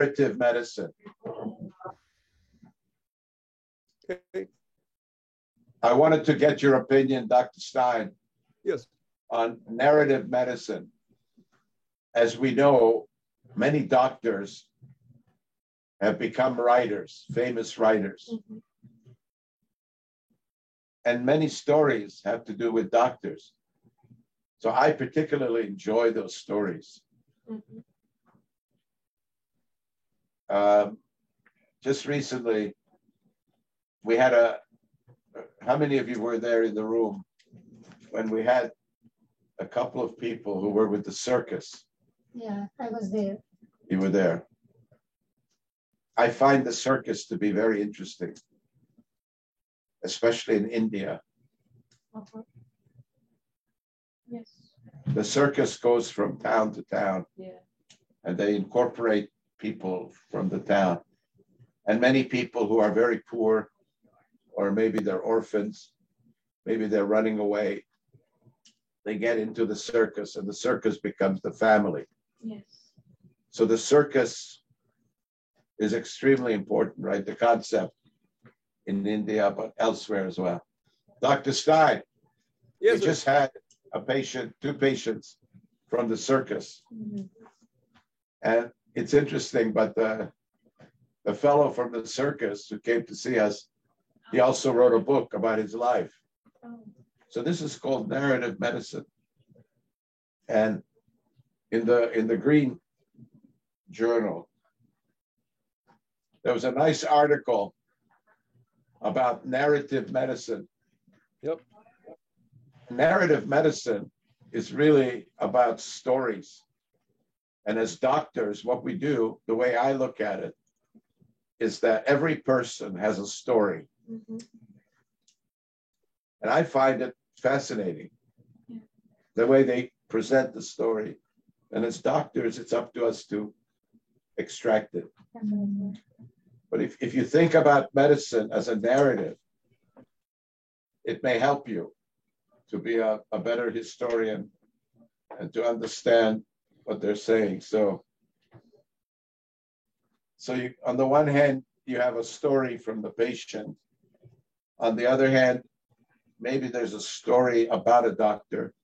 narrative medicine. Okay. I wanted to get your opinion, Dr. Stein. Yes. On narrative medicine. As we know, many doctors have become writers, famous writers. Mm-hmm. And many stories have to do with doctors. So I particularly enjoy those stories. Mm-hmm. Just recently, we had how many of you were there in the room when we had a couple of people who were with the circus? Yeah, I was there. You were there. I find the circus to be very interesting, especially in India. Uh-huh. Yes. The circus goes from town to town, Yeah. and they incorporate people from the town. And many people who are very poor, or maybe they're orphans, maybe they're running away, they get into the circus, and the circus becomes the family. Yes. So the circus is extremely important, right? The concept in India, but elsewhere as well. Dr. Stein, Yes, you just had a patient, two patients from the circus. Mm-hmm. And it's interesting, but the fellow from the circus who came to see us, he also wrote a book about his life. Oh. So this is called narrative medicine. And in the Green Journal, there was a nice article about narrative medicine. Yep. Narrative medicine is really about stories. And as doctors, what we do, the way I look at it, is that every person has a story. Mm-hmm. And I find it fascinating, Yeah. the way they present the story. And as doctors, it's up to us to extract it. Mm-hmm. But if you think about medicine as a narrative, it may help you to be a better historian and to understand what they're saying. So you, on the one hand, you have a story from the patient. On the other hand, maybe there's a story about a doctor.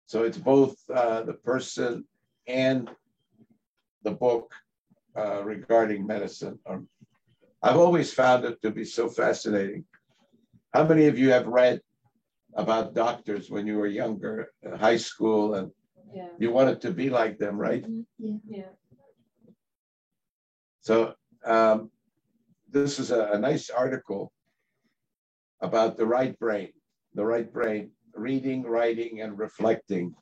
So it's both the person and the book regarding medicine. I've always found it to be so fascinating. How many of you have read about doctors when you were younger, in high school, and Yeah. you wanted to be like them, right? Yeah. Yeah. So this is a nice article about the right brain, reading, writing, and reflecting.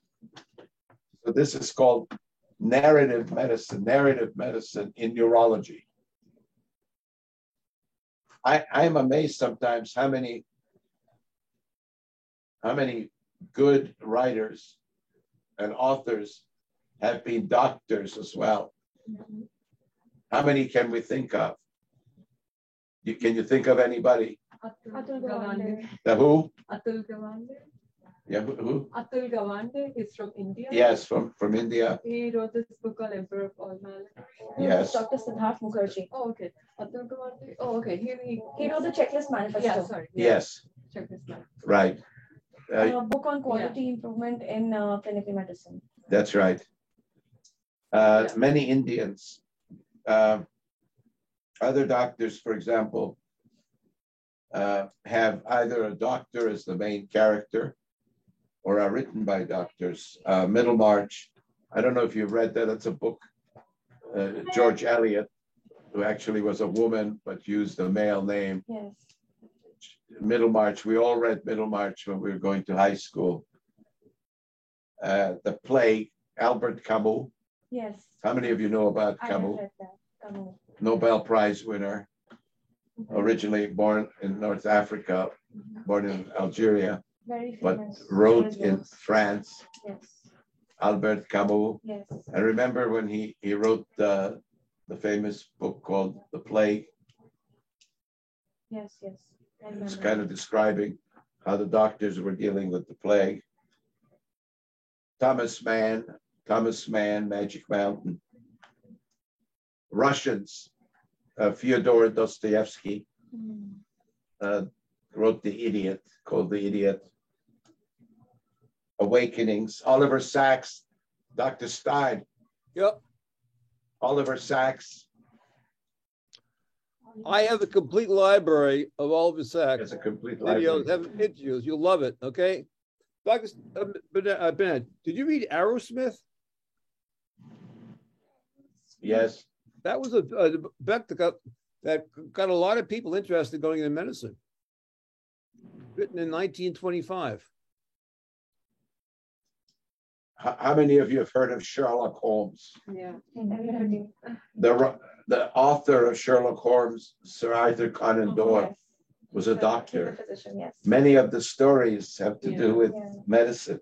So this is called narrative medicine in neurology. I'm amazed sometimes how many good writers and authors have been doctors as well. Mm-hmm. How many can we think of? Can you think of anybody? Atul Gawande. The who? Atul Gawande. Yeah, who? Atul Gawande is from India. Yes, from India. He wrote this book called Emperor of All Maladies. Yes. Dr. Siddharth Mukherjee. Oh, okay. Atul Gawande. Oh, okay. He wrote the Checklist Manifesto. Yeah, sorry. Yeah. Yes, Checklist Manifesto. right. A book on quality improvement in clinical medicine. That's right. Many Indians, other doctors, for example, have either a doctor as the main character or are written by doctors. Middlemarch, I don't know if you've read that. It's a book, George Eliot, who actually was a woman but used a male name. Yes. Middlemarch, we all read Middlemarch when we were going to high school. The play, Albert Camus. Yes. How many of you know about I have Camus? read that. Camus. Nobel Prize winner, originally born in North Africa, born in Algeria, Very but famous. wrote His in works. France. Yes. Albert Camus. Yes. I remember when he wrote the famous book called The Plague. Yes. Yes. I It's remember. kind of describing how the doctors were dealing with the plague. Thomas Mann, Magic Mountain, Russians, Fyodor Dostoevsky wrote The Idiot, called The Idiot. Awakenings. Oliver Sacks, Dr. Stein. Yep. Oliver Sacks I have the complete library of Oliver Sacks has a complete videos, library. have interviews. You'll love it. Okay. Dr. Bennett, did you read Aerosmith? Yes. That was a book that got a lot of people interested in going into medicine. Written in 1925. How many of you have heard of Sherlock Holmes? Yeah. The author of Sherlock Holmes, Sir Arthur Conan Doyle, was a doctor. Physician, yes. Many of the stories have to do with Yeah. medicine.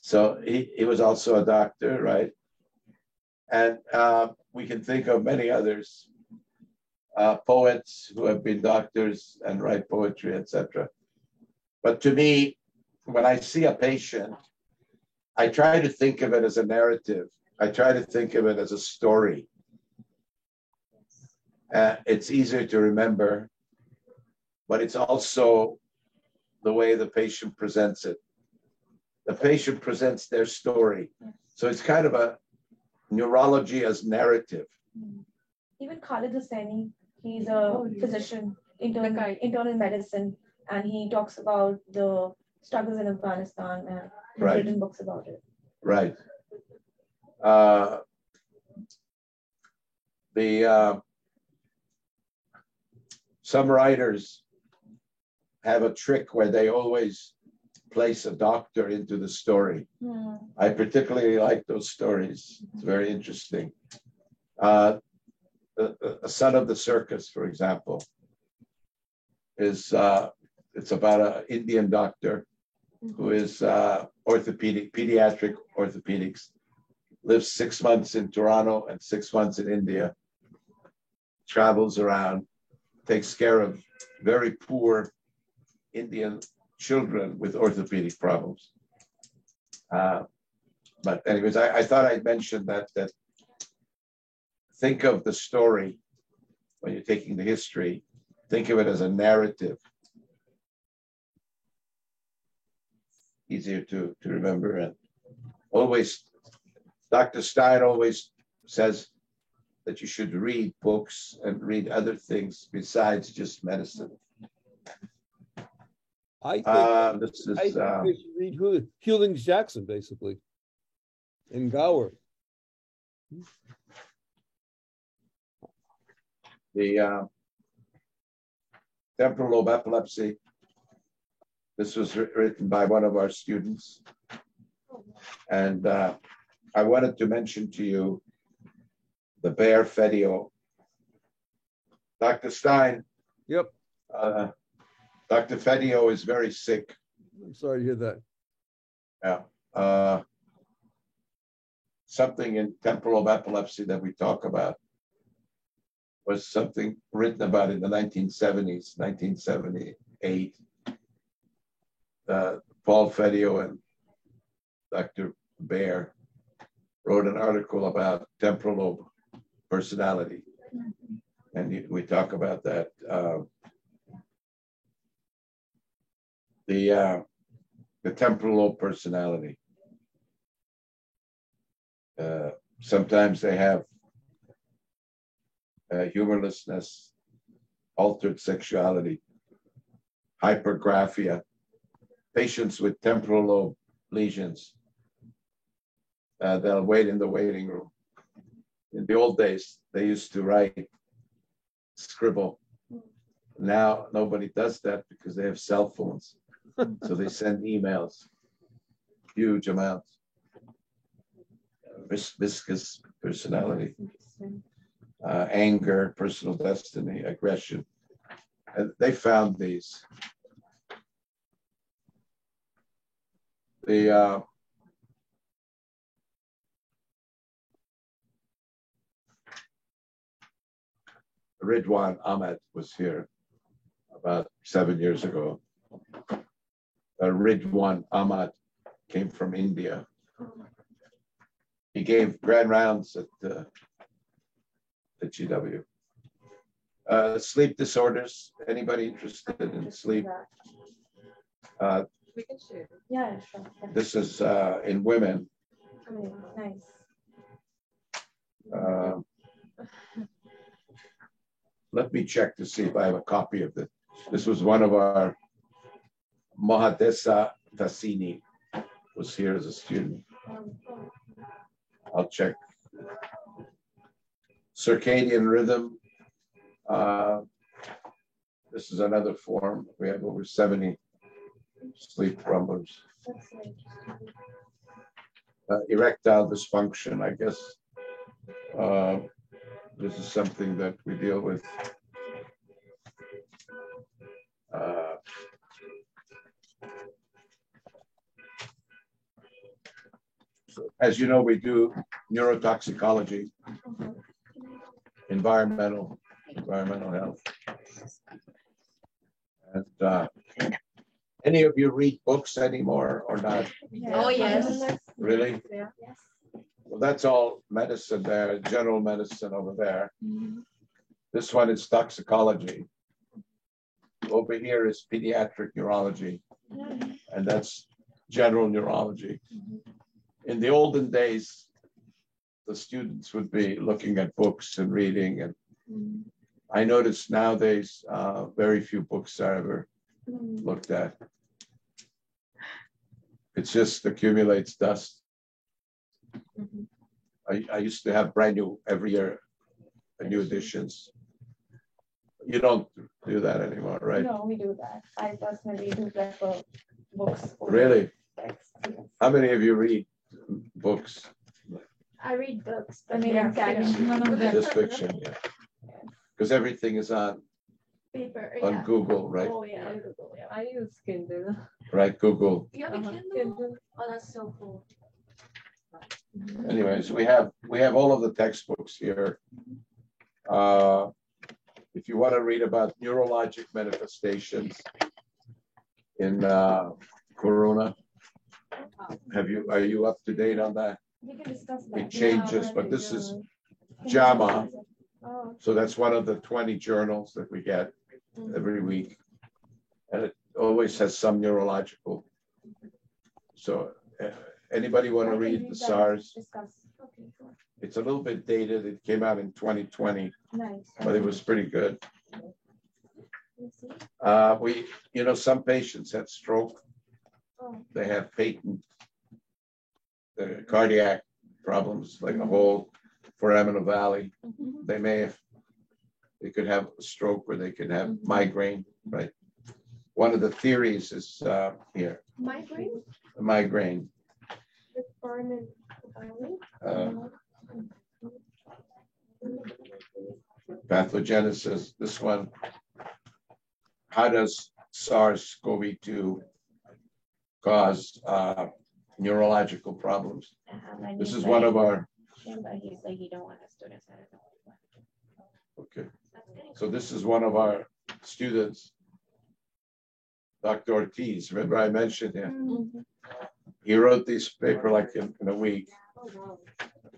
So he was also a doctor, right? And we can think of many others, poets who have been doctors and write poetry, etc. But to me, when I see a patient, I try to think of it as a narrative. I try to think of it as a story. It's easier to remember, but it's also the way the patient presents it. The patient presents their story. So it's kind of a neurology as narrative. Even Khalid Hosseini, he's a physician, internal medicine, and he talks about the struggles in Afghanistan and he's Right. written books about it. Right. Some writers have a trick where they always place a doctor into the story. I particularly like those stories. It's very interesting. The Son of the Circus, for example, is it's about an Indian doctor who is pediatric orthopedics, lives 6 months in Toronto and 6 months in India, travels around, takes care of very poor Indian children with orthopedic problems. But anyways, I thought I'd mention that think of the story when you're taking the history, think of it as a narrative. Easier to remember. And always, Dr. Stein always says that you should read books and read other things besides just medicine. I think, I they should read Hewlings Jackson, basically, in Gower. The temporal lobe epilepsy. This was written by one of our students. And I wanted to mention to you the Bayer Fedio. Dr. Stein. Yep. Dr. Fedio is very sick. I'm sorry to hear that. Yeah. Something in temporal lobe epilepsy that we talk about was something written about in the 1970s, 1978. Paul Fedio and Dr. Bayer wrote an article about temporal lobe personality. And we talk about that. The temporal lobe personality. Sometimes they have humorlessness, altered sexuality, hypergraphia. Patients with temporal lobe lesions, they'll wait in the waiting room. In the old days, they used to write, scribble. Now nobody does that because they have cell phones. So they send emails, huge amounts. Viscous personality, anger, personal destiny, aggression. And they found these. The Ridwan Ahmed was here about 7 years ago. Ridwan Ahmed came from India. He gave grand rounds at GW. Sleep disorders. Anybody interested in sleep? We can share. Yeah, sure. Yeah. This is in women. Okay, nice. Let me check to see if I have a copy of this. This was one of our Mahadesa Tassini was here as a student. I'll check. Circadian rhythm. This is another form. We have over 70 sleep problems. That's right. Erectile dysfunction, I guess. This is something that we deal with. So as you know, we do neurotoxicology, environmental health. And any of you read books anymore or not? Oh, yes. Really? Yeah. Yes. Well, that's all medicine there, general medicine over there. This one is toxicology. Over here is pediatric neurology, and that's general neurology. In the olden days, the students would be looking at books and reading, and I notice nowadays very few books are ever looked at. It just accumulates dust. I used to have brand new every year, new editions. You don't do that anymore, right? No, we do that. I personally do prefer books. over Really? texts, yes. How many of you read books? I read books, I but mean, they are in fiction. fiction. None of them. Just fiction, yeah. Because everything is on Paper, on Google, right? Oh, yeah. On Google, yeah. I use Kindle. Right, Google. You have a Kindle? Oh, that's so cool. Anyways, we have all of the textbooks here. If you want to read about neurologic manifestations in corona, are you up to date on that? We can discuss that. It changes, but this is JAMA. Oh, So that's one of the 20 journals that we get every week. And it always has some neurological. So anybody want to read the SARS? Discuss. Okay, sure. It's a little bit dated. It came out in 2020, Nice. but it was pretty good. Let's see. Some patients had stroke. Oh. They have patent cardiac problems, like a whole foraminal valley. They could have a stroke or they could have migraine, right? One of the theories is here, Migraine? migraine. With foreign Pathogenesis, this one. How does SARS-CoV-2 cause neurological problems? This is one of our. But he's like, you don't want us to decide. Okay. So this is one of our students, Dr. Ortiz. Remember I mentioned him? He wrote this paper like in a week. Oh, wow.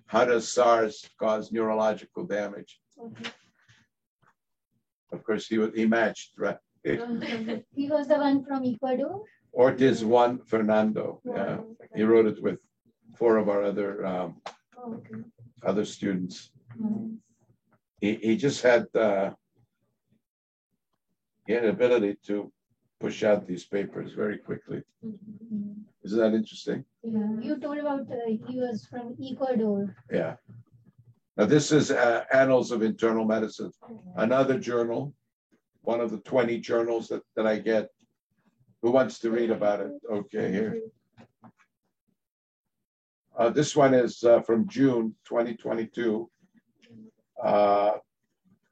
How does SARS cause neurological damage? Of course, he matched, right? He was the one from Ecuador. Ortiz Juan Fernando. Yeah, he wrote it with 4 of our other students. He just had the ability to push out these papers very quickly. Isn't that interesting? Yeah. You told about he was from Ecuador. Yeah. Now this is Annals of Internal Medicine, another journal, one of the 20 journals that I get. Who wants to read about it? Okay, here. This one is from June 2022.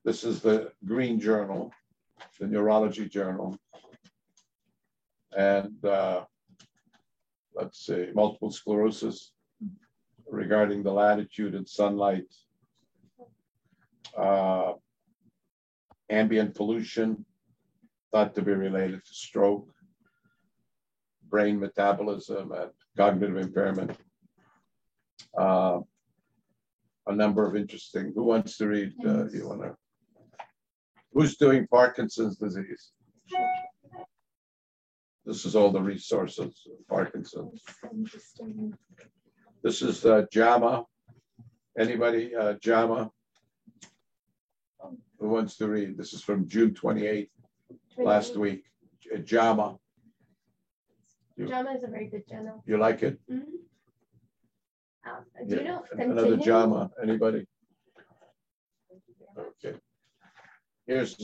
This is the Green Journal, the Neurology Journal. And let's see, multiple sclerosis regarding the latitude and sunlight. Ambient pollution thought to be related to stroke, brain metabolism, and cognitive impairment. a number of interesting. Who wants to read? You want to? Who's doing Parkinson's disease? This is all the resources of Parkinson's. This is JAMA. Anybody? JAMA? Who wants to read? This is from June 28th, last week. JAMA. JAMA is a very good journal. You like it? Mm-hmm. Do you know Another JAMA? Anybody? Okay. Here's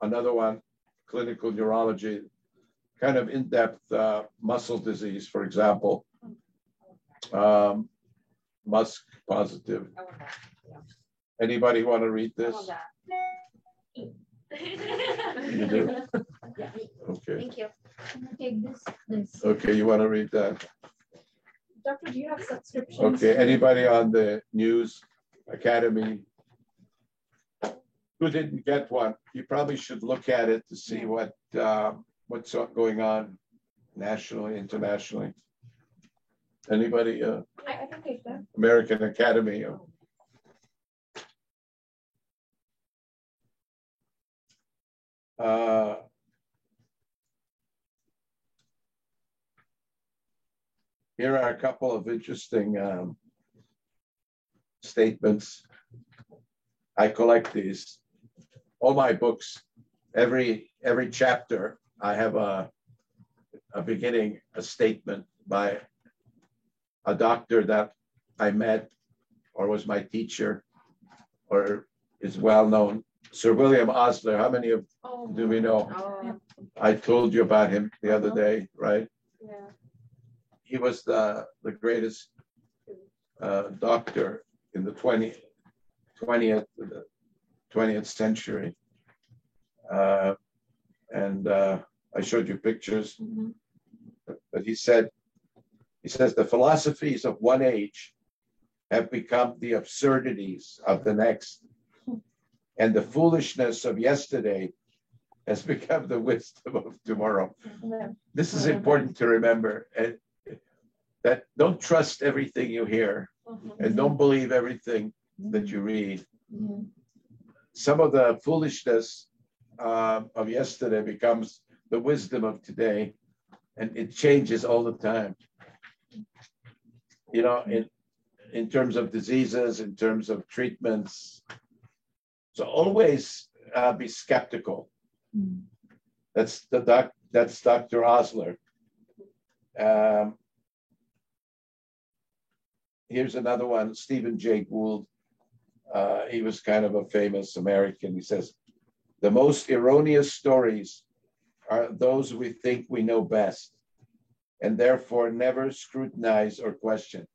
another one, clinical neurology, kind of in-depth muscle disease, for example. Musk positive. Anybody want to read this? You do? Okay. Thank you. Take this. Okay, you want to read that? Doctor, do you have subscriptions? Okay, anybody on the News Academy who didn't get one? You probably should look at it to see what's going on nationally, internationally. Anybody? I can take that. American Academy. Here are a couple of interesting statements. I collect these. All my books, every chapter, I have a beginning, a statement by a doctor that I met or was my teacher or is well known. Sir William Osler, how many of do we know? I told you about him the other day, right? Yeah. He was the greatest doctor in the 20th century. And I showed you pictures. Mm-hmm. But he says the philosophies of one age have become the absurdities of the next. And the foolishness of yesterday has become the wisdom of tomorrow. Yeah. This is important to remember. And that don't trust everything you hear and don't believe everything that you read. Mhm. Some of the foolishness of yesterday becomes the wisdom of today, and it changes all the time. You know, in terms of diseases, in terms of treatments. So always be skeptical. That's Dr. Osler. Here's another one, Stephen Jay Gould. He was kind of a famous American. He says, the most erroneous stories are those we think we know best and therefore never scrutinize or question.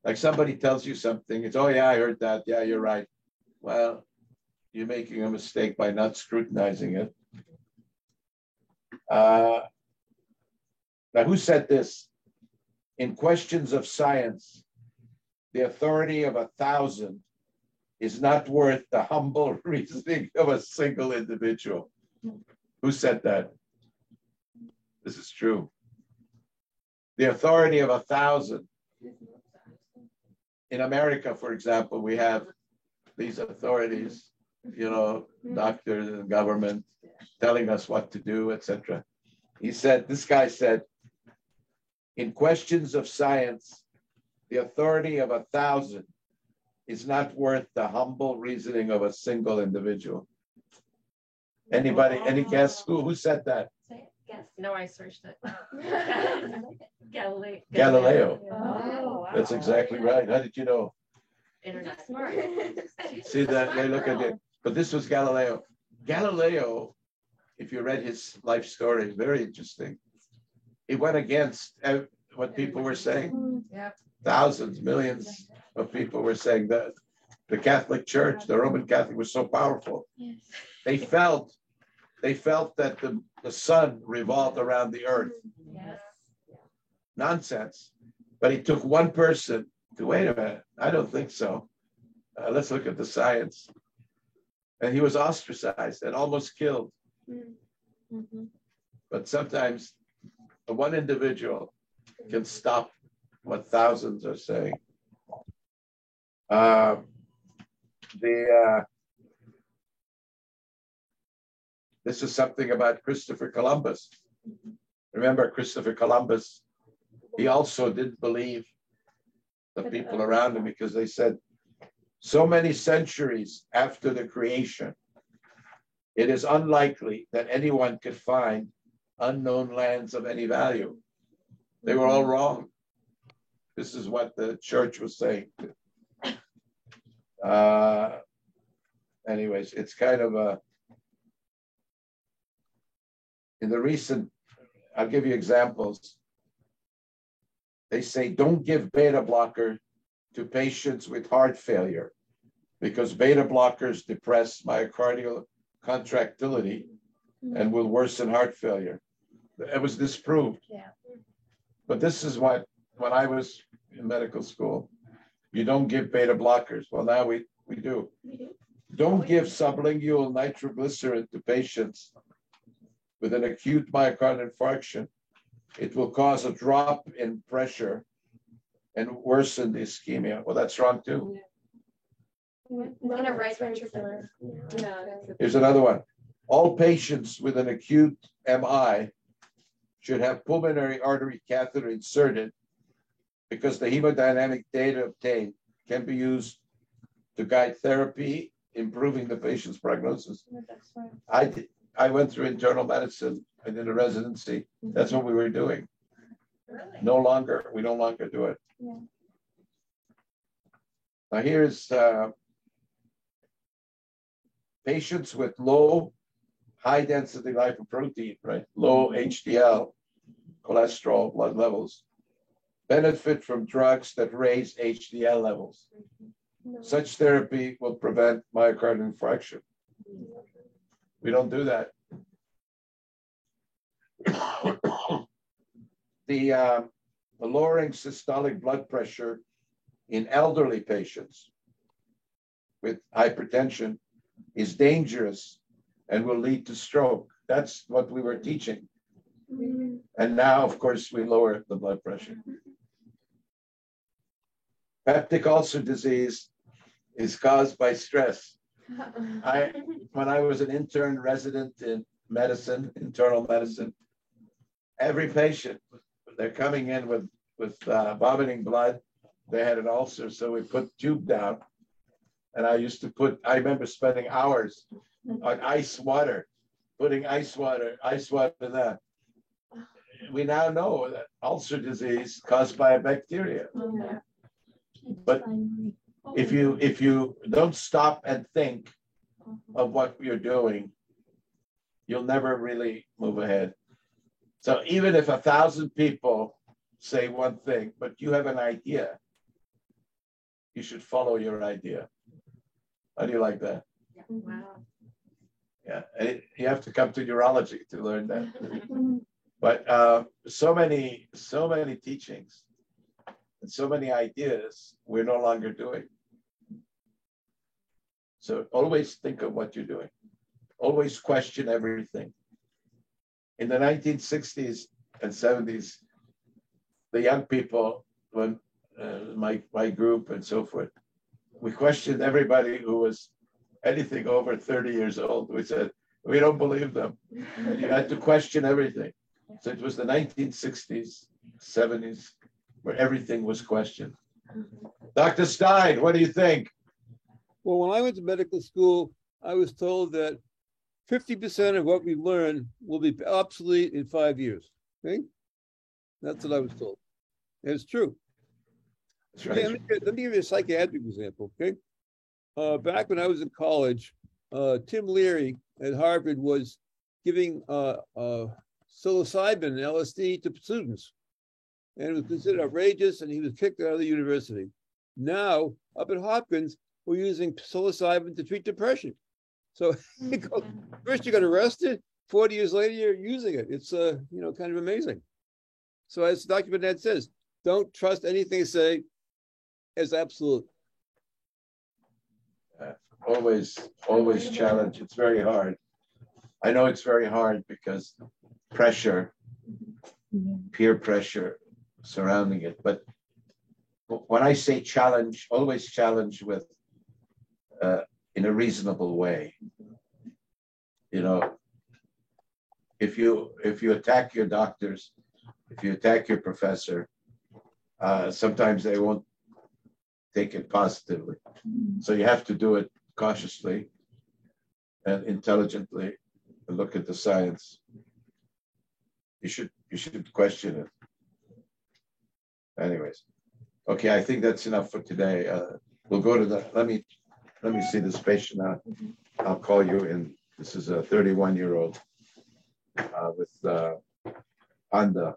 Like somebody tells you something, it's, oh yeah, I heard that. Yeah, you're right. Well, you're making a mistake by not scrutinizing it. Now, who said this? In questions of science, the authority of 1,000 is not worth the humble reasoning of a single individual. Who said that? This is true. The authority of 1,000. In America, for example, we have these authorities, you know, doctors and government telling us what to do, etc. This guy said, in questions of science, the authority of 1,000 is not worth the humble reasoning of a single individual. Anybody, any guess who said that? Guess. No, I searched it. Galileo. Galileo. Oh, wow. That's exactly right. How did you know? Internet. Smart. See that they look at it. But this was Galileo. Galileo, if you read his life story, very interesting. He went against what people were saying. Yeah. Thousands, millions of people were saying that the Catholic Church, the Roman Catholic, was so powerful. Yes. They felt that the sun revolved around the earth. Yes. Nonsense. But it took one person to, wait a minute, I don't think so. Let's look at the science. And he was ostracized and almost killed. Mm-hmm. But sometimes one individual can stop what thousands are saying. This is something about Christopher Columbus. Remember Christopher Columbus? He also didn't believe the people around him because they said, so many centuries after the creation, it is unlikely that anyone could find unknown lands of any value. They were all wrong. This is what the church was saying. Anyways, it's kind of a, in the recent, I'll give you examples. They say don't give beta blocker to patients with heart failure because beta blockers depress myocardial contractility and will worsen heart failure. It was disproved. Yeah. But this is what, when I was in medical school, you don't give beta blockers. Well, now we do. Don't give sublingual nitroglycerin to patients with an acute myocardial infarction. It will cause a drop in pressure and worsen the ischemia. Well, that's wrong too. In a right ventricular. Yeah. Here's another one. All patients with an acute MI should have pulmonary artery catheter inserted because the hemodynamic data obtained can be used to guide therapy, improving the patient's prognosis. I went through internal medicine. I did a residency. That's what we were doing. Really? We no longer do it. Yeah. Now here's patients with low, high density lipoprotein, right? Low HDL, cholesterol, blood levels, benefit from drugs that raise HDL levels. Such therapy will prevent myocardial infarction. We don't do that. The lowering systolic blood pressure in elderly patients with hypertension is dangerous and will lead to stroke. That's what we were teaching. And now, of course, we lower the blood pressure. Peptic ulcer disease is caused by stress. When I was an intern resident in medicine, internal medicine, every patient, they're coming in with vomiting blood. They had an ulcer, so we put tube down. And I remember spending hours on ice water, putting ice water in that. We now know that ulcer disease caused by a bacteria. But if you don't stop and think of what you're doing, you'll never really move ahead. So even if 1,000 people say one thing, but you have an idea, you should follow your idea. How do you like that? Wow. Yeah, you have to come to urology to learn that. But so many teachings and so many ideas we're no longer doing. So always think of what you're doing. Always question everything. In the 1960s and 70s, the young people, when my group and so forth, we questioned everybody who was anything over 30 years old. We said, we don't believe them. You had to question everything. So it was the 1960s, 70s, where everything was questioned. Dr. Stein, what do you think? Well, when I went to medical school, I was told that 50% of what we learn will be obsolete in 5 years. Okay? That's what I was told. And it's true. That's right. Okay, let me give you a psychiatric example, okay? Back when I was in college, Tim Leary at Harvard was giving psilocybin and LSD to students. And it was considered outrageous, and he was kicked out of the university. Now, up at Hopkins, we're using psilocybin to treat depression. So first you got arrested, 40 years later, you're using it. It's kind of amazing. So as Dr. Burnett says, don't trust anything they say as absolute. Always challenge. It's very hard. I know it's very hard because pressure, peer pressure surrounding it. But when I say challenge, always challenge with in a reasonable way. You know, if you attack your doctors, if you attack your professor, sometimes they won't take it positively. So you have to do it cautiously and intelligently and look at the science. You should question it. Anyways, okay, I think that's enough for today. We'll go to the, let me see this patient now. I'll call you in. This is a 31-year-old with PANDA.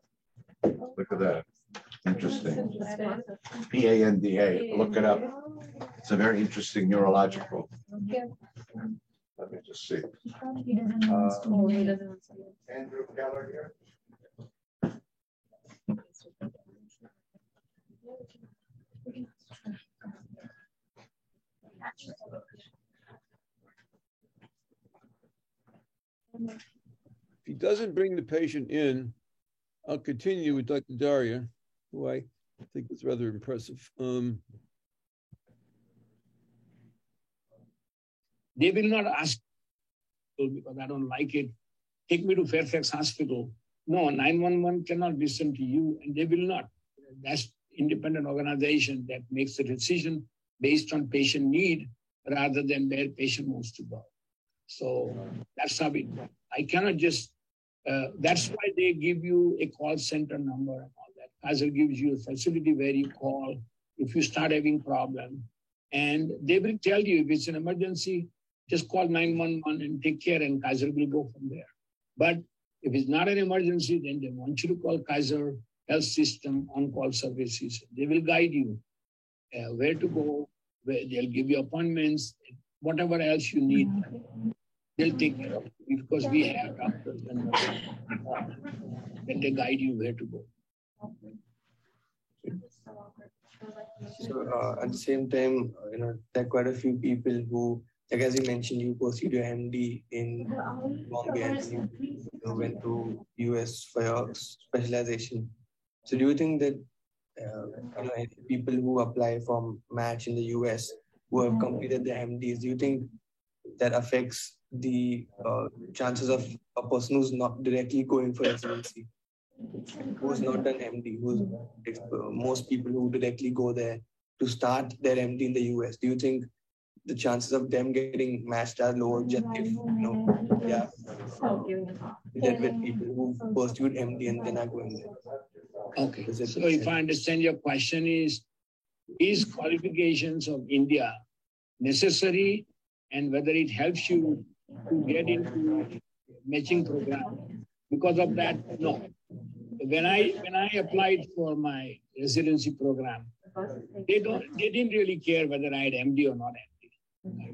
Look at that. Interesting. PANDA. Look it up. It's a very interesting neurological. Let me just see. Andrew Keller here. If he doesn't bring the patient in, I'll continue with Dr. Daria, who I think is rather impressive. They will not ask because I don't like it. Take me to Fairfax Hospital. No, 911 cannot listen to you, and they will not. That's independent organization that makes the decision based on patient need rather than where patient wants to go. So that's how I cannot just, that's why they give you a call center number and all that. Kaiser gives you a facility where you call if you start having problem. And they will tell you if it's an emergency, just call 911 and take care, and Kaiser will go from there. But if it's not an emergency, then they want you to call Kaiser Health System on-call services. They will guide you where to go, where they'll give you appointments, whatever else you need. They'll take care of you because we have doctors and then they guide you where to go. So at the same time, there are quite a few people who, like as you mentioned, you pursued your MD in Bombay and you went to US for your specialization. So do you think that people who apply for match in the US who have completed their MDs, do you think that affects the chances of a person who's not directly going for residency, who's not done MD, who's most people who directly go there to start their MD in the US? Do you think the chances of them getting matched are lower just if that with people who pursued MD and then are going there? Okay, so if I understand your question is qualifications of India necessary and whether it helps you to get into matching program? Because of that, no. When I applied for my residency program, they didn't really care whether I had MD or not MD.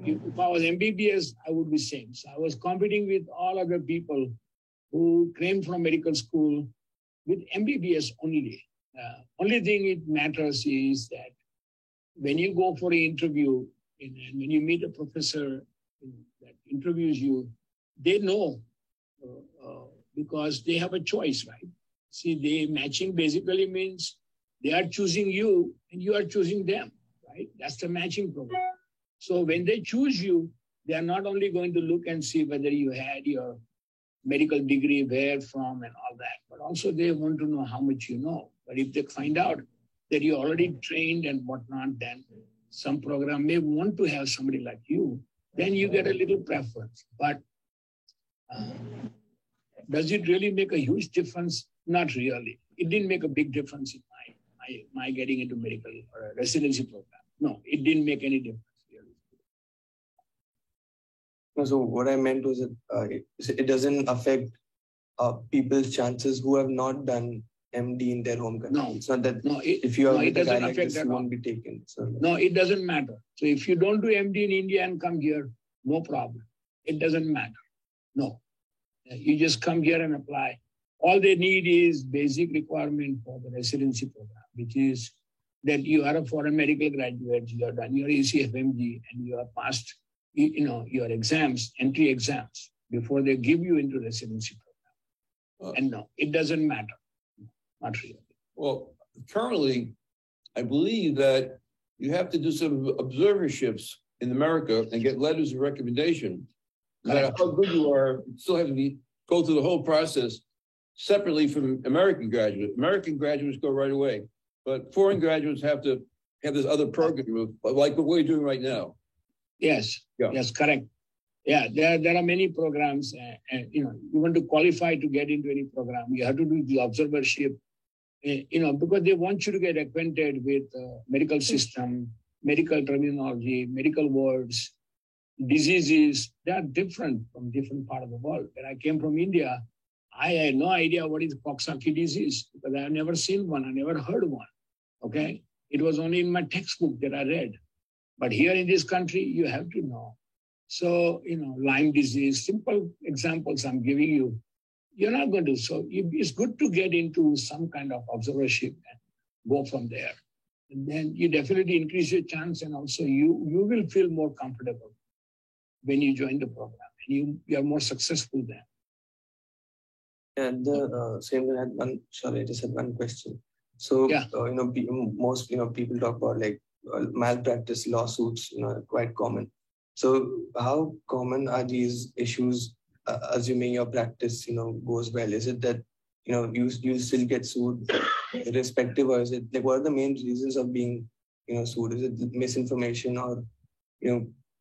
If I was MBBS, I would be same. So I was competing with all other people who came from medical school with MBBS only. Only thing it matters is that when you go for an interview and when you meet a professor that interviews you, they know because they have a choice, right? See, they matching basically means they are choosing you and you are choosing them, right? That's the matching program. So when they choose you, they are not only going to look and see whether you had your medical degree, where from and all that, but also they want to know how much you know. But if they find out that you're already trained and whatnot, then some program may want to have somebody like you, then you get a little preference. But does it really make a huge difference? Not really. It didn't make a big difference in my getting into medical or residency program. No, it didn't make any difference. No, so what I meant was that it doesn't affect people's chances who have not done MD in their home country. No, it's not that if you are with a guy like this, you won't be taken. So. No, it doesn't matter. So if you don't do MD in India and come here, no problem. It doesn't matter. No, you just come here and apply. All they need is basic requirement for the residency program, which is that you are a foreign medical graduate, you have done your ECFMG, and you have passed your exams, entry exams, before they give you into residency program. And no, it doesn't matter. Not really. Well, currently, I believe that you have to do some observerships in America and get letters of recommendation. No matter how good you are, you still have to go through the whole process separately from American graduates. American graduates go right away, but foreign graduates have to have this other program, like what we're doing right now. Yes, Yeah. yes, correct. Yeah, there are many programs. You want to qualify to get into any program, you have to do the observership. Because they want you to get acquainted with medical system, medical terminology, medical words, diseases. They are different from different part of the world. When I came from India, I had no idea what is Coxsackie disease because I have never seen one. I never heard one. Okay, it was only in my textbook that I read. But here in this country, you have to know. So, Lyme disease, simple examples I'm giving you. You're not going to. So it's good to get into some kind of observership and go from there. And then you definitely increase your chance, and also you will feel more comfortable when you join the program. And you are more successful then. And the same thing, I just had one question. So, Yeah. Most, people talk about like malpractice lawsuits, quite common. So how common are these issues, assuming your practice, goes well? Is it that, you still get sued irrespective, or is it like, what are the main reasons of being, sued? Is it misinformation or,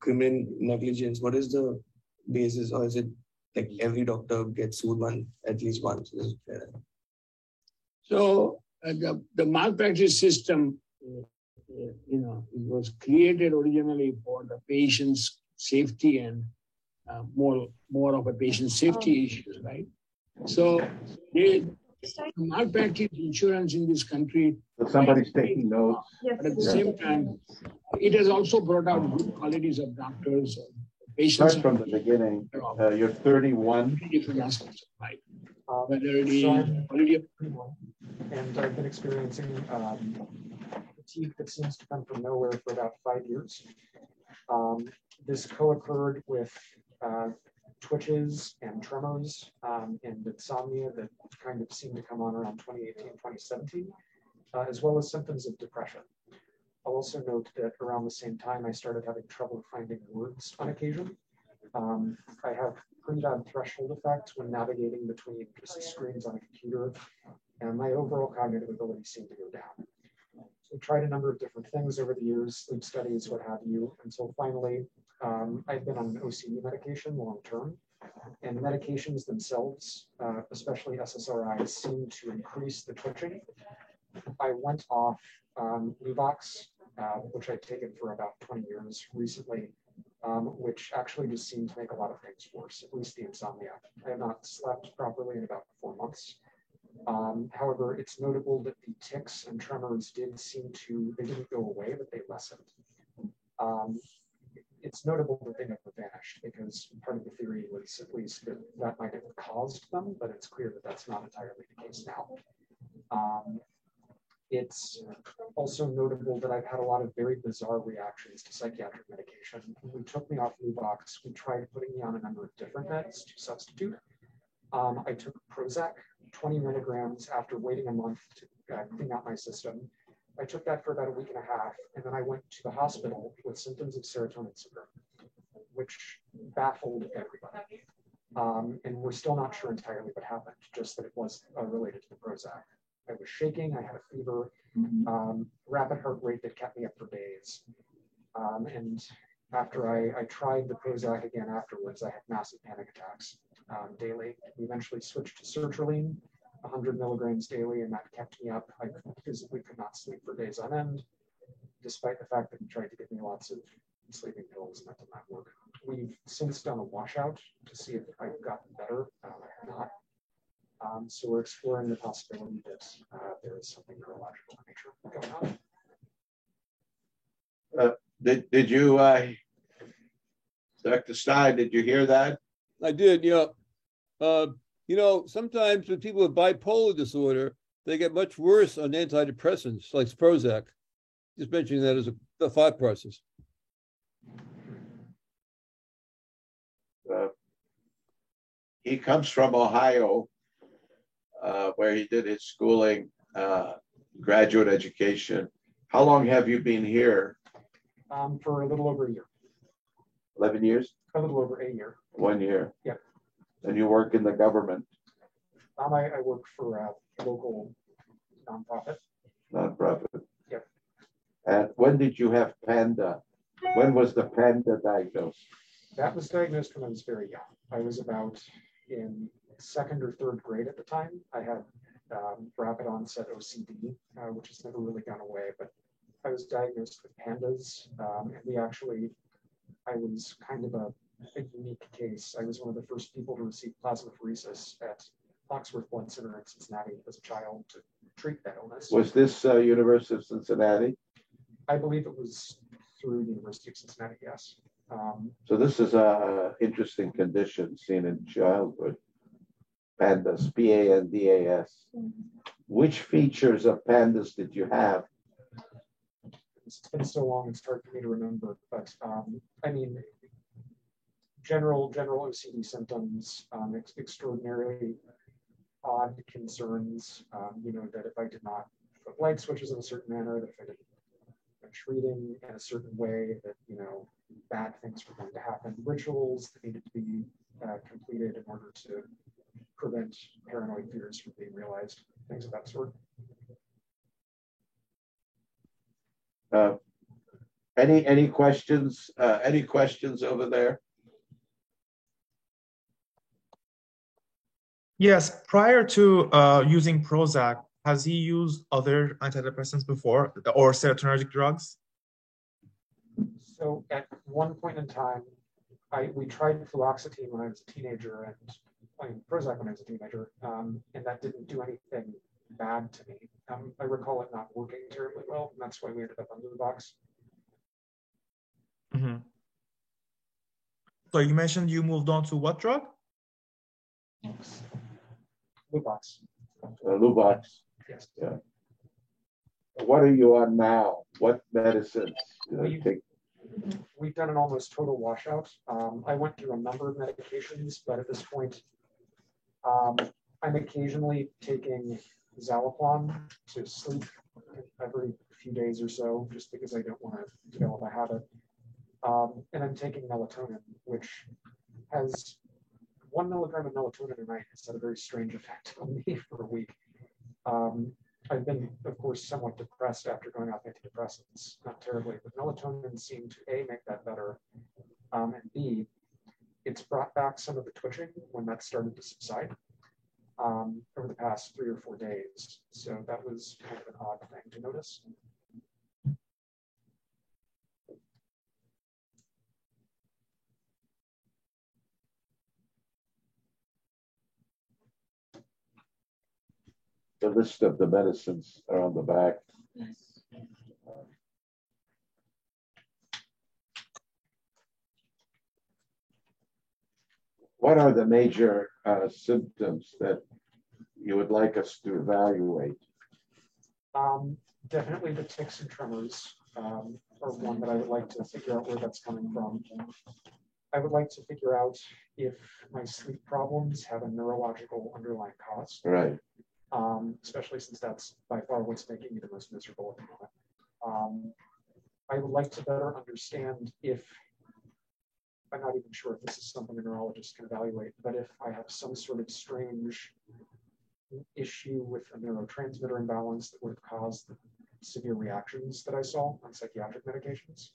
criminal negligence? What is the basis, or is it like every doctor gets sued at least once? So the malpractice system, it was created originally for the patient's safety and more of a patient safety issues, right? So the malpractice insurance in this country. Somebody's taking notes. But at the same time, it has also brought out good qualities of doctors, patients. Start from the beginning. You're 31. Different aspects of life. Whether it So is I'm quality of 31, and I've been experiencing fatigue that seems to come from nowhere for about 5 years. This co-occurred with twitches and tremors and insomnia that kind of seemed to come on around 2018, 2017, as well as symptoms of depression. I'll also note that around the same time, I started having trouble finding words on occasion. I have pretty bad threshold effects when navigating between just screens on a computer, and my overall cognitive ability seemed to go down. So I tried a number of different things over the years, sleep studies, what have you, until finally I've been on an OCD medication long-term, and the medications themselves, especially SSRIs, seem to increase the twitching. I went off Luvox, which I'd taken for about 20 years recently, which actually just seemed to make a lot of things worse, at least the insomnia. I have not slept properly in about 4 months. However, it's notable that the tics and tremors they didn't go away, but they lessened. It's notable that they never vanished, because part of the theory was at least that might have caused them, but it's clear that that's not entirely the case now. It's also notable that I've had a lot of very bizarre reactions to psychiatric medication. When we took me off Luvox, we tried putting me on a number of different meds to substitute. I took Prozac, 20 milligrams, after waiting a month to clean out my system. I took that for about a week and a half, and then I went to the hospital with symptoms of serotonin syndrome, which baffled everybody. And we're still not sure entirely what happened, just that it was related to the Prozac. I was shaking, I had a fever, rapid heart rate that kept me up for days. And after I tried the Prozac again afterwards, I had massive panic attacks daily. We eventually switched to sertraline, 100 milligrams daily, and that kept me up. I physically could not sleep for days on end, despite the fact that he tried to give me lots of sleeping pills, and that did not work. We've since done a washout to see if I've gotten better. I have not. So we're exploring the possibility that there is something neurological in nature going on. Did you, Dr. Stein, did you hear that? I did, yeah. Sometimes with people with bipolar disorder, they get much worse on antidepressants like Prozac. Just mentioning that as a thought process. He comes from Ohio, where he did his schooling, graduate education. How long have you been here? For a little over a year. 11 years? A little over a year. 1 year. Yep. And you work in the government? I work for a local nonprofit. Nonprofit. Yep. And when did you have PANDA? When was the PANDA diagnosed? That was diagnosed when I was very young. I was about in 2nd or 3rd grade at the time. I had rapid onset OCD, which has never really gone away, but I was diagnosed with PANDAS. And I was kind of a unique case. I was one of the first people to receive plasmapheresis at Foxworth Blood Center in Cincinnati as a child to treat that illness. Was this University of Cincinnati? I believe it was through University of Cincinnati, yes. So this is an interesting condition seen in childhood. PANDAS, PANDAS. Which features of PANDAS did you have? It's been so long, it's hard for me to remember, but I mean, general OCD symptoms, extraordinarily odd concerns, that if I did not put light switches in a certain manner, that if I didn't treating in a certain way, that, bad things were going to happen, rituals that needed to be completed in order to prevent paranoid fears from being realized, things of that sort. Any questions? Any questions over there? Yes, prior to using Prozac, has he used other antidepressants before or serotonergic drugs? So at one point in time, we tried fluoxetine when I was a teenager and Prozac when I was a teenager, and that didn't do anything bad to me. I recall it not working terribly well, and that's why we ended up on Luvox. Mm-hmm. So you mentioned you moved on to what drug? Luvox. Luvox. Yes. Yeah. What are you on now? What medicines do you take? We've done an almost total washout. I went through a number of medications, but at this point, I'm occasionally taking Zaloplan to sleep every few days or so, just because I don't want to develop a habit. And I'm taking melatonin, which has 1 milligram of melatonin a night has had a very strange effect on me for a week. I've been, of course, somewhat depressed after going off antidepressants, not terribly, but melatonin seemed to A, make that better, and B, it's brought back some of the twitching when that started to subside over the past 3 or 4 days. So that was kind of an odd thing to notice. The list of the medicines are on the back. Yes. What are the major symptoms that you would like us to evaluate? Definitely the tics and tremors are one that I would like to figure out where that's coming from. I would like to figure out if my sleep problems have a neurological underlying cause. Right. Especially since that's by far what's making me the most miserable at the moment. I would like to better understand if, I'm not even sure if this is something a neurologist can evaluate, but if I have some sort of strange issue with a neurotransmitter imbalance that would have caused the severe reactions that I saw on psychiatric medications.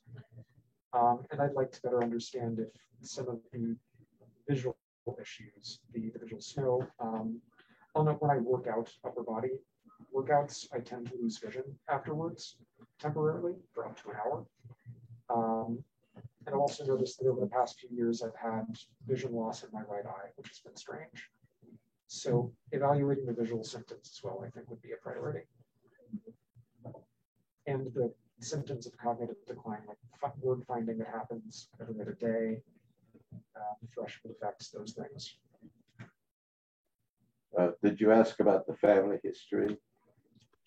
And I'd like to better understand if some of the visual issues, the visual snow, when I work out upper body workouts, I tend to lose vision afterwards temporarily for up to an hour. And I've also noticed that over the past few years, I've had vision loss in my right eye, which has been strange. So evaluating the visual symptoms as well, I think, would be a priority. And the symptoms of cognitive decline, like word finding that happens every other day, threshold effects, those things. Did you ask about the family history?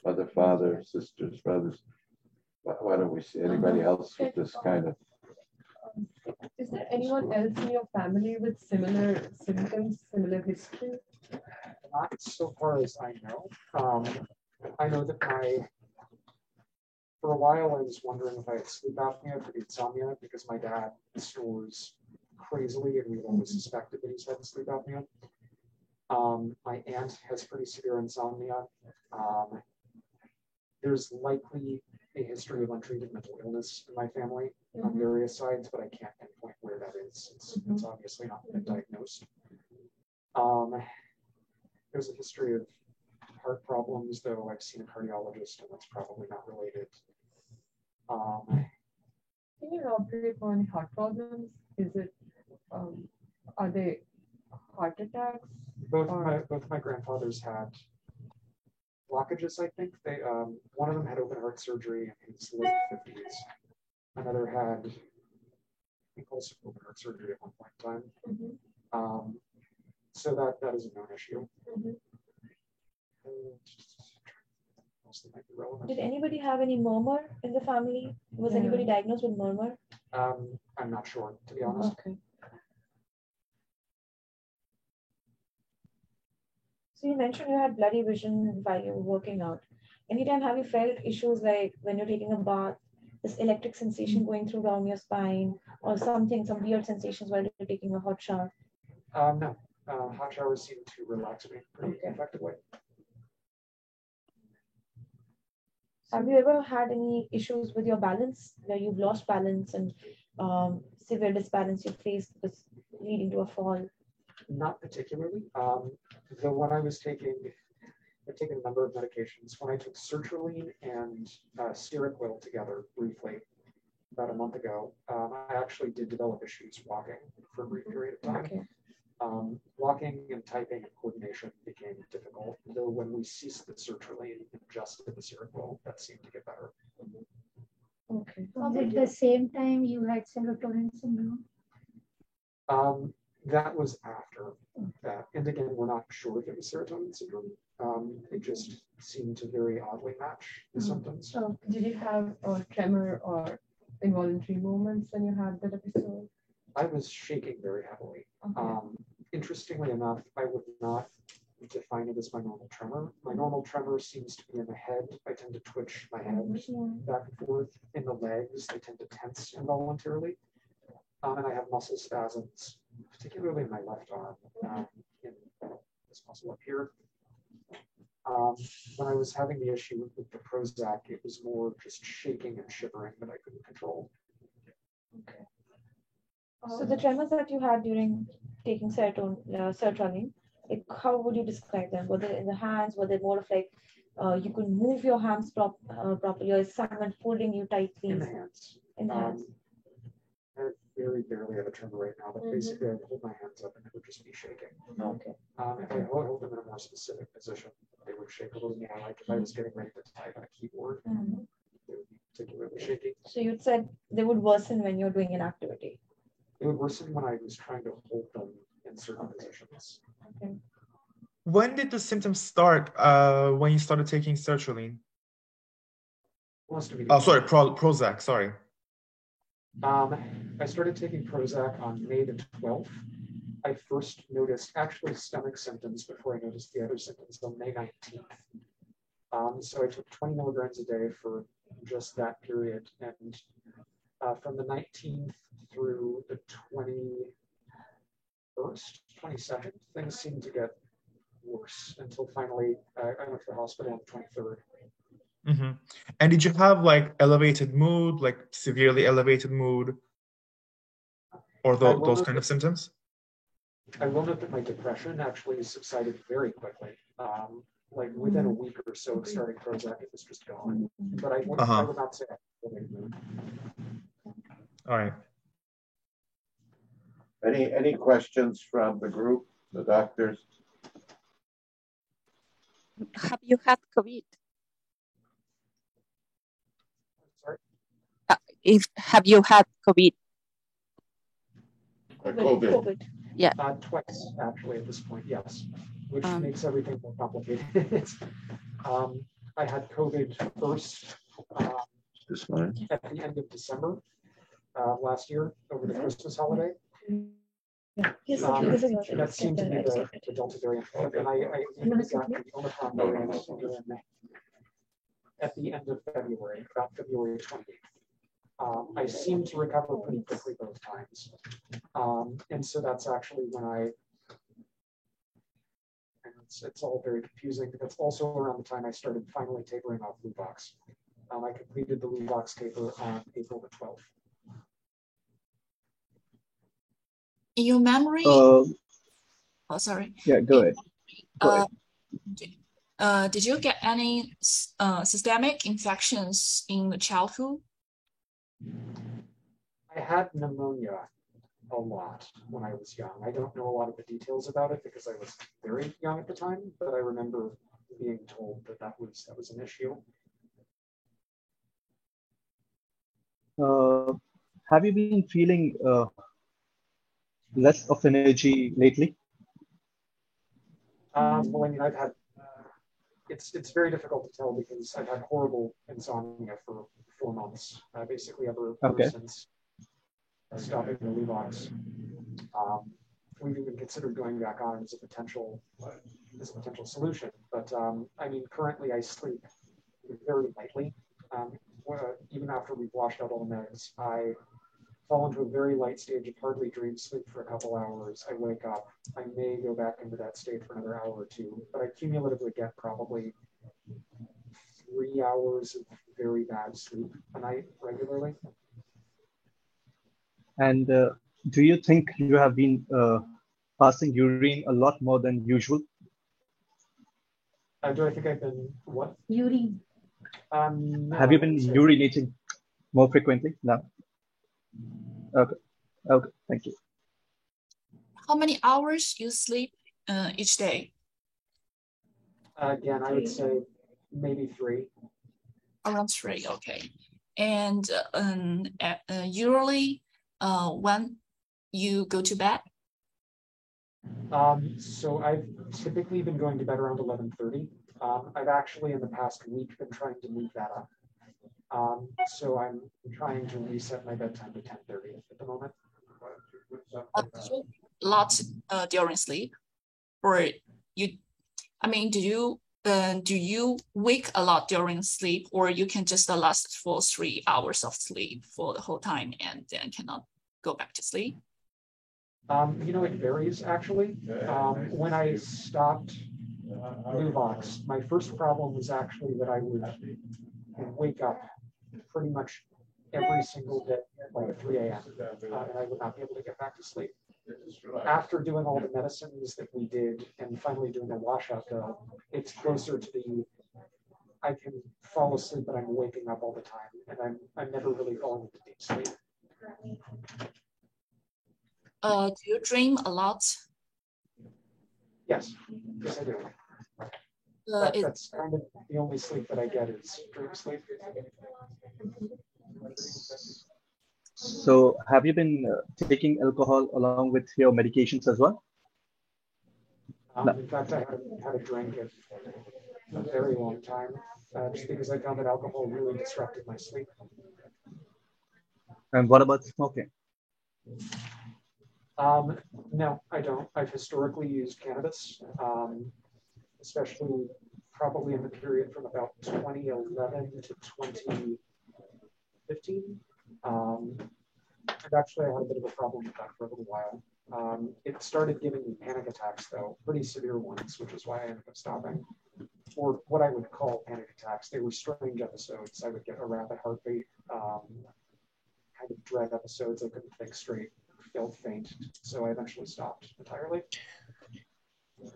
Mother, father, sisters, brothers? Why don't we see anybody else with this kind of? Is there anyone else in your family with similar symptoms, similar history? Not so far as I know. I know that For a while, I was wondering if I had sleep apnea for the insomnia because my dad snores crazily and we've always suspected that he's had sleep apnea. My aunt has pretty severe insomnia. There's likely a history of untreated mental illness in my family on various sides, but I can't pinpoint where that is. It's obviously not been diagnosed. There's a history of heart problems, though I've seen a cardiologist, and that's probably not related. Can you elaborate on heart problems? Is it, are they heart attacks? Both my grandfathers had blockages, I think. They one of them had open heart surgery in his late 50s. Another had, I think, also open heart surgery at one point in time. So that is a known issue. Did anybody have any murmur in the family? Was anybody diagnosed with murmur? I'm not sure, to be honest. Okay. So you mentioned you had blurry vision while you were working out. Anytime have you felt issues like when you're taking a bath, this electric sensation going through down your spine, or some weird sensations while you're taking a hot shower? No. Hot showers seem to relax me pretty effectively. Have you ever had any issues with your balance, where you've lost balance and severe disbalance you faced leading to a fall? Not particularly. Though when I was taking, I've taken a number of medications. When I took sertraline and Seroquel together briefly about a month ago, I actually did develop issues walking for a brief period of time. Okay. Walking and typing and coordination became difficult, though when we ceased the sertraline and adjusted the Seroquel, that seemed to get better. Okay. At the same time, you had serotonin syndrome? That was after that. And again, we're not sure if it was serotonin syndrome. It just seemed to very oddly match the symptoms. So did you have a tremor or involuntary movements when you had that episode? I was shaking very heavily. Okay. Interestingly enough, I would not define it as my normal tremor. My normal tremor seems to be in the head. I tend to twitch my head back and forth. In the legs, I tend to tense involuntarily. And I have muscle spasms, particularly in my left arm, in this muscle up here. When I was having the issue with the Prozac, it was more just shaking and shivering that I couldn't control. Okay. So the tremors that you had during taking sertraline, like how would you describe them? Were they in the hands? Were they more of like you could move your hands properly, or is someone holding you tightly? In the hands. In the hands. I very barely have a tremor right now, but basically I would hold my hands up and it would just be shaking. Okay. If I hold them in a more specific position, they would shake a little more. Like if I was getting ready to type on a keyboard, they would be particularly shaky. So you'd said they would worsen when you're doing an activity. It would worsen when I was trying to hold them in certain positions. Okay. When did the symptoms start when you started taking sertraline? Oh, sorry, Prozac, sorry. I started taking Prozac on May the 12th. I first noticed actually stomach symptoms before I noticed the other symptoms on May 19th. So I took 20 milligrams a day for just that period. And from the 19th through the 21st, 22nd, things seemed to get worse until finally I went to the hospital on the 23rd. Mm-hmm. And did you have like elevated mood, like severely elevated mood, or those kind of symptoms? I will note that my depression actually subsided very quickly. Like within a week or so of starting Prozac, it was just gone. But I would not say I had elevated mood. All right. Any questions from the group, the doctors? Have you had COVID? Sorry? Have you had COVID? COVID. Yeah. Twice, actually, at this point, yes, which makes everything more complicated. I had COVID first at the end of December last year over the Christmas holiday. That seemed to be the Delta variant, and I got the Omicron variant in at the end of February, about February 28th. I seemed to recover pretty quickly both times. And so that's actually when it's all very confusing, but that's also around the time I started finally tapering off Luvox. I completed the Luvox taper on April the 12th. In your memory, Oh, sorry. yeah, go ahead. Go ahead. Did you get any systemic infections in the childhood? I had pneumonia a lot when I was young. I don't know a lot of the details about it because I was very young at the time, but I remember being told that that was an issue. Have you been feeling less of energy lately? Well, I mean, I've had, it's very difficult to tell because I've had horrible insomnia for 4 months, basically ever since stopping the Luvox. We've even considered going back on as a potential solution, but I mean, currently I sleep very lightly. Even after we've washed out all the meds, I fall into a very light stage of hardly dream sleep for a couple hours. I wake up. I may go back into that state for another hour or two, but I cumulatively get probably 3 hours of very bad sleep a night regularly. And do you think you have been passing urine a lot more than usual? Do I think I've been what? Urine. No, Have you been urinating more frequently now? Okay. Okay. Thank you. How many hours you sleep each day? Again, I would say maybe 3. Around 3, okay. And usually when you go to bed? So I've typically been going to bed around 11:30. I've actually in the past week been trying to move that up. So I'm trying to reset my bedtime to 10:30 at the moment. A lot during sleep, or you? I mean, do you wake a lot during sleep, or you can just last for 3 hours of sleep for the whole time and then cannot go back to sleep? You know, it varies actually. When I stopped Luvox, my first problem was actually that I would wake up pretty much every single day at like 3 a.m. And I would not be able to get back to sleep. After doing all the medicines that we did and finally doing a washout though, it's closer to the I can fall asleep but I'm waking up all the time and I'm never really falling into deep sleep. Do you dream a lot? Yes, yes I do. That's kind of the only sleep that I get is dream sleep. So have you been taking alcohol along with your medications as well? No. In fact, I haven't had a drink in a very long time, just because I found that alcohol really disrupted my sleep. And what about smoking? No, I don't. I've historically used cannabis, especially probably in the period from about 2011 to 2015. And actually, I had a bit of a problem with that for a little while. It started giving me panic attacks, though, pretty severe ones, which is why I ended up stopping. Or what I would call panic attacks. They were strange episodes. I would get a rapid heartbeat, kind of dread episodes. I couldn't think straight, felt faint. So I eventually stopped entirely.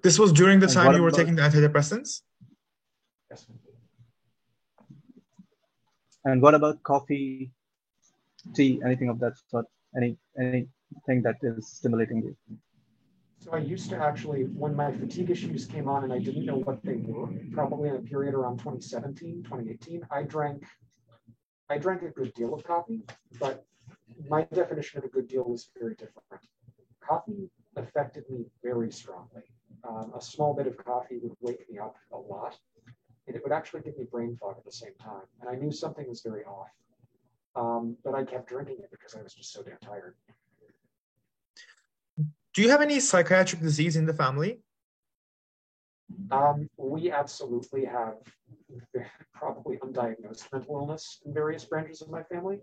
This was during the time you were taking the antidepressants? Yes. And what about coffee, tea, anything of that sort? Anything that is stimulating you? So I used to actually, when my fatigue issues came on and I didn't know what they were, probably in a period around 2017, 2018, I drank a good deal of coffee, but my definition of a good deal was very different. Coffee affected me very strongly. A small bit of coffee would wake me up a lot, and it would actually give me brain fog at the same time. And I knew something was very off, but I kept drinking it because I was just so damn tired. Do you have any psychiatric disease in the family? We absolutely have probably undiagnosed mental illness in various branches of my family,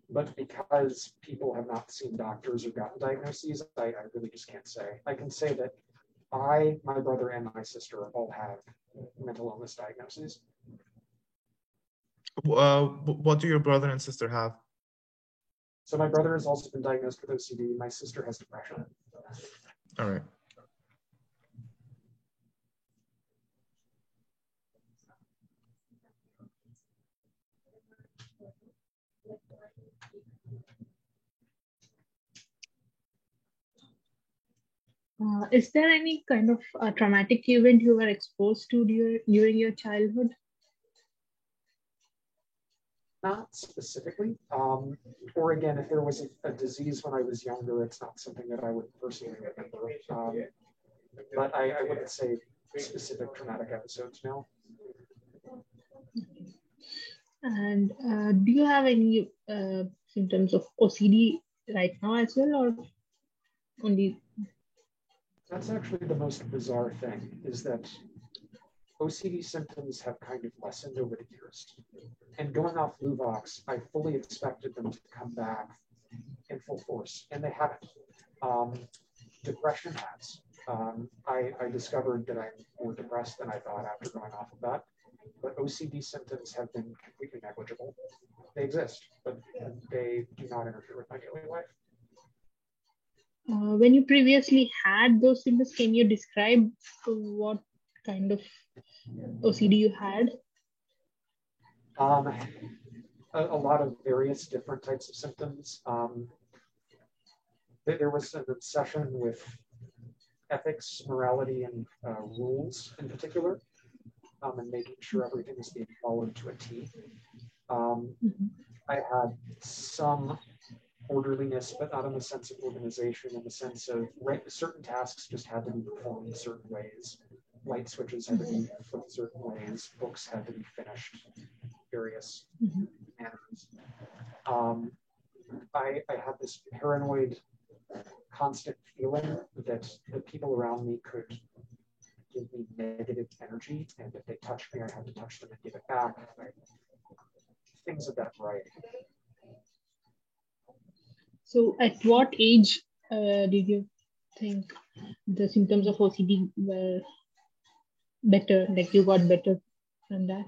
but because people have not seen doctors or gotten diagnoses, I really just can't say. I can say that my brother, and my sister all have mental illness diagnoses. What do your brother and sister have? So my brother has also been diagnosed with OCD. My sister has depression. All right. Is there any kind of traumatic event you were exposed to during your childhood? Not specifically. Or again, if there was a disease when I was younger, it's not something that I would personally remember. But I wouldn't say specific traumatic episodes, no. And do you have any symptoms of OCD right now as well, or only? That's actually the most bizarre thing, is that OCD symptoms have kind of lessened over the years. And going off Luvox, I fully expected them to come back in full force, and they haven't. Depression has. I discovered that I'm more depressed than I thought after going off of that. But OCD symptoms have been completely negligible. They exist, but they do not interfere with my daily life. When you previously had those symptoms, can you describe what kind of OCD you had? A lot of various different types of symptoms. There was an obsession with ethics, morality, and rules in particular, and making sure everything was being followed to a T. I had some orderliness, but not in the sense of organization, in the sense of certain tasks just had to be performed in certain ways. Light switches had to be flipped certain ways. Books had to be finished various manners. I had this paranoid, constant feeling that the people around me could give me negative energy, and if they touched me, I had to touch them and give it back. Things of that variety. So at what age did you think the symptoms of OCD were better, like you got better from that?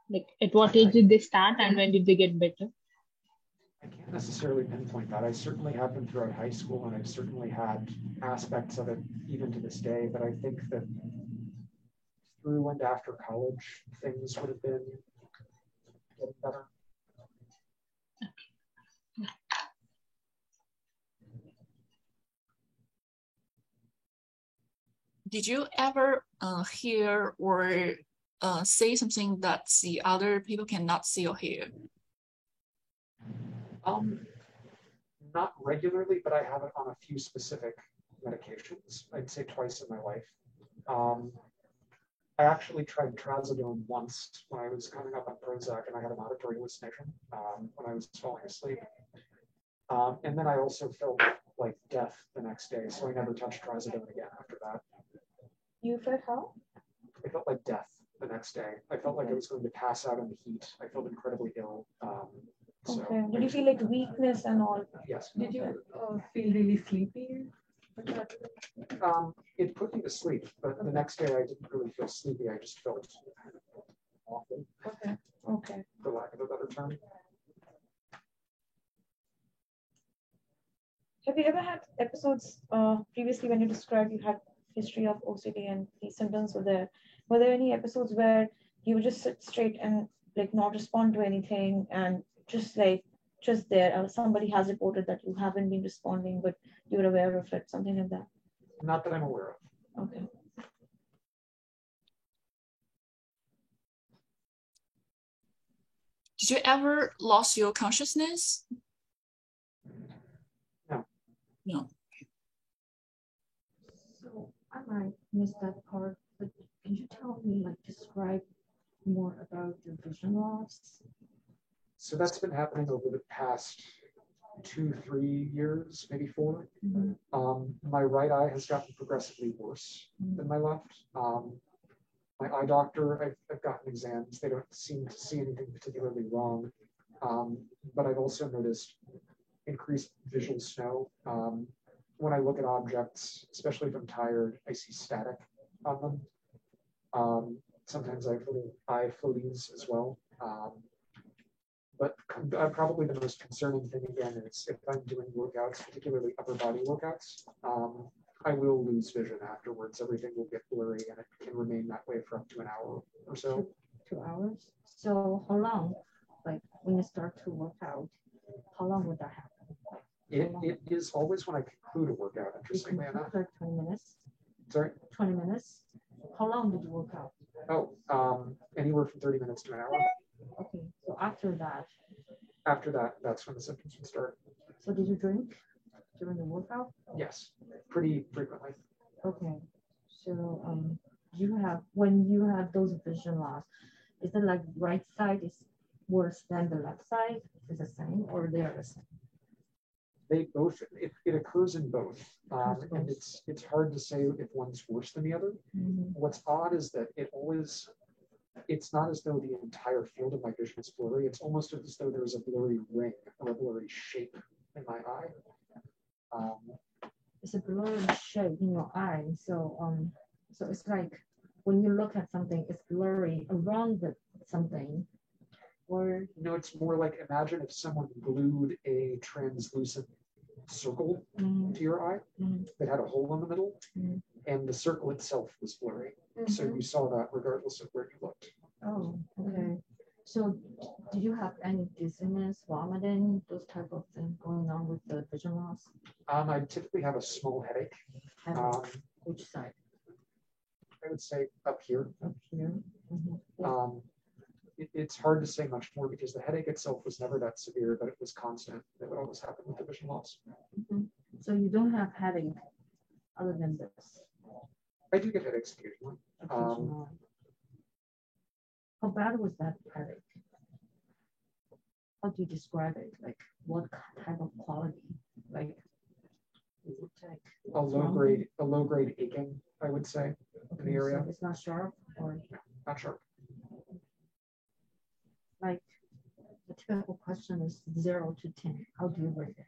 Like at what age did they start and when did they get better? I can't necessarily pinpoint that. I certainly have them throughout high school, and I've certainly had aspects of it even to this day, but I think that through and after college, things would have been getting better. Did you ever hear or say something that the other people cannot see or hear? Not regularly, but I have it on a few specific medications. I'd say twice in my life. I actually tried trazodone once when I was coming up on Prozac, and I had an auditory hallucination when I was falling asleep. And then I also felt like death the next day, so I never touched trazodone again after that. You felt how? I felt like death the next day. I felt like I was going to pass out in the heat. I felt incredibly ill. Okay. Did you feel like weakness and all? Yes. Did you feel really sleepy? It put me to sleep, but the next day I didn't really feel sleepy. I just felt awful. Okay. Okay. For lack of a better term. Have you ever had episodes previously when you described you had history of OCD and these symptoms were there any episodes where you would just sit straight and like not respond to anything and just there somebody has reported that you haven't been responding but you're aware of it, something like that? Not that I'm aware of. Okay. Did you ever lose your consciousness? No. No. So I might miss that part, but can you tell me, like, describe more about your vision loss? So that's been happening over the past 2-3 years, maybe 4. My right eye has gotten progressively worse than my left. my eye doctor, I've gotten exams. They don't seem to see anything particularly wrong. But I've also noticed increased visual snow. When I look at objects, especially if I'm tired, I see static on them. Sometimes I have little eye floaties as well. But probably the most concerning thing again is if I'm doing workouts, particularly upper body workouts, I will lose vision afterwards. Everything will get blurry and it can remain that way for up to an hour or so. 2 hours. So how long? Like when you start to work out, how long would that happen? It is always when I conclude a workout, interestingly enough. 20 minutes. Sorry? 20 minutes. How long did you work out? Oh, anywhere from 30 minutes to an hour. Okay. So after that, that's when the symptoms would start. so did you drink during the workout? Yes, pretty frequently. Okay. So you have, when you have those vision loss, is it like right side is worse than the left side? Is it the same or they are the same? They both, it occurs in both. And it's hard to say if one's worse than the other. Mhm. What's odd is that it's not as though the entire field of my vision is blurry. It's almost as though there's a blurry ring or a blurry shape in my eye. It's a blurry shape in your eye. So so it's like when you look at something, it's blurry around the something. Or no, it's more like imagine if someone glued a translucent circle to your eye that had a hole in the middle, and the circle itself was blurry. So you saw that regardless of where you looked. Oh, okay. So do you have any dizziness, vomiting, those type of things going on with the vision loss? I typically have a small headache. Which side? I would say up here. Up here. It's hard to say much more because the headache itself was never that severe, but it was constant. It would always happen with the vision loss. So you don't have headache other than this? I do get headaches occasionally. How bad was that headache? How do you describe it? Like what type of quality? Like is it like a low grade aching, I would say, in the area. So it's not sharp or not sharp. Like the typical question is 0 to 10. How do you rate it?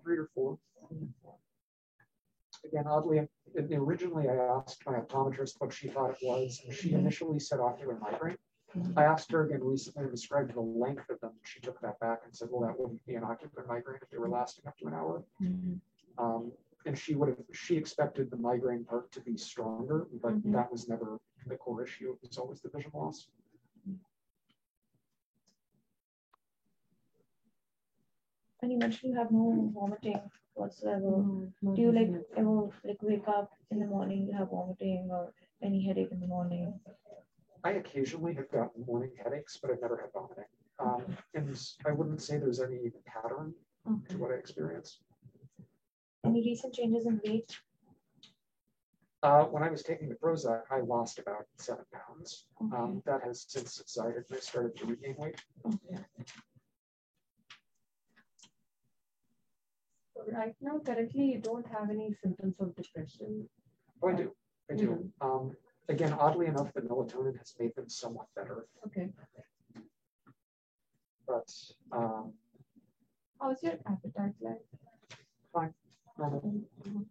3 or 4. Again, oddly, originally I asked my optometrist what she thought it was, and she initially said ocular migraine. I asked her again recently and described the length of them. She took that back and said, well, that wouldn't be an ocular migraine if they were lasting up to an hour. And she expected the migraine part to be stronger, but that was never the core issue. It was always the vision loss. And you mentioned you have no vomiting whatsoever. Do you like ever like wake up in the morning, you have vomiting or any headache in the morning? I occasionally have gotten morning headaches, but I've never had vomiting. And I wouldn't say there's any pattern to what I experience. Any recent changes in weight? When I was taking the Prozac, I lost about 7 pounds. That has since subsided and I started to regain weight. Right now, currently, you don't have any symptoms of depression. Oh, I do. I do. Again, oddly enough, the melatonin has made them somewhat better. Okay. But how's your appetite like? Fine. Normal. Do you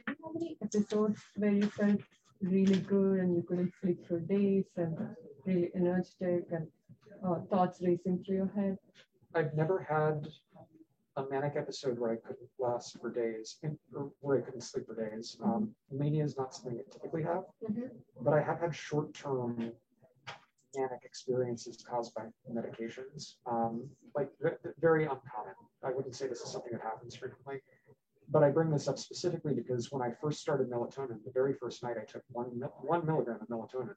have any episodes where you felt really good and you couldn't sleep for days and really energetic and thoughts racing through your head? I've never had a manic episode where I couldn't last for days, or where I couldn't sleep for days. Mania is not something I typically have, but I have had short-term manic experiences caused by medications, like very uncommon. I wouldn't say this is something that happens frequently, but I bring this up specifically because when I first started melatonin, the very first night I took 1 milligram of melatonin,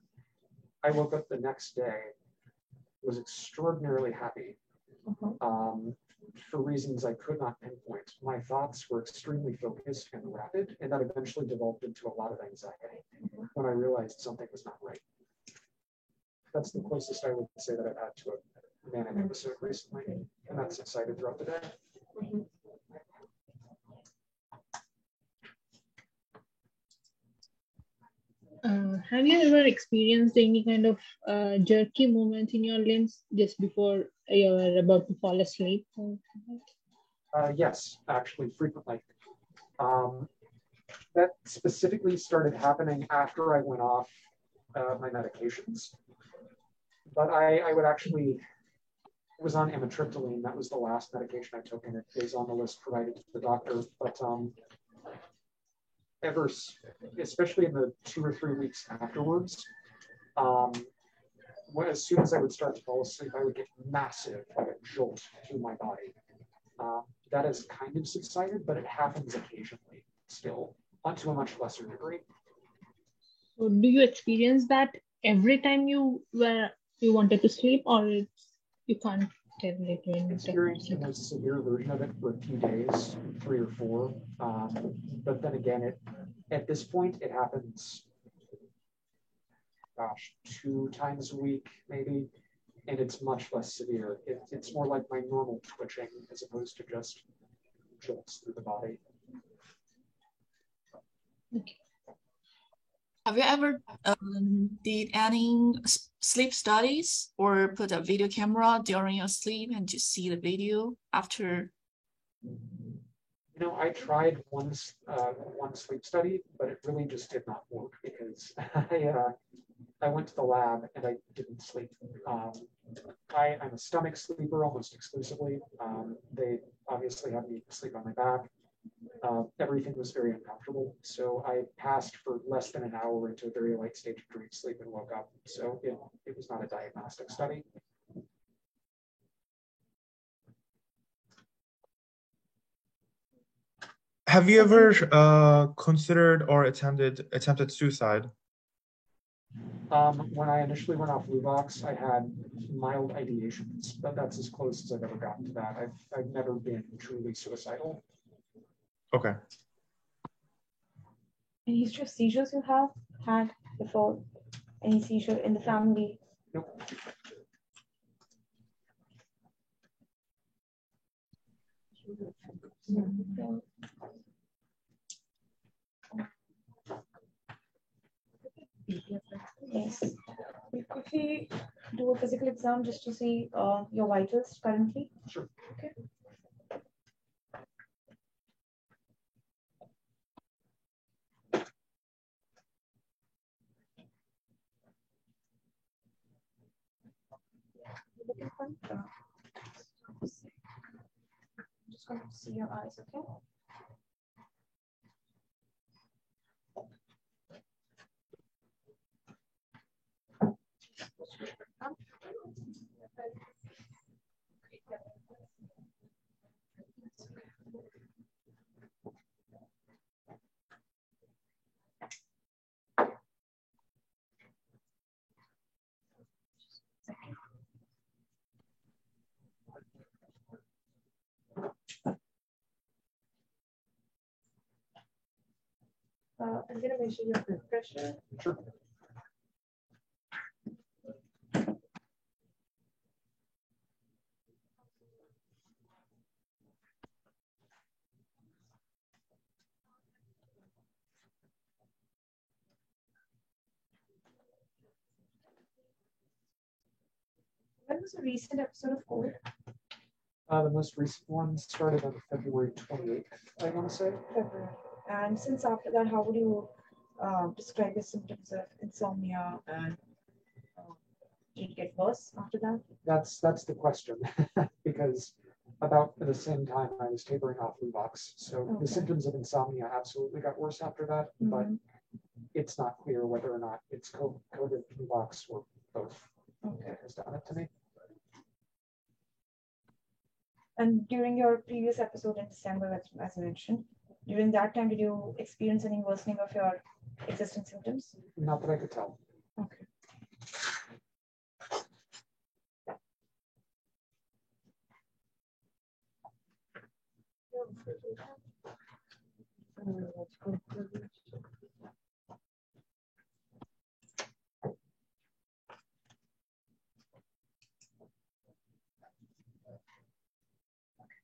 I woke up the next day, was extraordinarily happy. For reasons I could not pinpoint. My thoughts were extremely focused and rapid, and that eventually developed into a lot of anxiety when I realized something was not right. That's the closest I would say that I've had to a manic episode recently, and that's subsided throughout the day. have you ever experienced any kind of jerky movement in your limbs just before you're about to fall asleep? Yes, actually, frequently. That specifically started happening after I went off my medications. But I would actually, it was on amitriptyline. That was the last medication I took, and it is on the list provided to the doctor. But especially in the 2 or 3 weeks afterwards, as soon as I would start to fall asleep, I would get massive, like a jolt through my body. That has kind of subsided, but it happens occasionally still, to a much lesser degree. So do you experience that every time you wanted to sleep, or you can't tell it when experienced the most severe version of it for a few days, 3 or 4. But then again, at this point, it happens, 2 times a week, maybe, and it's much less severe. It's more like my normal twitching as opposed to just jolts through the body. Okay. Have you ever did any sleep studies or put a video camera during your sleep and just see the video after? I tried one sleep study, but it really just did not work because I went to the lab and I didn't sleep. I'm a stomach sleeper almost exclusively. They obviously had me sleep on my back. Everything was very uncomfortable. So I passed for less than an hour into a very light stage of dream sleep and woke up. So it was not a diagnostic study. Have you ever considered or attempted suicide? When I initially went off Luvox, I had mild ideations, but that's as close as I've ever gotten to that. I've never been truly suicidal. Okay. Any history of seizures you have had before? Any seizure in the family? Nope. Yes. We quickly do a physical exam just to see your vitals currently. Sure. Okay. Just going to see your eyes, okay? I'm going to measure your blood pressure. Sure. When was a recent episode of cold? The most recent one started on February 28th, I want to say. February. And since after that, how would you describe the symptoms of insomnia, and did it get worse after that? That's the question, because about the same time I was tapering off Luvox. So the symptoms of insomnia absolutely got worse after that, but it's not clear whether or not it's COVID, Luvox, or both that has done it to me. And during your previous episode in December, as I mentioned, during that time, did you experience any worsening of your existing symptoms? Not that I could tell. Okay.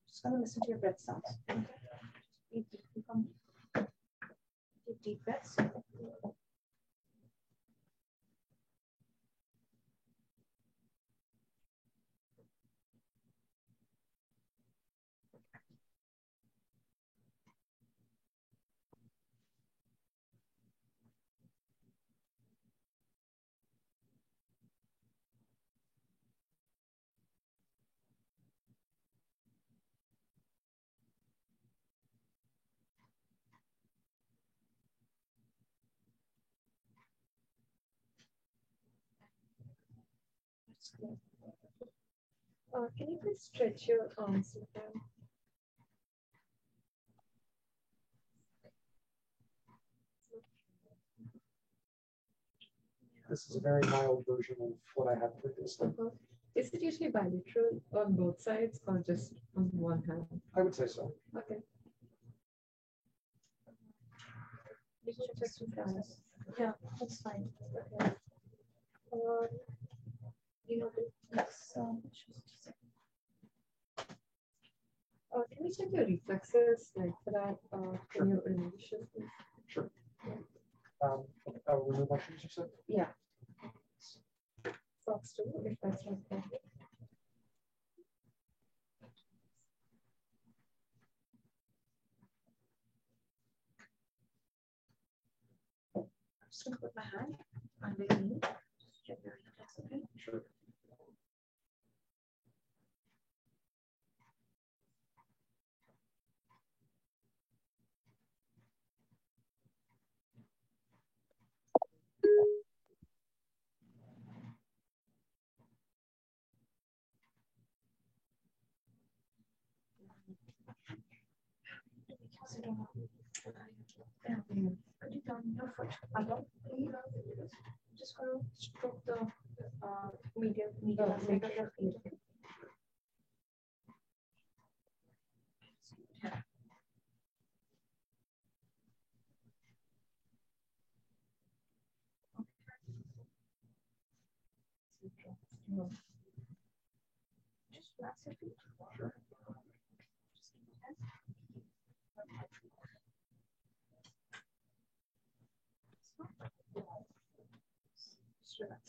Just going to listen to your breath sounds. Take deep breaths. Can you please stretch your arms with them? This is a very mild version of what I had previously. Is it usually bilateral on both sides or just on one hand? I would say so. Okay. Yeah, that's fine. Okay. Can you check your reflexes like for that? Can you initial? Sure. Remove my shoes, you said? Yeah. Socks too, if that's not okay. I'm just gonna put my hand under your knee. Just check your reflex, okay? Sure. Could you turn your foot along, please? Just gonna stroke the medial aspect of your feet. Just relax your feet. Sure. Just relax.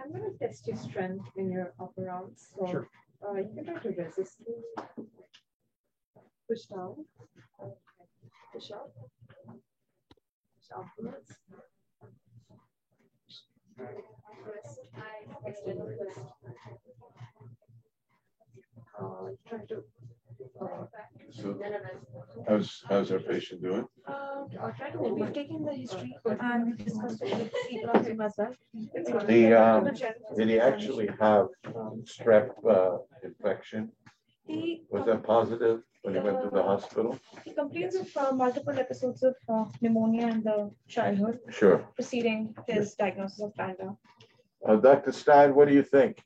I'm going to test your strength in your upper arms. So Sure. You can try to resist me. Push down. Push up. Push upwards. Twist. Extend the twist. Try to. So how's our patient doing? I'll try to. We've taken the history and we've discussed it with people on Zoom as well. Did he actually have strep infection? Was that positive when he went to the hospital? He complains of multiple episodes of pneumonia in the childhood. Sure. Preceding his diagnosis of Panda. Dr. Stein, what do you think?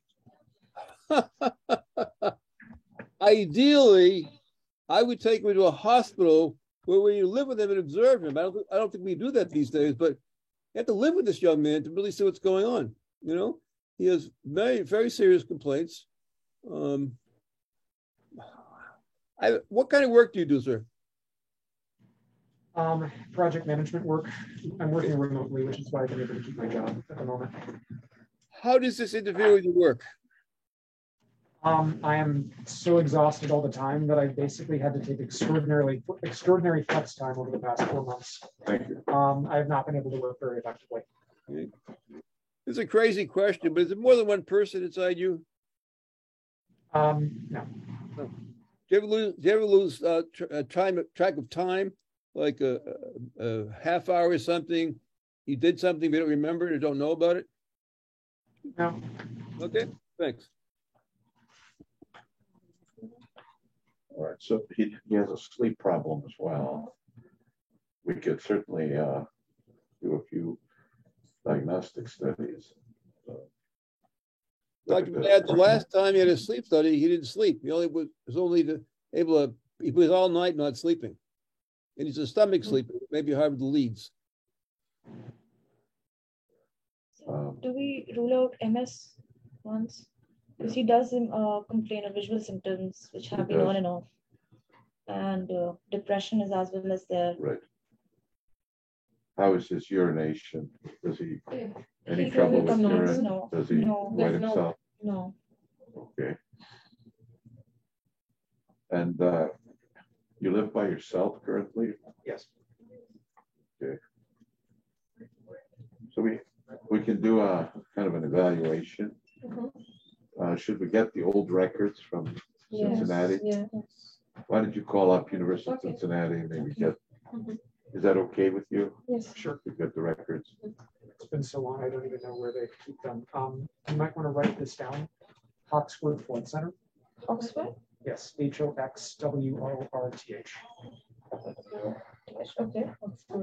Ideally, I would take him to a hospital where you live with him and observe him. I don't think we do that these days, but you have to live with this young man to really see what's going on. You know, he has very, very serious complaints. What kind of work do you do, sir? Project management work. I'm working remotely, which is why I've been able to keep my job at the moment. How does this interfere with your work? I am so exhausted all the time that I basically had to take extraordinary flex time over the past 4 months. Thank you. I have not been able to work very effectively. It's a crazy question, but is it more than one person inside you? No. Do you ever lose track of time, like a half hour or something? You did something, you don't remember it or don't know about it? No. Okay, thanks. All right, so he has a sleep problem as well. We could certainly do a few diagnostic studies. Dr. Dad, the last time he had a sleep study, he didn't sleep. He only was able to, he was all night not sleeping. And he's a stomach sleeper, maybe hard with the leads. Do we rule out MS once? Because he does complain of visual symptoms, which have been on and off. And depression is as well as there. Right. How is his urination? Does he any He's trouble with urine? No. Does he wet himself? No. Okay. And you live by yourself currently? Yes. Okay. So we can do a kind of an evaluation. Should we get the old records from Cincinnati? Yes. Why don't you call up University of Okay. Cincinnati and maybe get, Mhm. is that okay with you? Yes. Sure. To get the records? It's been so long, I don't even know where they keep them. You might want to write this down. Hawksworth Flood Center. Oxford? Yes, HOXWORTH. Okay.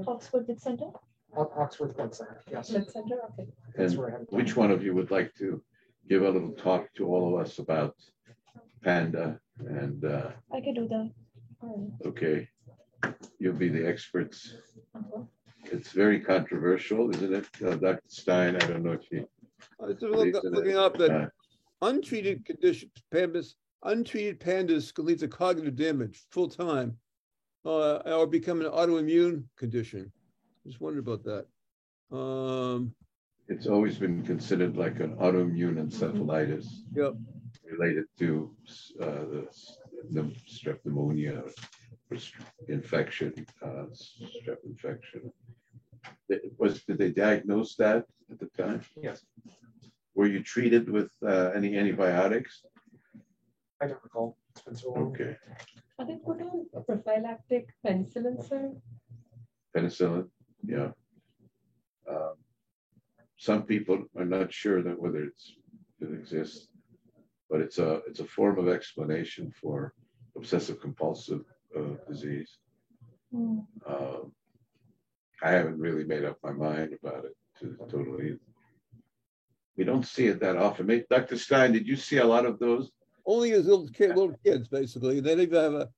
Oxford Bid Center? Hawksworth Flood Center. Yes. Bid Center, okay. That's And where I have it. which one of you would like to give a little talk to all of us about Panda? And I can do that. All okay, you'll be the experts. right. Uh-huh. It's very controversial, isn't it? Dr. Stein, I don't know if you. Looking up that untreated pandas can lead to cognitive damage full time, or become an autoimmune condition. Just wondered about that. It's always been considered like an autoimmune encephalitis. Yep. Related to the strep pneumonia infection, strep infection. Did they diagnose that at the time? Yes. Were you treated with any antibiotics? I don't recall. It's been so long. Okay. Are they put on a prophylactic penicillin, sir? Penicillin, yeah. Some people are not sure that whether it exists, but it's a form of explanation for obsessive compulsive disease. I haven't really made up my mind about it totally. We don't see it that often. Dr. Stein, did you see a lot of those? Only as little kids, basically. They either have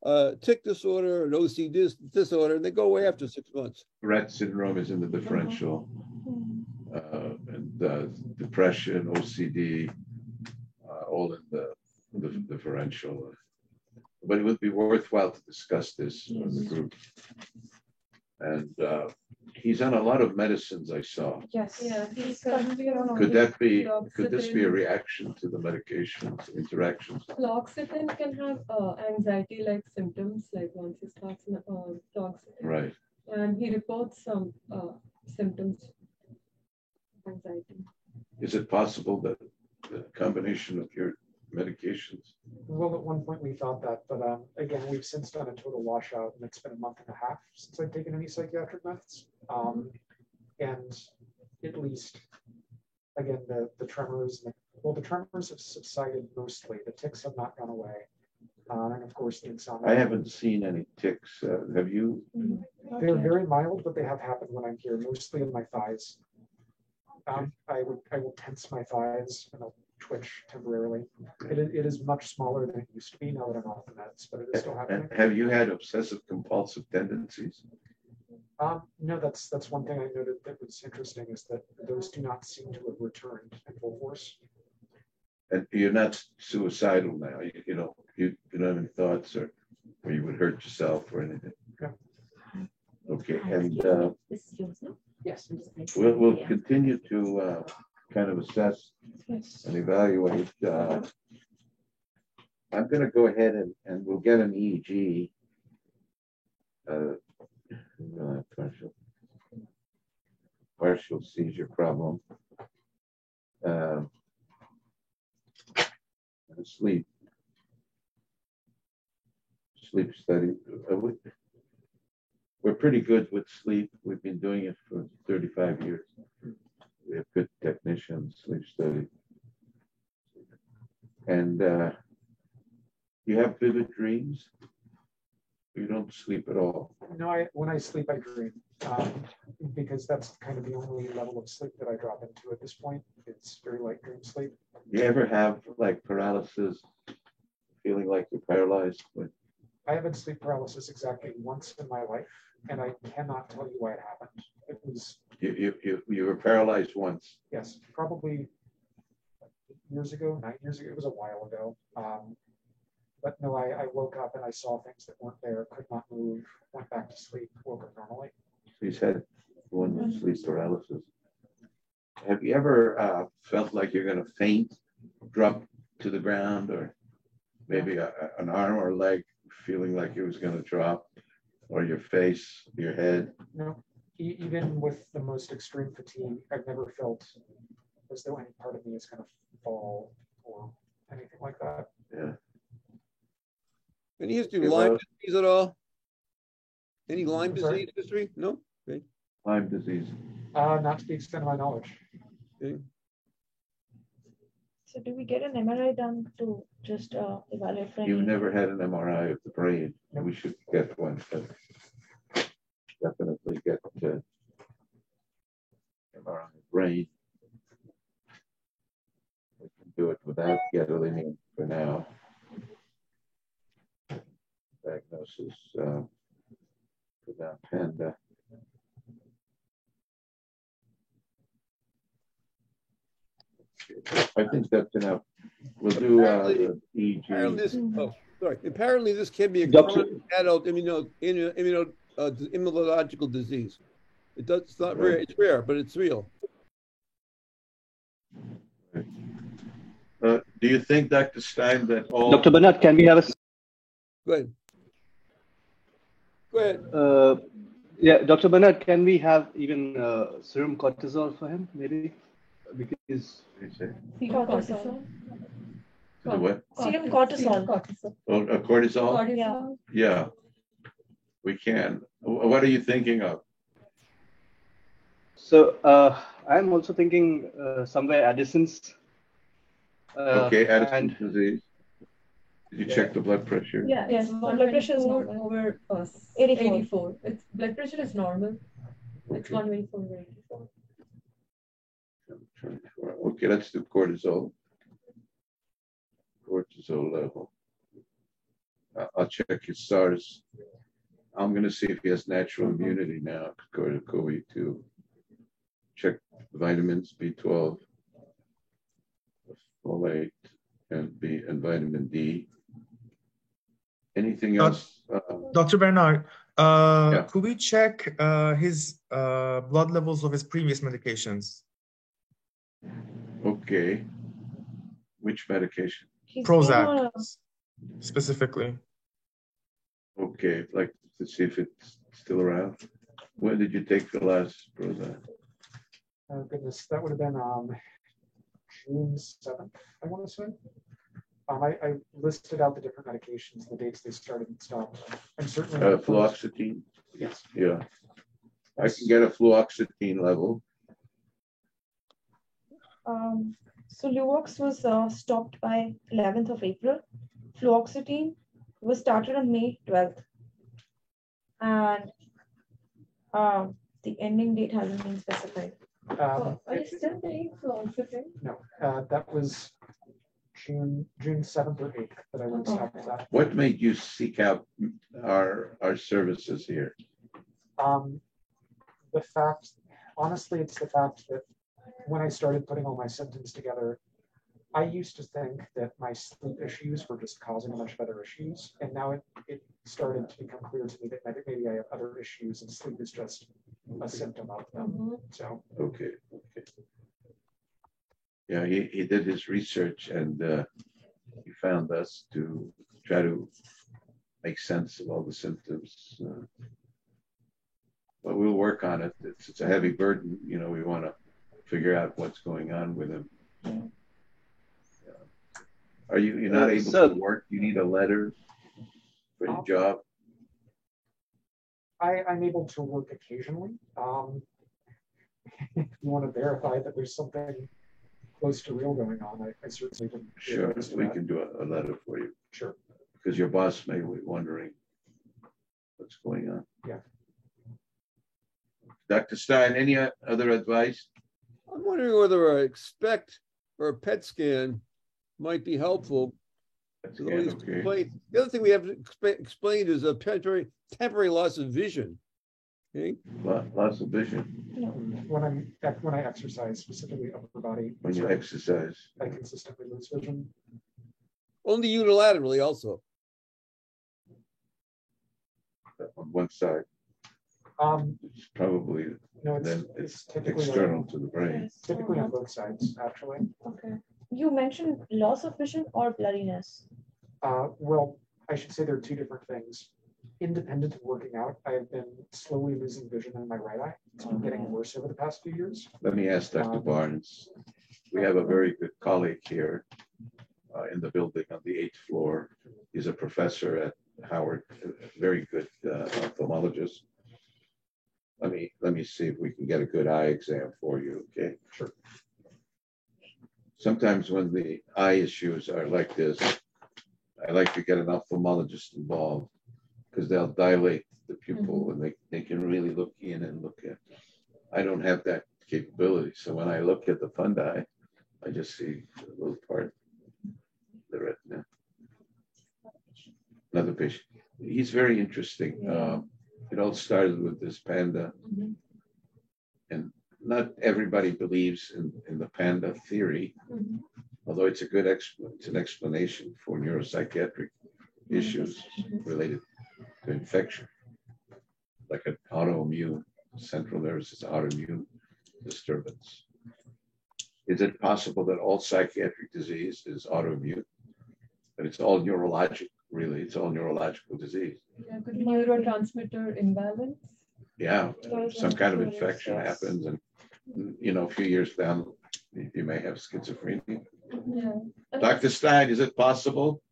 a tic disorder, an OCD disorder, and they go away after 6 months. Rett syndrome is in the differential, and depression, OCD, all in the differential. But it would be worthwhile to discuss this in the group. And he's on a lot of medicines, I saw. Yes. Yeah, he's currently on Could this be a fluoxetine. reaction to the medications, interactions? Fluoxetine can have anxiety-like symptoms, like once he starts fluoxetine. Right. And he reports some symptoms of anxiety. Is it possible that the combination of your medications? Well, at one point we thought that, but again, we've since done a total washout, and it's been a month and a half since I've taken any psychiatric meds. And at least, again, the tremors, the tremors have subsided mostly. The tics have not gone away. And of course, the insomnia. I haven't seen any tics. Have you? They're very mild, but they have happened when I'm here, mostly in my thighs. I will tense my thighs and they'll twitch temporarily. It is much smaller than it used to be now that I'm off the meds, but it is still happening. Have you had obsessive compulsive tendencies? No, that's one thing I noted that was interesting, is that those do not seem to have returned in full force. And you're not suicidal now. You don't have any thoughts or you would hurt yourself or anything. Yeah. Okay, and This is yours now? Yes. we'll continue to kind of assess and evaluate. I'm going to go ahead and we'll get an EEG. Partial seizure problem. Sleep study. We're pretty good with sleep. We've been doing it for 35 years. We have good technicians, sleep study. And you have vivid dreams? You don't sleep at all? No, when I sleep, I dream, because that's kind of the only level of sleep that I drop into at this point. It's very light dream sleep. You ever have like paralysis, feeling like you're paralyzed? I have had sleep paralysis exactly once in my life, and I cannot tell you why it happened. It was you were paralyzed once. Yes, probably 8 years ago, 9 years ago. It was a while ago. But no, I woke up and I saw things that weren't there, could not move, went back to sleep, woke up normally. He's had one with sleep paralysis. Have you ever felt like you're going to faint, drop to the ground, or maybe an arm or leg feeling like it was going to drop, or your face, your head? No, even with the most extreme fatigue, I've never felt as though any part of me is going to fall or anything like that. Yeah. Any history of Lyme disease at all? Any Lyme disease history? No? Okay. Lyme disease. Not to the extent of my knowledge. Okay. So do we get an MRI done to just evaluate for You've never had an MRI of the brain. We should get one. Definitely get MRI of the brain. We can do it without gadolinium for now. Diagnosis without Panda. I think that's enough. We'll do the EEG. Apparently this can be a chronic adult immunological disease. It's not rare. It's rare, but it's real. Do you think, Dr. Stein, that all... Dr. Bernard, can we have a... Go ahead. Go ahead. Yeah, Dr. Bernard, can we have even serum cortisol for him, maybe? Because... Cortisol. What? Serum cortisol. Oh, cortisol? Yeah. Yeah, we can. What are you thinking of? So I'm also thinking somewhere Addison's. Okay, Addison's disease. Did you check the blood pressure? Yeah, Yes, blood pressure is normal normal. over 84. 84. It's blood pressure is normal. It's 124 over 84. Okay, let's do cortisol. Cortisol level. I'll check his SARS. I'm going to see if he has natural immunity now, according to COVID-2. Check vitamins, B12, folate, and vitamin D. Anything else? Dr. Bernard, could we check his blood levels of his previous medications? Okay. Which medication? Prozac, specifically. Okay, like to see if it's still around. When did you take the last Prozac? Oh goodness, that would have been June 7th, I want to say. I listed out the different medications, the dates they started and stopped. And certainly fluoxetine. Yes. Yeah. I can get a fluoxetine level. So Luvox was stopped by 11th of April. Fluoxetine was started on May 12th. And the ending date hasn't been specified. Are you still taking fluoxetine? No, that was June 7th or 8th that I went stop that. What made you seek out our services here? The fact, honestly, it's the fact that when I started putting all my symptoms together, I used to think that my sleep issues were just causing a bunch of other issues. And now it started to become clear to me that maybe I have other issues and sleep is just a symptom of them. So. Okay. Yeah, he did his research and he found us to try to make sense of all the symptoms. But we'll work on it. It's a heavy burden. You know, we want to figure out what's going on with him. Are you're not able to work? You need a letter for your job? I'm able to work occasionally. If you want to verify that there's something close to real going on, I certainly would. Sure, we can do a letter for you. Sure. Because your boss may be wondering what's going on. Yeah. Dr. Stein, any other advice? I'm wondering whether a SPECT or a PET scan might be helpful. Okay. The other thing we have to explain is a temporary loss of vision. Okay? Loss of vision. When I exercise, specifically upper body. When you exercise, I consistently lose vision. Only unilaterally, also. On one side. It's probably it's typically external to the brain. It's typically on both sides, actually. Okay. You mentioned loss of vision or blurriness. Well, I should say there are two different things. Independent of working out, I have been slowly losing vision in my right eye. It's been getting worse over the past few years. Let me ask Dr. Barnes. We have a very good colleague here in the building on the 8th floor. He's a professor at Howard, very good ophthalmologist. Let me see if we can get a good eye exam for you, okay? Sure. Sometimes when the eye issues are like this, I like to get an ophthalmologist involved because they'll dilate the pupil and they can really look in and look at. I don't have that capability. So when I look at the fundi, I just see a little part of the retina. Another patient. He's very interesting. It all started with this panda. And not everybody believes in the panda theory, although it's a good it's an explanation for neuropsychiatric issues related to infection, like an autoimmune, central nervous system autoimmune disturbance. Is it possible that all psychiatric disease is autoimmune? But it's all neurologic, really. It's all neurological disease. Yeah, could neurotransmitter imbalance? Yeah, some kind of infection happens, and a few years down, you may have schizophrenia. Yeah. Dr. Stein, is it possible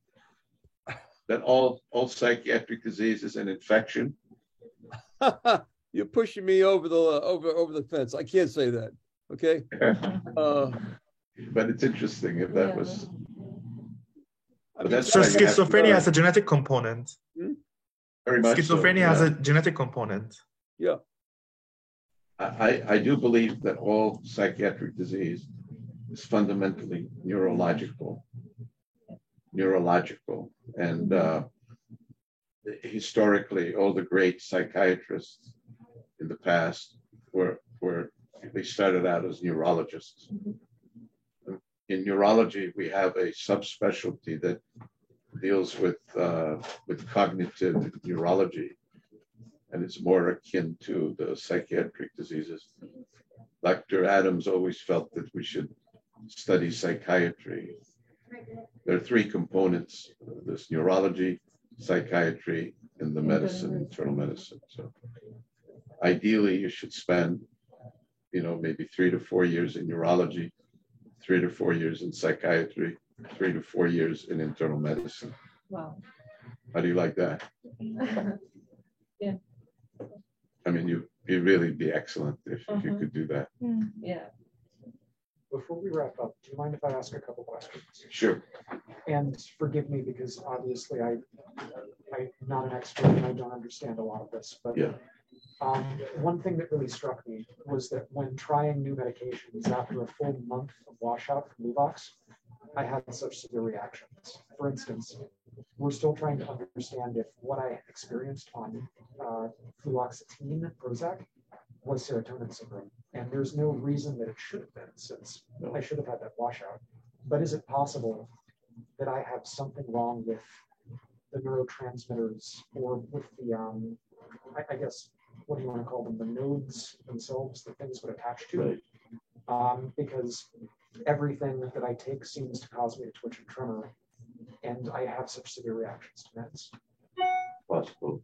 that all psychiatric disease is an infection? You're pushing me over the fence. I can't say that. Okay. But it's interesting if that was. But that's so schizophrenia has a genetic component. Very much. Schizophrenia has a genetic component. Yeah. I do believe that all psychiatric disease is fundamentally neurological. And historically, all the great psychiatrists in the past they started out as neurologists. In neurology, we have a subspecialty that deals with cognitive neurology, and it's more akin to the psychiatric diseases. Dr. Adams always felt that we should study psychiatry. There are three components: this neurology, psychiatry, and the medicine, internal medicine. So ideally, you should spend, maybe 3 to 4 years in neurology, 3 to 4 years in psychiatry, 3 to 4 years in internal medicine. Wow. How do you like that? Yeah. I mean, you'd really be excellent if you could do that. Yeah. Before we wrap up, do you mind if I ask a couple questions? Sure. And forgive me because obviously I'm not an expert and I don't understand a lot of this, but yeah. One thing that really struck me was that when trying new medications after a full month of washout from Luvox, I had such severe reactions. For instance, we're still trying to understand if what I experienced on fluoxetine Prozac was serotonin syndrome. And there's no reason that it should have been, since I should have had that washout. But is it possible that I have something wrong with the neurotransmitters or with the, I guess, what do you want to call them, the nodes themselves that things would attach to? Right. Because everything that I take seems to cause me to twitch and tremor, and I have such severe reactions to meds. Possible.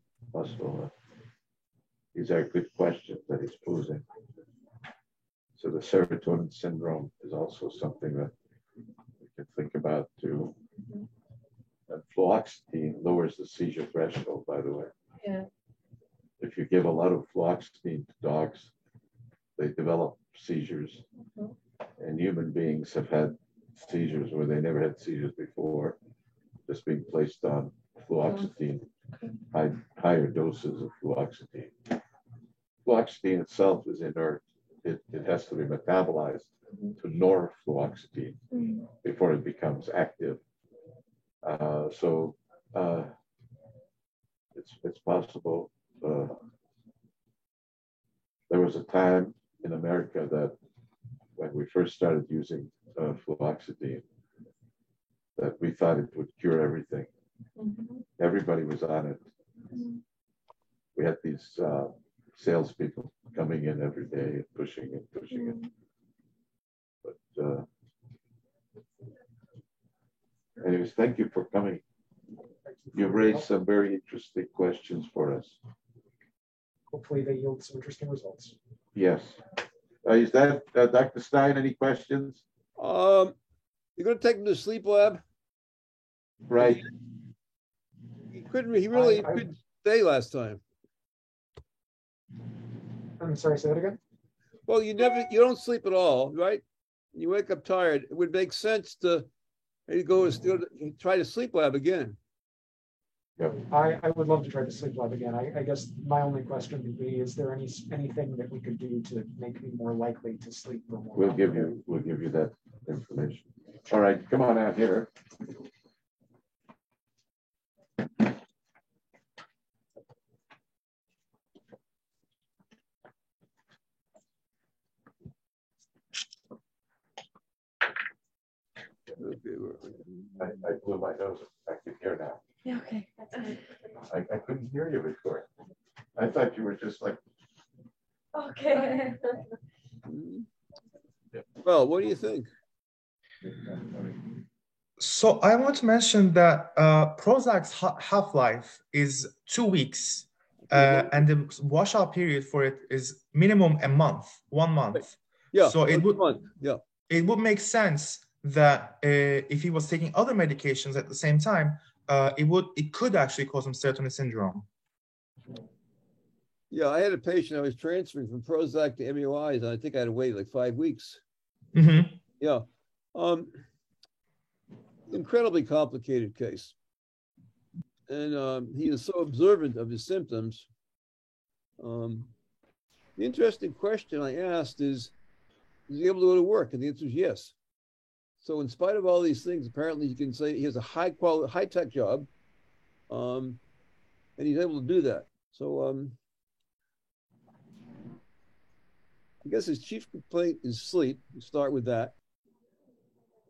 These are good questions that he's posing. So the serotonin syndrome is also something that we can think about too. And fluoxetine lowers the seizure threshold, by the way. Yeah. If you give a lot of fluoxetine to dogs, they develop seizures. And human beings have had seizures where they never had seizures before, just being placed on fluoxetine, higher doses of fluoxetine. Fluoxetine itself is inert. It has to be metabolized to norfluoxetine before it becomes active. So it's possible. There was a time in America that when we first started using fluoxetine, that we thought it would cure everything. Everybody was on it. We had these salespeople coming in every day and pushing it. But anyways, thank you for coming. You've raised some very interesting questions for us. Hopefully they yield some interesting results. Yes. Is that Dr. Stein? Any questions? You're going to take him to the sleep lab? Right. couldn't. He really couldn't stay last time. I'm sorry. Say that again. Well, you don't sleep at all, right? You wake up tired. It would make sense to maybe go try to sleep lab again. Yeah, I would love to try the sleep lab again. I guess my only question would be: is there anything that we could do to make me more likely to sleep for more? We'll give you that information. All right, come on out here. I blew my nose. I can hear now. Yeah, okay. I couldn't hear you before. I thought you were just like. Okay. Well, what do you think? So I want to mention that Prozac's half-life is 2 weeks, and the washout period for it is minimum a month, 1 month. Yeah. So it would it would make sense that if he was taking other medications at the same time, it could actually cause him serotonin syndrome. Yeah, I had a patient I was transferring from Prozac to MUIs, and I think I had to wait like 5 weeks. Mm-hmm. Yeah. Incredibly complicated case. And he is so observant of his symptoms. The interesting question I asked is he able to go to work? And the answer is yes. So in spite of all these things, apparently you can say he has a high-tech job, and he's able to do that. So I guess his chief complaint is sleep. You start with that.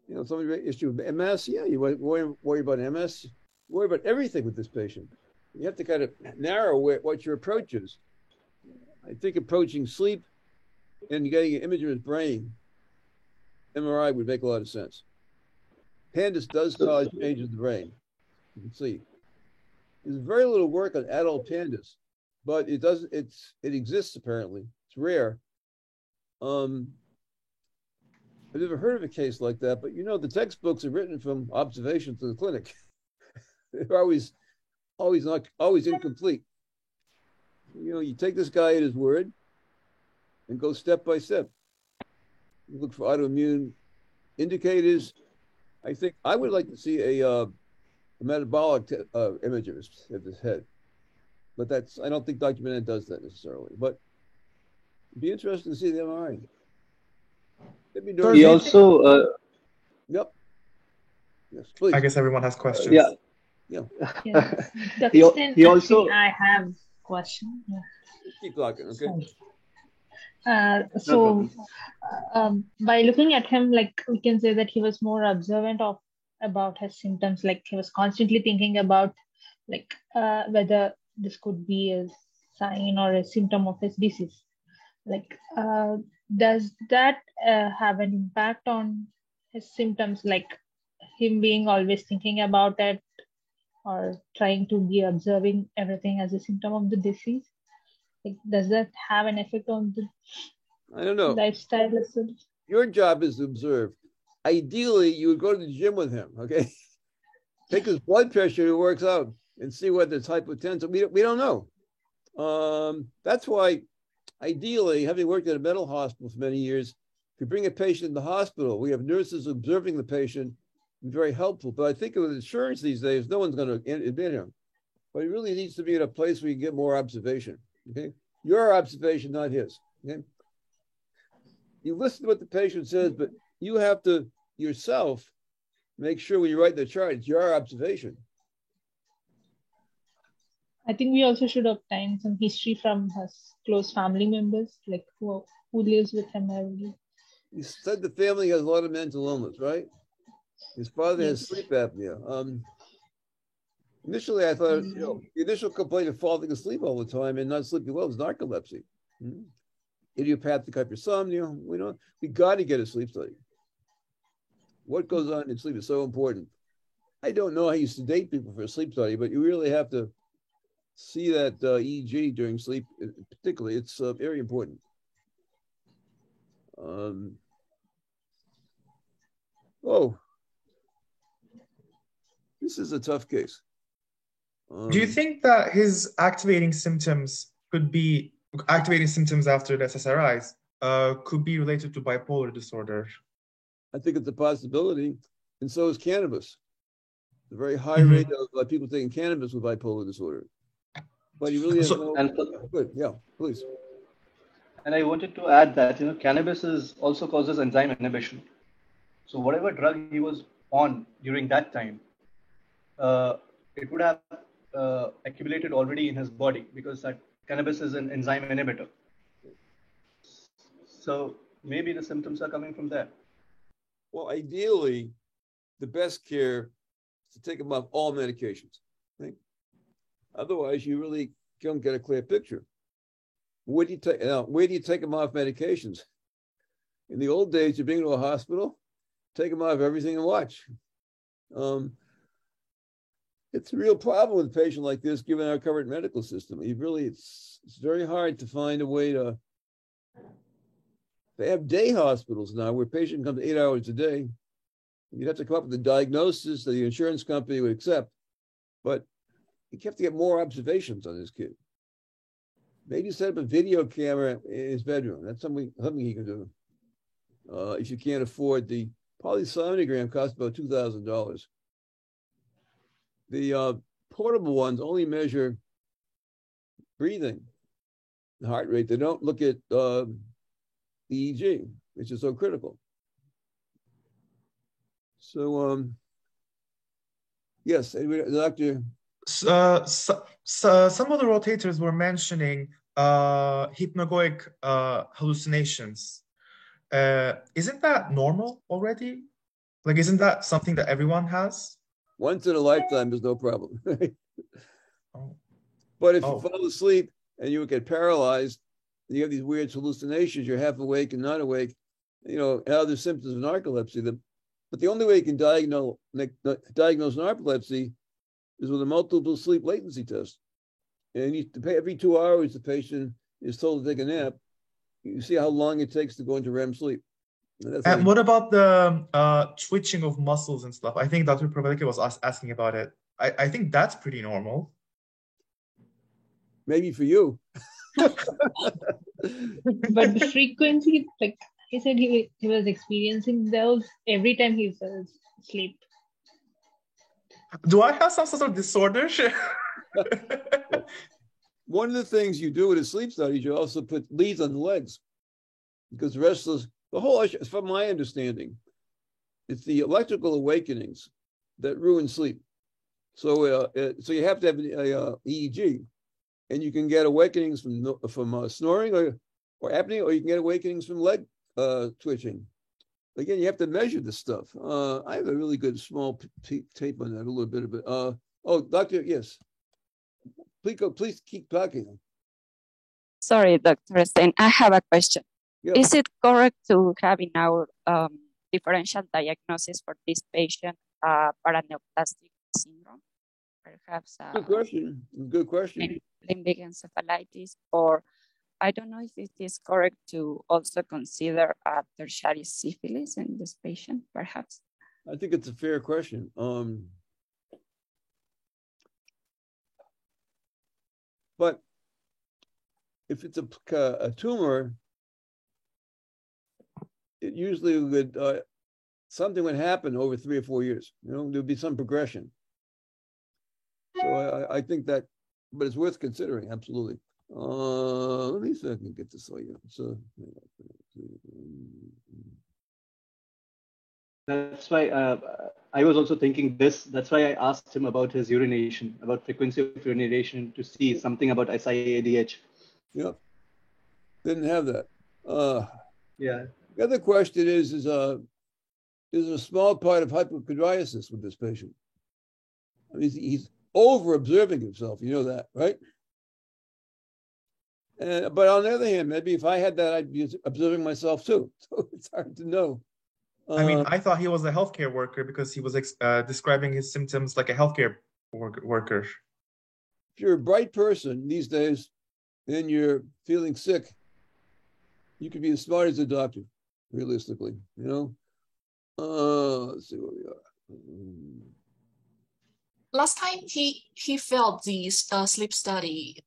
You know, somebody issue with MS, yeah, you worry about MS, worry about everything with this patient. You have to kind of narrow what your approach is. I think approaching sleep and getting an image of his brain, MRI would make a lot of sense. PANDAS does cause changes in the brain. You can see. There's very little work on adult PANDAS, but it exists apparently. It's rare. I've never heard of a case like that, but you know, the textbooks are written from observations in the clinic. They're always incomplete. You know, you take this guy at his word and go step by step. You look for autoimmune indicators. I think I would like to see a metabolic image of his head, but I don't think Dr. Bennett does that necessarily. But it'd be interesting to see the MRI. He also. Yep. Yes, please. I guess everyone has questions. Yeah. Yeah. He also. I have a question. Yeah. Keep talking, okay? By looking at him, like we can say that he was more observant about his symptoms. Like he was constantly thinking about, like whether this could be a sign or a symptom of his disease. Like, does that have an impact on his symptoms? Like him being always thinking about it, or trying to be observing everything as a symptom of the disease? Like, does that have an effect on the I don't know. lifestyle? Your job is to observe. Ideally, you would go to the gym with him, okay? Take his blood pressure, it works out, and see whether it's hypotensive. We don't know. That's why, ideally, having worked at a mental hospital for many years, if you bring a patient in the hospital, we have nurses observing the patient, very helpful. But I think with insurance these days, no one's going to admit him. But he really needs to be in a place where you get more observation. Okay, your observation, not his. Okay, you listen to what the patient says, but you have to yourself make sure when you write the chart, it's your observation. I think we also should obtain some history from his close family members, like who lives with him every. You said the family has a lot of mental illness, right? His father has sleep apnea. Initially, I thought the initial complaint of falling asleep all the time and not sleeping well was narcolepsy. Idiopathic hypersomnia. We got to get a sleep study. What goes on in sleep is so important. I don't know how you sedate people for a sleep study, but you really have to see that EEG during sleep, particularly. It's very important. This is a tough case. Do you think that his activating symptoms after the SSRIs could be related to bipolar disorder? I think it's a possibility, and so is cannabis. A very high rate of people taking cannabis with bipolar disorder. But you really have good, yeah, please. And I wanted to add that cannabis also causes enzyme inhibition. So whatever drug he was on during that time, it would have accumulated already in his body because that cannabis is an enzyme inhibitor. So maybe the symptoms are coming from there. Well, ideally, the best care is to take him off all medications. Right? Otherwise, you really don't get a clear picture. Where do you take him off medications? In the old days, you bring him to a hospital, take him off everything and watch. It's a real problem with a patient like this, given our current medical system. It's very hard to find a way to. They have day hospitals now where a patient comes 8 hours a day. You'd have to come up with a diagnosis that the insurance company would accept, but you have to get more observations on this kid. Maybe set up a video camera in his bedroom. That's something he can do. If you can't afford the polysomnogram, costs about $2,000. The portable ones only measure breathing, the heart rate. They don't look at EEG, which is so critical. So, yes, Doctor. Some of the rotators were mentioning hypnagogic hallucinations. Isn't that normal already? Like, isn't that something that everyone has? Once in a lifetime is no problem. But if you fall asleep and you get paralyzed, you have these weird hallucinations, you're half awake and not awake, other symptoms of narcolepsy. But the only way you can diagnose narcolepsy is with a multiple sleep latency test. And you pay every 2 hours, the patient is told to take a nap. You see how long it takes to go into REM sleep. And what about the twitching of muscles and stuff? I think Dr. Provelike was asking about it. I think that's pretty normal. Maybe for you. But the frequency, like he said, he was experiencing those every time he fell asleep. Do I have some sort of disorder? One of the things you do with a sleep study is you also put leads on the legs, because the whole issue, from my understanding, it's the electrical awakenings that ruin sleep. So you have to have a EEG, and you can get awakenings from snoring or apnea, or you can get awakenings from leg twitching. Again, you have to measure this stuff. I have a really good small tape on that, a little bit of it. Doctor, yes. Please keep talking. Sorry, Dr. Stein, I have a question. Yeah. Is it correct to have in our differential diagnosis for this patient paraneoplastic syndrome? Perhaps Good question. Limbic encephalitis, or I don't know if it is correct to also consider tertiary syphilis in this patient, perhaps. I think it's a fair question. But if it's a tumor, it usually would something would happen over 3 or 4 years. There'd be some progression. So I think that, but it's worth considering, absolutely. Let me see if I can get this for you. So that's why I was also thinking this. That's why I asked him about his urination, about frequency of urination, to see something about SIADH. Yeah, didn't have that. Yeah. The other question is a small part of hypochondriasis with this patient. I mean, he's over observing himself. You know that, right? But on the other hand, maybe if I had that, I'd be observing myself too. So it's hard to know. I mean, I thought he was a healthcare worker because he was describing his symptoms like a healthcare worker. If you're a bright person these days and you're feeling sick, you could be as smart as a doctor, realistically, Let's see where we are. last time he failed the sleep study.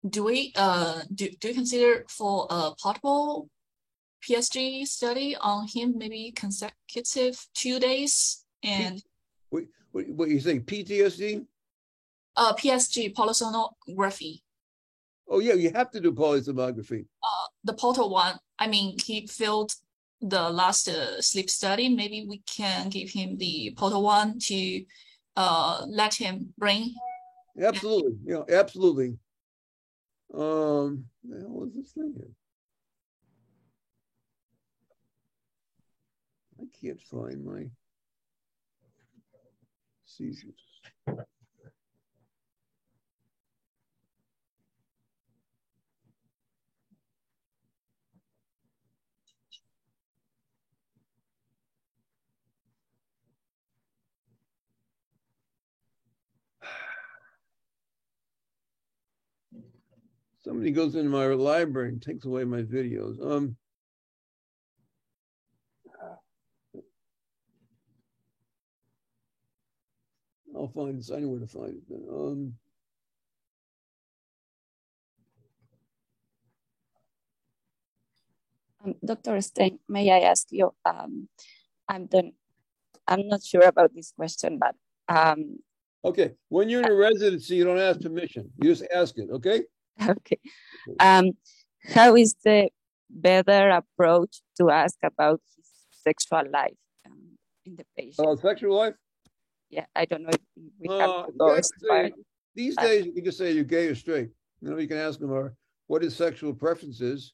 Do you consider for a portable PSG study on him, maybe consecutive 2 days and what you saying, PTSD? PSG, polysomnography. Oh yeah, you have to do polysomnography. The portal one, I mean, he failed the last sleep study. Maybe we can give him the portal one to let him bring. Absolutely, absolutely. The hell is this thing here? I can't find my seizures. Somebody goes into my library and takes away my videos. I'll find this. I know where to find it. Dr. Stein, may I ask you? I'm not sure about this question, but okay. When you're in a residency, you don't ask permission. You just ask it. Okay. Okay. How is the better approach to ask about his sexual life in the patient? Sexual life? Yeah, I don't know if we have to go as far. These days, you can just say you're gay or straight. You can ask them, or what his sexual preference is.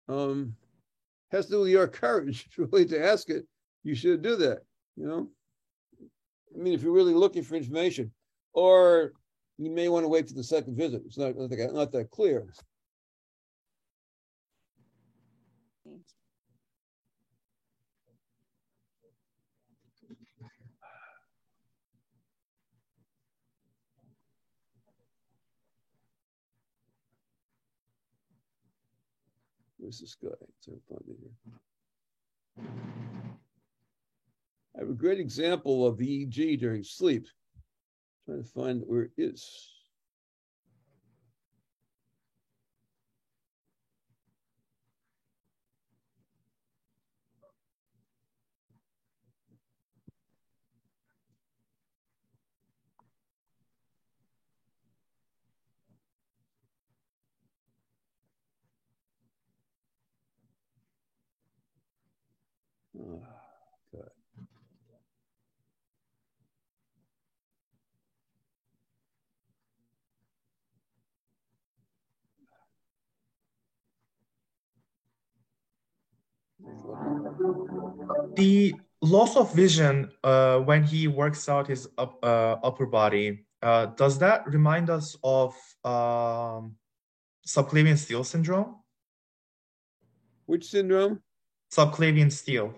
Has to do with your courage, really, to ask it. You should do that. I mean, if you're really looking for information, or you may want to wait for the second visit. It's not that clear. Where's this guy? I have a great example of the EEG during sleep. Trying to find where it is. Oh, God. The loss of vision when he works out his upper body, does that remind us of subclavian steal syndrome? Which syndrome? Subclavian steal.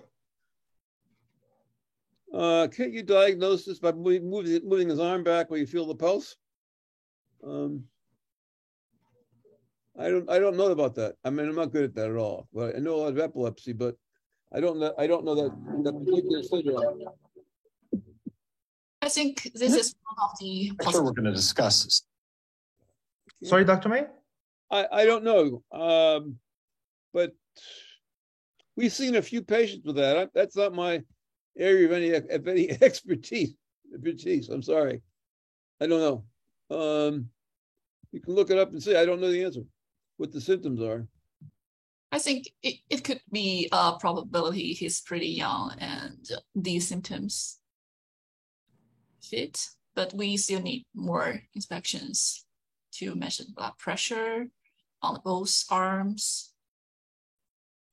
Can't you diagnose this by moving his arm back where you feel the pulse? I don't know about that. I mean, I'm not good at that at all. But I know a lot of epilepsy, but I don't know that particular syndrome. I think this is one of the. That's what we're going to discuss. Sorry, Dr. May? I don't know, but we've seen a few patients with that. That's not my area of any expertise. I'm sorry, I don't know. You can look it up and see. I don't know the answer. What the symptoms are. I think it could be a probability he's pretty young and these symptoms fit, but we still need more inspections to measure blood pressure on both arms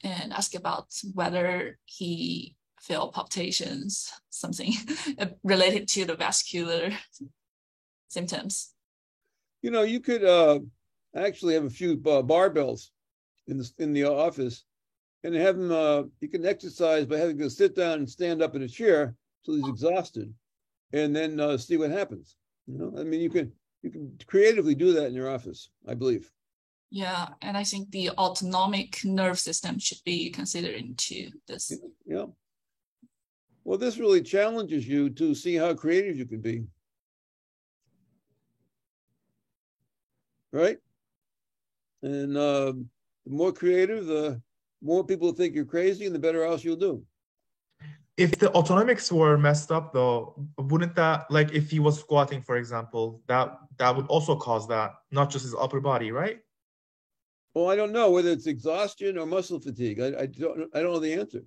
and ask about whether he felt palpitations, something related to the vascular symptoms. You could actually have a few barbells in the office, and have him. You can exercise by having to sit down and stand up in a chair till he's exhausted, and then see what happens. I mean, you can creatively do that in your office, I believe. Yeah, and I think the autonomic nerve system should be considered into this. Yeah. Well, this really challenges you to see how creative you can be. Right? And the more creative, the more people think you're crazy and the better else you'll do. If the autonomics were messed up though, wouldn't that, like if he was squatting, for example, that would also cause that, not just his upper body, right? Well, I don't know whether it's exhaustion or muscle fatigue. I don't know the answer.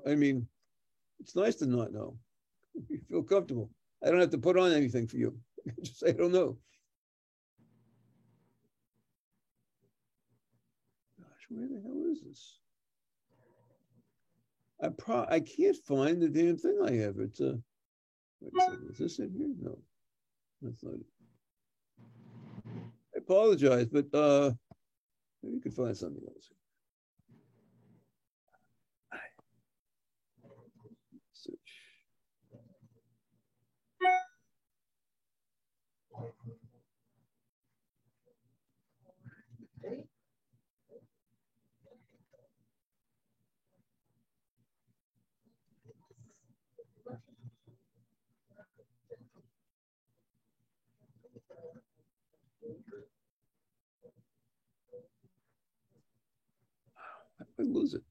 I mean, it's nice to not know. You feel comfortable. I don't have to put on anything for you. Just say I don't know. Gosh, where the hell is this? I can't find the damn thing I have. It's a wait a second, is this in here? No, that's not it. I apologize, but maybe you could find something else. Search. I lose it.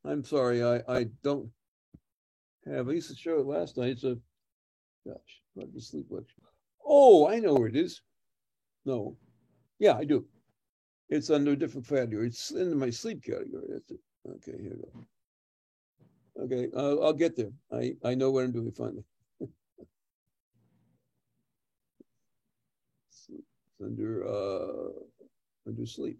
I'm sorry, I don't have, I used to show it last night. It's a, gosh, not the sleep lecture. Oh, I know where it is. No, yeah, I do. It's under a different category. It's in my sleep category. That's it. Okay, here we go. Okay, I'll get there. I know what I'm doing finally. It's under sleep.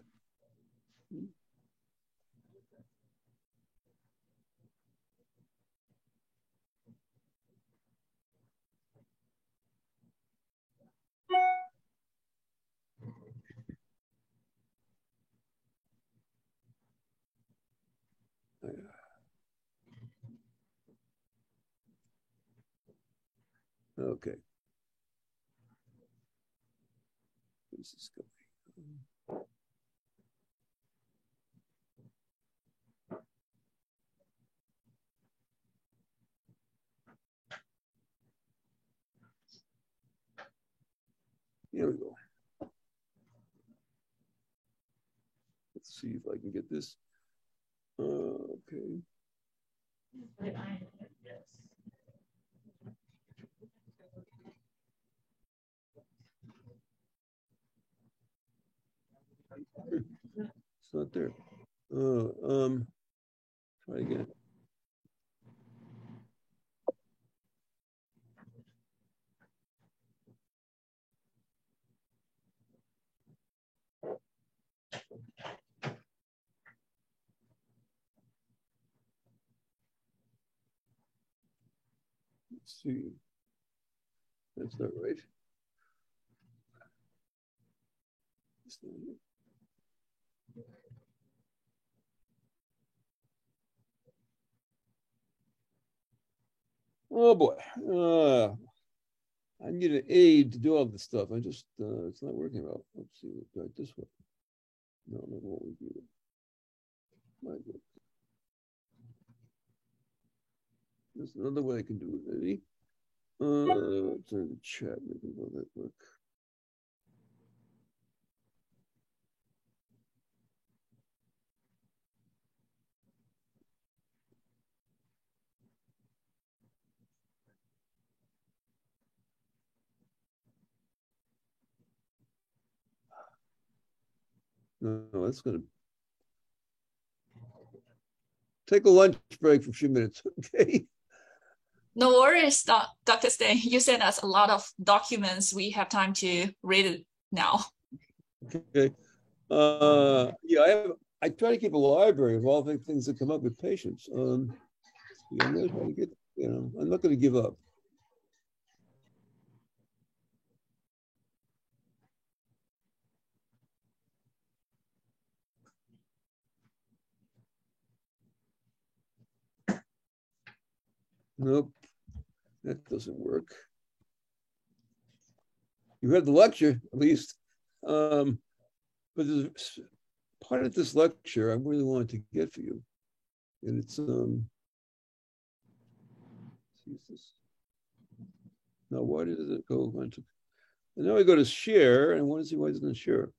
Okay. Where's this going? Here we go. Let's see if I can get this. Okay. It's not there. Try again. Let's see. That's not right. It's not here. Oh boy. I need an aid to do all this stuff. I just, it's not working well. Let's see, let's try it this way. No, that won't do it. Might work. There's another way I can do it, maybe. Turn the chat, maybe will that work? No, that's gonna take a lunch break for a few minutes, okay? No worries, Dr. Stain. You sent us a lot of documents. We have time to read it now. Okay. Yeah, I try to keep a library of all the things that come up with patients. I'm really trying to get, I'm not going to give up. Nope, that doesn't work. You heard the lecture, at least. But there's part of this lecture I really wanted to get for you. And it's, now why does it go on to, and now I go to share, and I want to see why it doesn't share.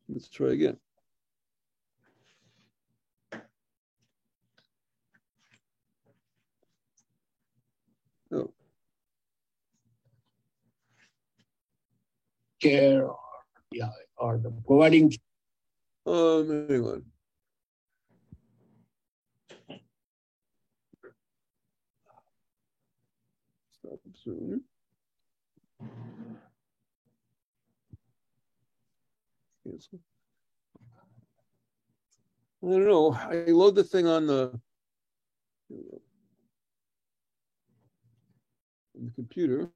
Let's try again. Oh. Care, yeah, or the providing. Hang on. Stop soon. Cancel. I don't know. I load the thing on the computer.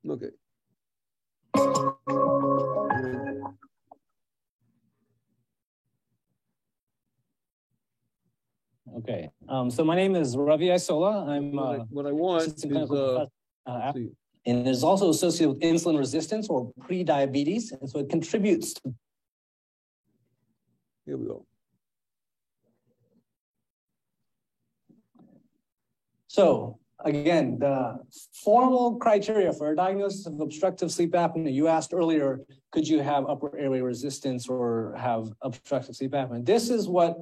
Okay. Okay. So my name is Ravi Isola. I'm what I want is and it is also associated with insulin resistance or pre-diabetes, and so it contributes to. Here we go. So again, the formal criteria for a diagnosis of obstructive sleep apnea, you asked earlier, could you have upper airway resistance or have obstructive sleep apnea? This is what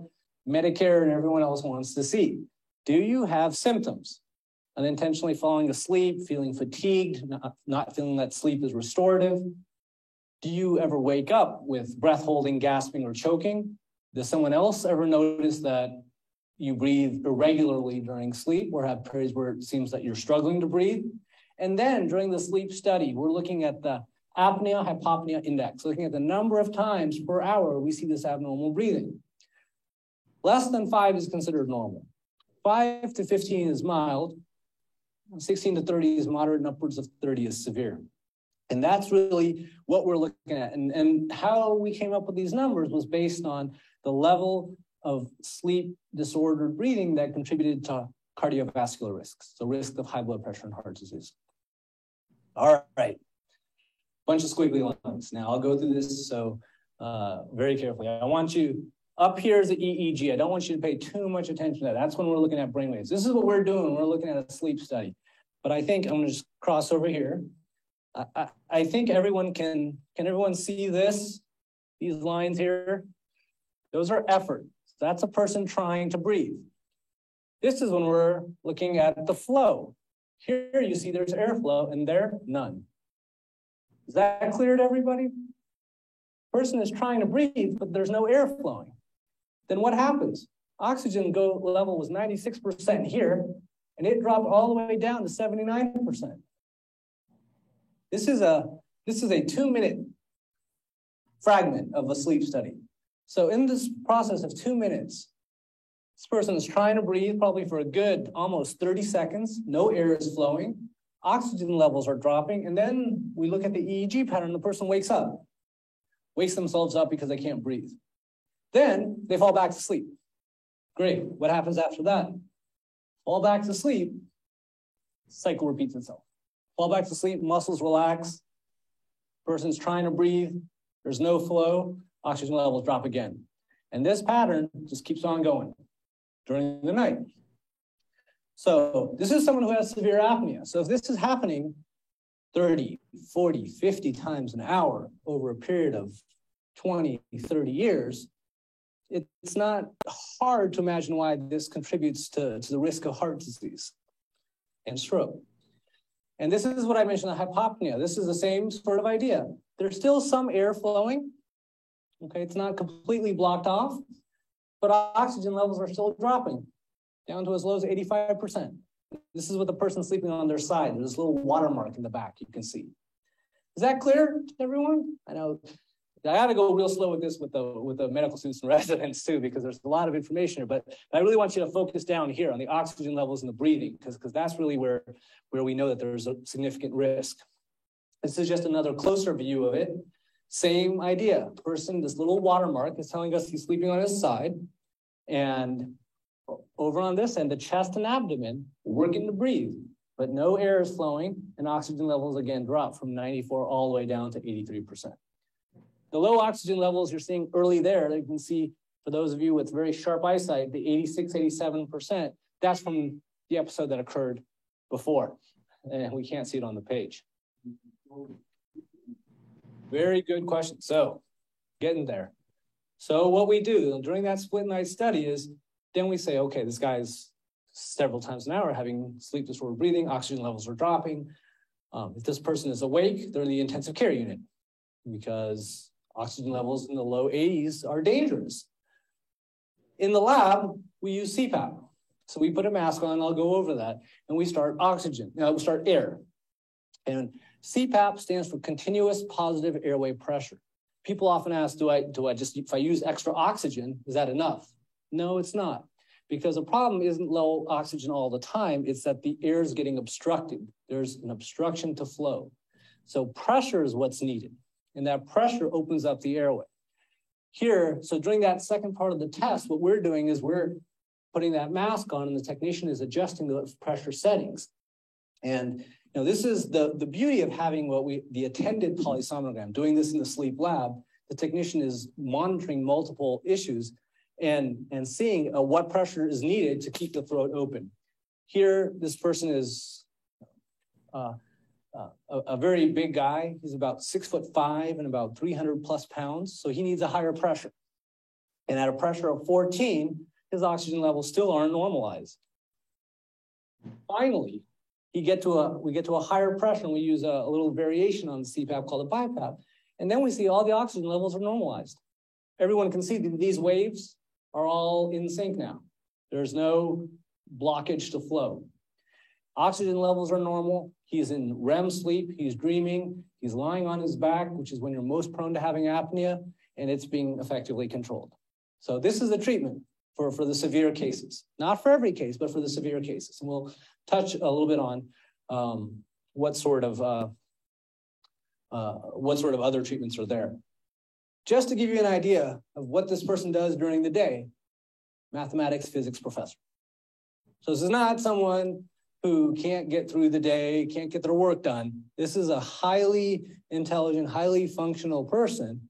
Medicare and everyone else wants to see. Do you have symptoms? Unintentionally falling asleep, feeling fatigued, not feeling that sleep is restorative? Do you ever wake up with breath holding, gasping, or choking? Does someone else ever notice that you breathe irregularly during sleep or have periods where it seems that you're struggling to breathe? And then during the sleep study, we're looking at the apnea-hypopnea index, looking at the number of times per hour we see this abnormal breathing. Less than 5 is considered normal. 5 to 15 is mild. 16 to 30 is moderate, and upwards of 30 is severe. And that's really what we're looking at. And how we came up with these numbers was based on the level of sleep disordered breathing that contributed to cardiovascular risks, so risk of high blood pressure and heart disease. All right, bunch of squiggly lines. Now I'll go through this so very carefully. I want you, up here is the EEG. I don't want you to pay too much attention to that. That's when we're looking at brainwaves. This is what we're doing. We're looking at a sleep study. But I think I'm gonna just cross over here. I think everyone can everyone see this? These lines here? Those are effort. That's a person trying to breathe. This is when we're looking at the flow. Here you see there's airflow and there, none. Is that clear to everybody? Person is trying to breathe, but there's no air flowing. Then what happens? Oxygen level was 96% here, and it dropped all the way down to 79%. This is a 2-minute fragment of a sleep study. So in this process of 2 minutes, this person is trying to breathe probably for a good almost 30 seconds. No air is flowing. Oxygen levels are dropping. And then we look at the EEG pattern. The person wakes themselves up because they can't breathe. Then they fall back to sleep. Great. What happens after that? Fall back to sleep. Cycle repeats itself. Fall back to sleep, muscles relax. Person's trying to breathe. There's no flow. Oxygen levels drop again. And this pattern just keeps on going during the night. So this is someone who has severe apnea. So if this is happening 30, 40, 50 times an hour over a period of 20, 30 years, it's not hard to imagine why this contributes to the risk of heart disease and stroke. And this is what I mentioned, the hypopnea. This is the same sort of idea. There's still some air flowing. Okay, it's not completely blocked off, but oxygen levels are still dropping down to as low as 85%. This is with the person sleeping on their side. There's this little watermark in the back you can see. Is that clear to everyone? I know I got to go real slow with this with the medical students and residents too, because there's a lot of information here. But I really want you to focus down here on the oxygen levels and the breathing, because that's really where we know that there's a significant risk. This is just another closer view of it. Same idea. Person, this little watermark is telling us he's sleeping on his side, and over on this end, the chest and abdomen working to breathe, but no air is flowing, and oxygen levels again drop from 94 all the way down to 83%. The low oxygen levels you're seeing early there, you can see for those of you with very sharp eyesight, the 86, 87%, that's from the episode that occurred before, and we can't see it on the page. Very good question. So, getting there. So what we do during that split night study is, then we say, okay, this guy's several times an hour having sleep disordered breathing, oxygen levels are dropping. If this person is awake, they're in the intensive care unit because oxygen levels in the low 80s are dangerous. In the lab, we use CPAP. So we put a mask on, I'll go over that, and we start we start air. And CPAP stands for continuous positive airway pressure. People often ask, if I use extra oxygen, is that enough? No, it's not. Because the problem isn't low oxygen all the time, it's that the air is getting obstructed. There's an obstruction to flow. So pressure is what's needed. And that pressure opens up the airway. Here, so during that second part of the test, what we're doing is we're putting that mask on and the technician is adjusting the pressure settings. And this is the beauty of having the attended polysomnogram, doing this in the sleep lab. The technician is monitoring multiple issues and seeing what pressure is needed to keep the throat open. Here, this person is a very big guy. He's about 6'5" and about 300 plus pounds. So he needs a higher pressure. And at a pressure of 14, his oxygen levels still aren't normalized. Finally, we get to a higher pressure and we use a little variation on the CPAP called a BiPAP. And then we see all the oxygen levels are normalized. Everyone can see that these waves are all in sync now. There's no blockage to flow. Oxygen levels are normal. He's in REM sleep. He's dreaming. He's lying on his back, which is when you're most prone to having apnea, and it's being effectively controlled. So this is the treatment for the severe cases. Not for every case, but for the severe cases. And we'll touch a little bit on what sort of other treatments are there. Just to give you an idea of what this person does during the day, mathematics, physics professor. So this is not someone who can't get through the day, can't get their work done. This is a highly intelligent, highly functional person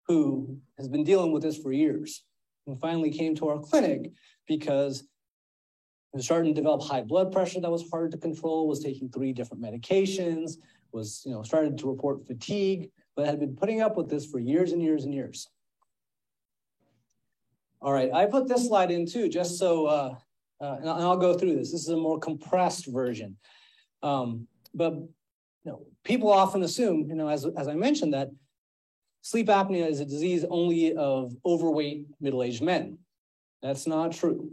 who has been dealing with this for years and finally came to our clinic because he was starting to develop high blood pressure that was hard to control, was taking 3 different medications, was started to report fatigue, but had been putting up with this for years and years and years. All right, I put this slide in too, just so, and I'll go through this. This is a more compressed version. But people often assume, as I mentioned, that sleep apnea is a disease only of overweight middle-aged men. That's not true.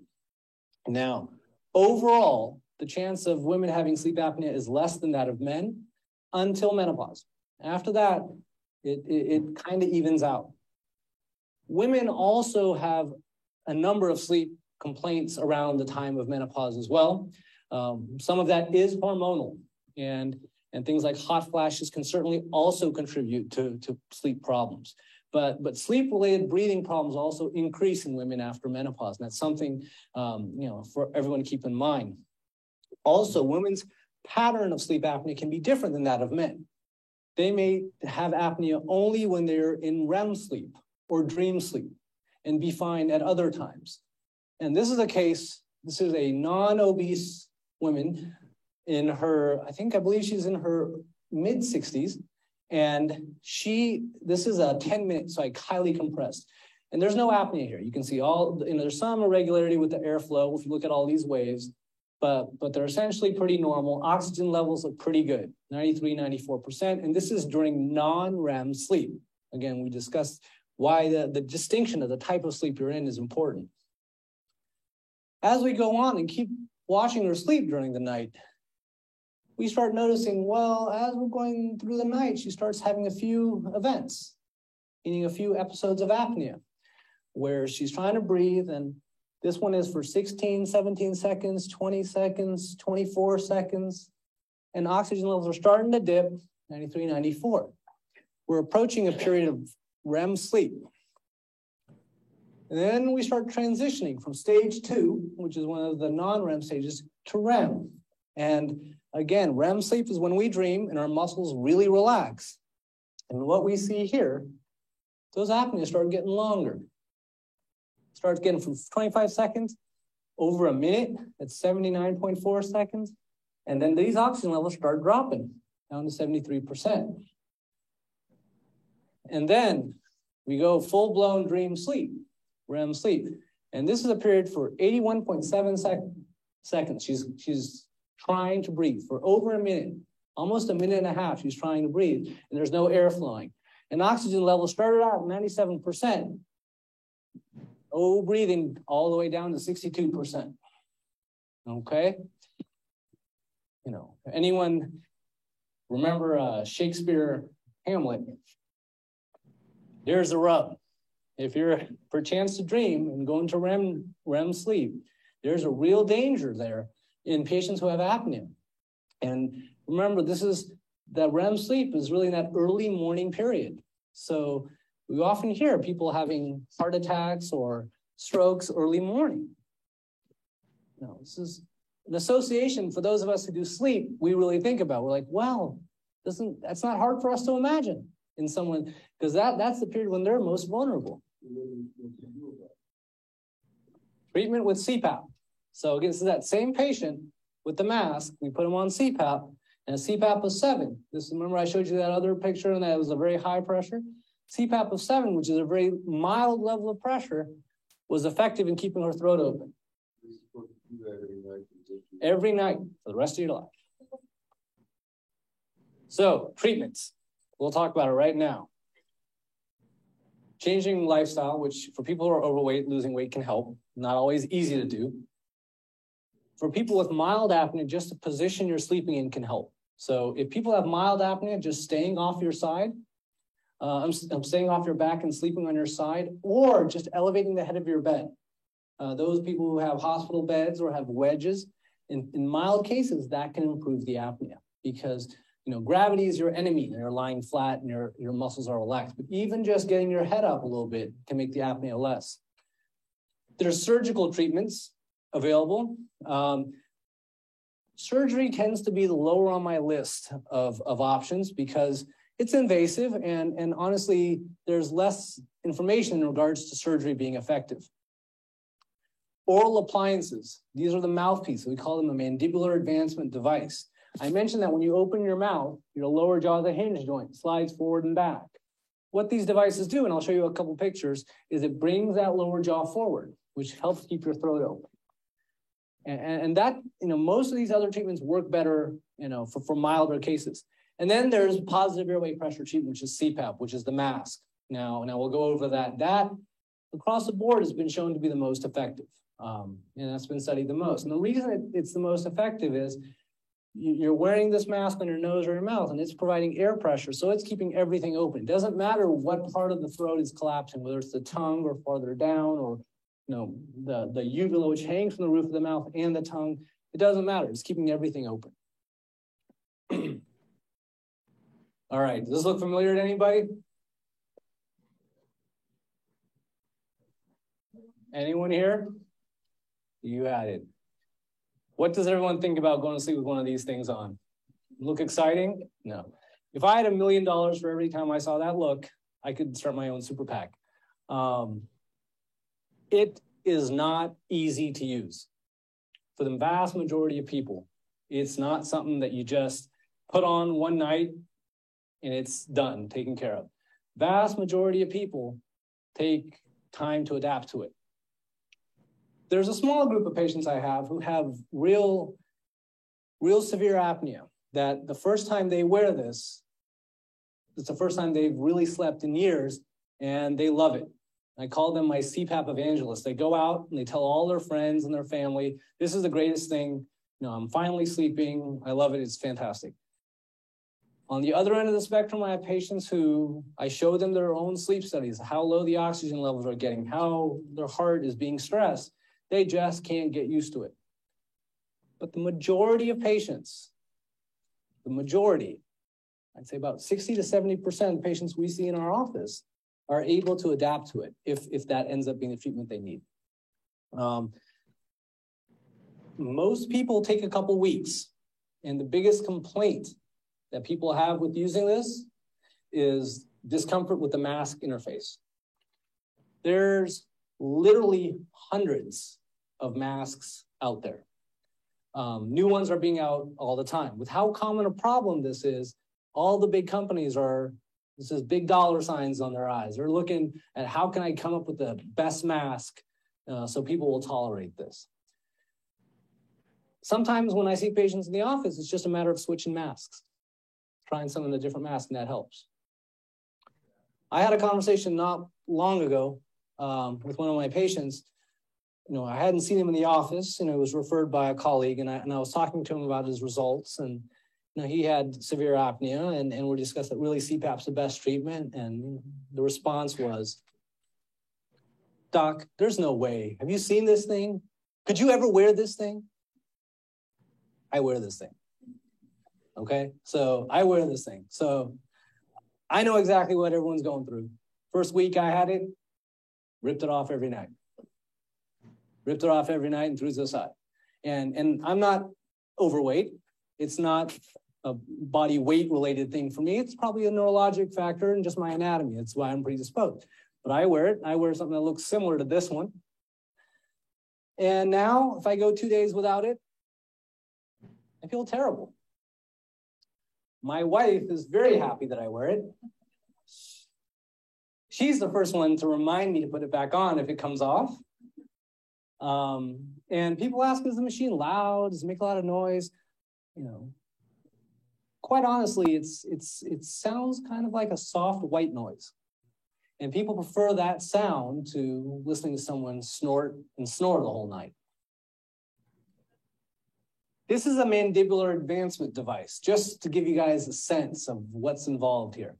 Now, overall, the chance of women having sleep apnea is less than that of men until menopause. After that, it kind of evens out. Women also have a number of sleep complaints around the time of menopause as well. Some of that is hormonal, and things like hot flashes can certainly also contribute to sleep problems. But sleep-related breathing problems also increase in women after menopause. And that's something for everyone to keep in mind. Also, women's pattern of sleep apnea can be different than that of men. They may have apnea only when they're in REM sleep or dream sleep and be fine at other times. And this is a case, this is a non-obese woman in her, I believe she's in her mid-60s. And this is a 10-minute psych, highly compressed. And there's no apnea here. You can see there's some irregularity with the airflow if you look at all these waves, but they're essentially pretty normal. Oxygen levels look pretty good, 93, 94%. And this is during non-REM sleep. Again, we discussed why the distinction of the type of sleep you're in is important. As we go on and keep watching her sleep during the night, we start noticing, well, as we're going through the night, she starts having a few events. meaning a few episodes of apnea, where she's trying to breathe, and this one is for 16, 17 seconds, 20 seconds, 24 seconds, and oxygen levels are starting to dip, 93, 94. We're approaching a period of REM sleep. And then we start transitioning from stage 2, which is one of the non-REM stages, to REM. And again, REM sleep is when we dream and our muscles really relax. And what we see here, those apneas start getting longer. Starts getting from 25 seconds over a minute at 79.4 seconds. And then these oxygen levels start dropping down to 73%. And then we go full-blown dream sleep, REM sleep. And this is a period for 81.7 seconds. She's trying to breathe for over a minute, almost a minute and a half. She's trying to breathe, and there's no air flowing. And oxygen levels started out at 97%. Oh, breathing all the way down to 62%. Okay? You know, anyone remember Shakespeare Hamlet? There's a rub. If you're perchance to dream and go into REM sleep, there's a real danger there in patients who have apnea. And remember, that REM sleep is really in that early morning period. So we often hear people having heart attacks or strokes early morning. No, this is an association for those of us who do sleep, we really think about. We're like, well, that's not hard for us to imagine in someone, because that's the period when they're most vulnerable. Treatment with CPAP. So again, this is that same patient with the mask. We put them on CPAP, and a CPAP of 7. Remember I showed you that other picture, and that was a very high pressure? CPAP of 7, which is a very mild level of pressure, was effective in keeping her throat open. Every night for the rest of your life. So, treatments. We'll talk about it right now. Changing lifestyle, which for people who are overweight, losing weight can help. Not always easy to do. For people with mild apnea, just the position you're sleeping in can help. So if people have mild apnea, just staying off your side, I'm staying off your back and sleeping on your side, or just elevating the head of your bed. Those people who have hospital beds or have wedges, in mild cases, that can improve the apnea, because gravity is your enemy and you're lying flat and your muscles are relaxed. But even just getting your head up a little bit can make the apnea less. There's surgical treatments available. Surgery tends to be the lower on my list of options because it's invasive, and honestly, there's less information in regards to surgery being effective. Oral appliances. These are the mouthpiece. We call them a mandibular advancement device. I mentioned that when you open your mouth, your lower jaw is a hinge joint, slides forward and back. What these devices do, and I'll show you a couple pictures, is it brings that lower jaw forward, which helps keep your throat open. And that, most of these other treatments work better, for milder cases. And then there's positive airway pressure treatment, which is CPAP, which is the mask. Now we'll go over that. That, across the board, has been shown to be the most effective. And that's been studied the most. And the reason it's the most effective is you're wearing this mask on your nose or your mouth, and it's providing air pressure, so it's keeping everything open. It doesn't matter what part of the throat is collapsing, whether it's the tongue or farther down, or the uvula, which hangs from the roof of the mouth, and the tongue. It doesn't matter. It's keeping everything open. All right. Does this look familiar to anybody? Anyone here? You had it. What does everyone think about going to sleep with one of these things on? Look exciting? No. If I had $1 million for every time I saw that look, I could start my own super PAC. It is not easy to use. For the vast majority of people, it's not something that you just put on one night and it's done, taken care of. Vast majority of people take time to adapt to it. There's a small group of patients I have who have real severe apnea, that the first time they wear this, it's the first time they've really slept in years, and they love it. I call them my CPAP evangelists. They go out and they tell all their friends and their family, this is the greatest thing. I'm finally sleeping. I love it. It's fantastic. On the other end of the spectrum, I have patients who I show them their own sleep studies, how low the oxygen levels are getting, how their heart is being stressed. They just can't get used to it. But the majority of patients, the majority, I'd say about 60 to 70% of patients we see in our office are able to adapt to it if that ends up being the treatment they need. Most people take a couple weeks, and the biggest complaint that people have with using this is discomfort with the mask interface. There's literally hundreds of masks out there. New ones are being out all the time. With how common a problem this is, all the big companies this is big dollar signs on their eyes. They're looking at how can I come up with the best mask so people will tolerate this. Sometimes when I see patients in the office, it's just a matter of switching masks, trying some of the different masks, and that helps. I had a conversation not long ago with one of my patients. I hadn't seen him in the office, it was referred by a colleague, and I was talking to him about his results, and he had severe apnea, and we discussed that really CPAP's the best treatment, and the response was, "Doc, there's no way. Have you seen this thing? Could you ever wear this thing?" I wear this thing. Okay, so I wear this thing. So I know exactly what everyone's going through. First week I had it, ripped it off every night. Ripped it off every night and threw it aside. And I'm not overweight. It's not a body weight related thing for me. It's probably a neurologic factor and just my anatomy. That's why I'm predisposed. But I wear it. I wear something that looks similar to this one. And now if I go 2 days without it, I feel terrible. My wife is very happy that I wear it. She's the first one to remind me to put it back on if it comes off. And people ask, is the machine loud? Does it make a lot of noise? Quite honestly, it sounds kind of like a soft white noise. And people prefer that sound to listening to someone snort and snore the whole night. This is a mandibular advancement device, just to give you guys a sense of what's involved here.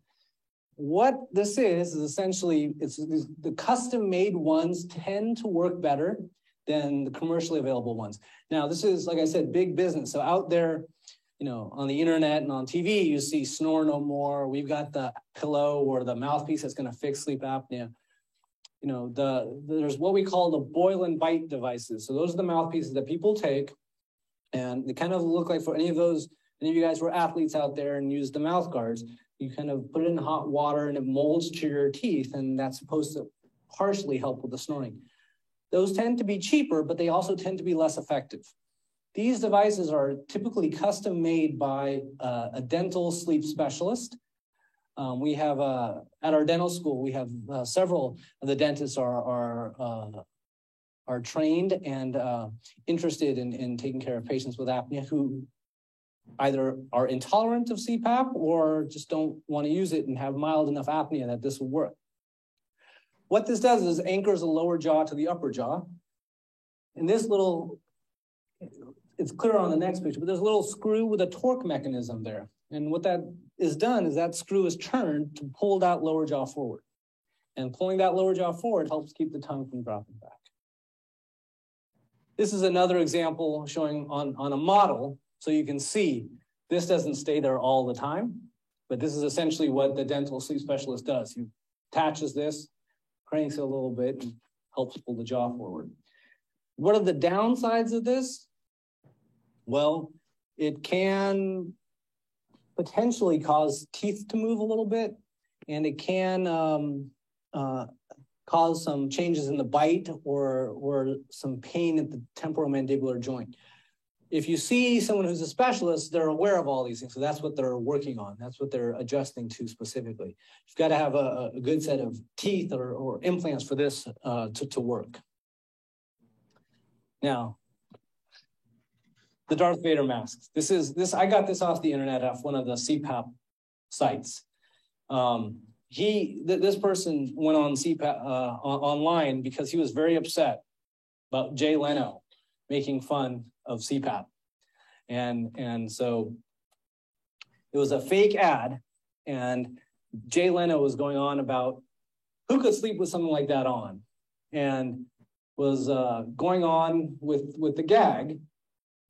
What this is essentially, the custom-made ones tend to work better than the commercially available ones. Now, this is, like I said, big business. So out there, on the internet and on TV, you see Snore No More. We've got the pillow or the mouthpiece that's going to fix sleep apnea. There's what we call the boil and bite devices. So those are the mouthpieces that people take, and they kind of look like, for any of you guys who are athletes out there and use the mouth guards, you kind of put it in hot water and it molds to your teeth, and that's supposed to partially help with the snoring. Those tend to be cheaper, but they also tend to be less effective. These devices are typically custom made by a dental sleep specialist. We have, at our dental school, we have several of the dentists are trained and interested in taking care of patients with apnea who either are intolerant of CPAP or just don't want to use it and have mild enough apnea that this will work. What this does is anchors the lower jaw to the upper jaw. And this little, it's clear on the next picture, but there's a little screw with a torque mechanism there. And what that is done is that screw is turned to pull that lower jaw forward. And pulling that lower jaw forward helps keep the tongue from dropping back. This is another example showing on a model, so you can see this doesn't stay there all the time, but this is essentially what the dental sleep specialist does. He attaches this, cranks it a little bit, and helps pull the jaw forward. What are the downsides of this? Well, it can potentially cause teeth to move a little bit, and it can cause some changes in the bite or some pain at the temporomandibular joint. If you see someone who's a specialist, they're aware of all these things. So that's what they're working on. That's what they're adjusting to specifically. You've got to have a good set of teeth or implants for this to work. Now, the Darth Vader masks. I got this off the internet off one of the CPAP sites. This person went on CPAP online because he was very upset about Jay Leno making fun of CPAP. And so It was a fake ad, and Jay Leno was going on about who could sleep with something like that on, and was going on with the gag,